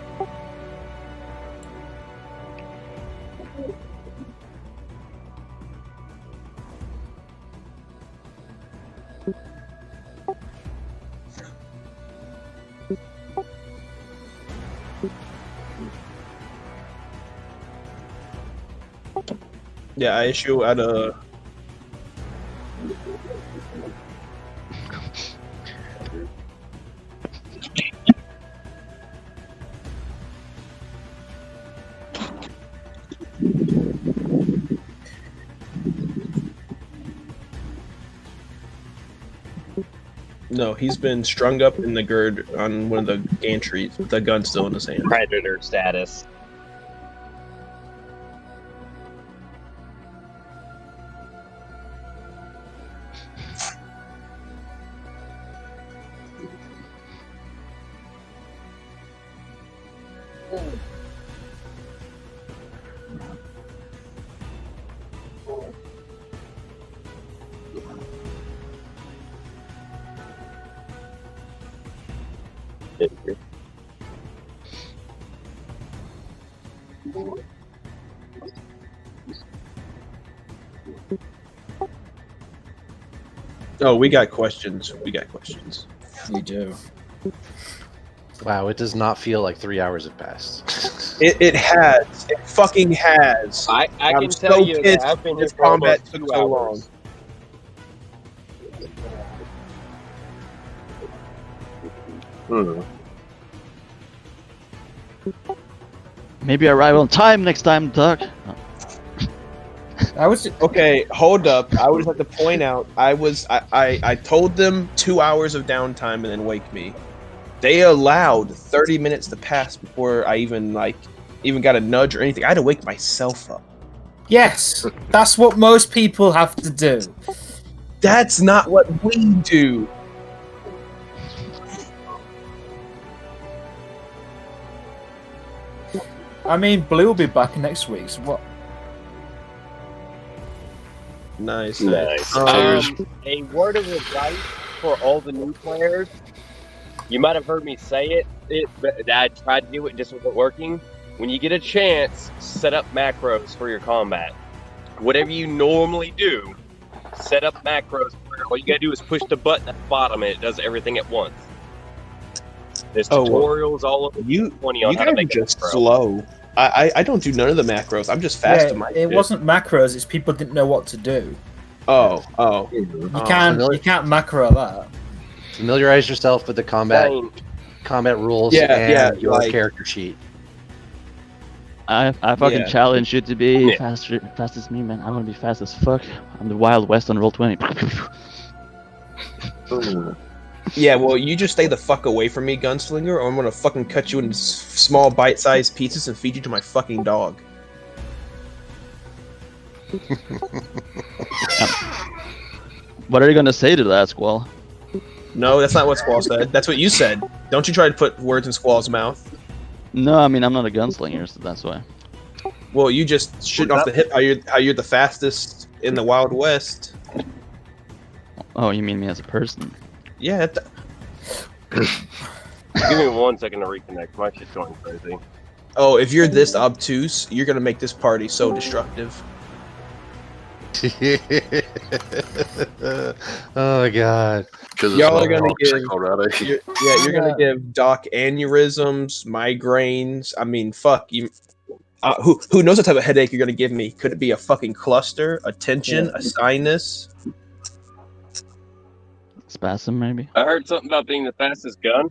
Yeah, I issue at a. No, he's been strung up in the gird on one of the gantries with the gun still in his hand. Predator status. Oh, we got questions. We got questions. We do. Wow, it does not feel like 3 hours have passed. It has. It fucking has. I I'm can tell so you pissed that I've been here this for combat almost took 2 so long. hours. Maybe arrive on time next time, Doc. Oh. I was Okay, hold up. I would just like to point out I told them 2 hours of downtime and then wake me. They allowed 30 minutes to pass before I even got a nudge or anything. I had to wake myself up. Yes, that's what most people have to do. That's not what we do. I mean, Blue will be back next week. So what? Nice. Nice. A word of advice for all the new players. You might have heard me say it, but I tried to do it, just wasn't working. When you get a chance, set up macros for your combat. Whatever you normally do, set up macros. Where all you gotta do is push the button at the bottom, and it does everything at once. There's tutorials all over You 20 on how guys to are make just a macro. slow. I don't do none of the macros. I'm just fast Yeah, to my it shit. wasn't macros. It's people didn't know what to do. Oh. You can't macro that. Familiarize yourself with the combat rules and your character sheet. I fucking challenge you to be fast as me, man. I want to be fast as fuck. I'm the Wild West on Roll20. Yeah, well, you just stay the fuck away from me, Gunslinger, or I'm gonna fucking cut you into small bite-sized pieces and feed you to my fucking dog. What are you gonna say to that, Squall? No, that's not what Squall said. That's what you said. Don't you try to put words in Squall's mouth. No, I mean I'm not a gunslinger, so that's why. Well, you just shooting off the hip how you're the fastest in the Wild West. Oh, you mean me as a person? Yeah. Give me 1 second to reconnect. My shit's going crazy. Oh, if you're this obtuse, you're gonna make this party so destructive. Oh my god. Y'all are gonna give you're gonna give Doc aneurysms, migraines. I mean, fuck you. Who knows what type of headache you're gonna give me? Could it be a fucking cluster, a tension, a sinus? Spasm, maybe. I heard something about being the fastest gun.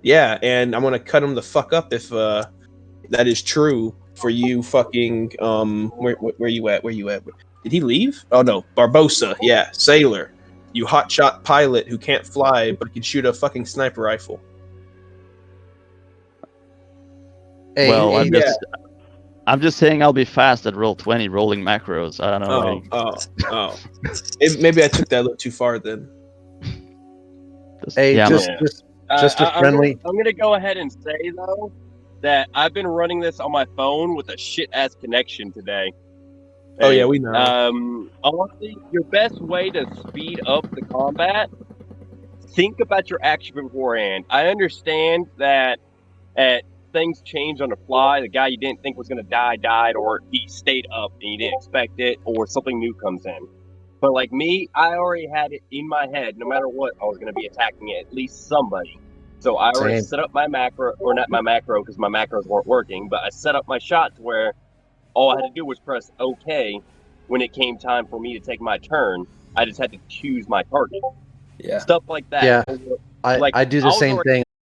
Yeah, and I'm gonna cut him the fuck up if that is true for you. Fucking where you at? Where you at? Did he leave? Oh no, Barbosa. Yeah, sailor. You hotshot pilot who can't fly but can shoot a fucking sniper rifle. Hey, well, hey, I'm just saying I'll be fast at Roll20 rolling macros. I don't know. Maybe I took that a little too far then. Hey, yeah, just a friendly. I'm gonna go ahead and say though that I've been running this on my phone with a shit ass connection today. Oh yeah, we know. Honestly, your best way to speed up the combat, think about your action beforehand. I understand that things change on the fly. The guy you didn't think was going to die died, or he stayed up and you didn't expect it, or something new comes in. But like me, I already had it in my head. No matter what, I was going to be attacking at least somebody. So I already set up my macro, or not my macro, because my macros weren't working. But I set up my shot to where all I had to do was press OK when it came time for me to take my turn. I just had to choose my target. Yeah. Stuff like that. Yeah, I do the same thing.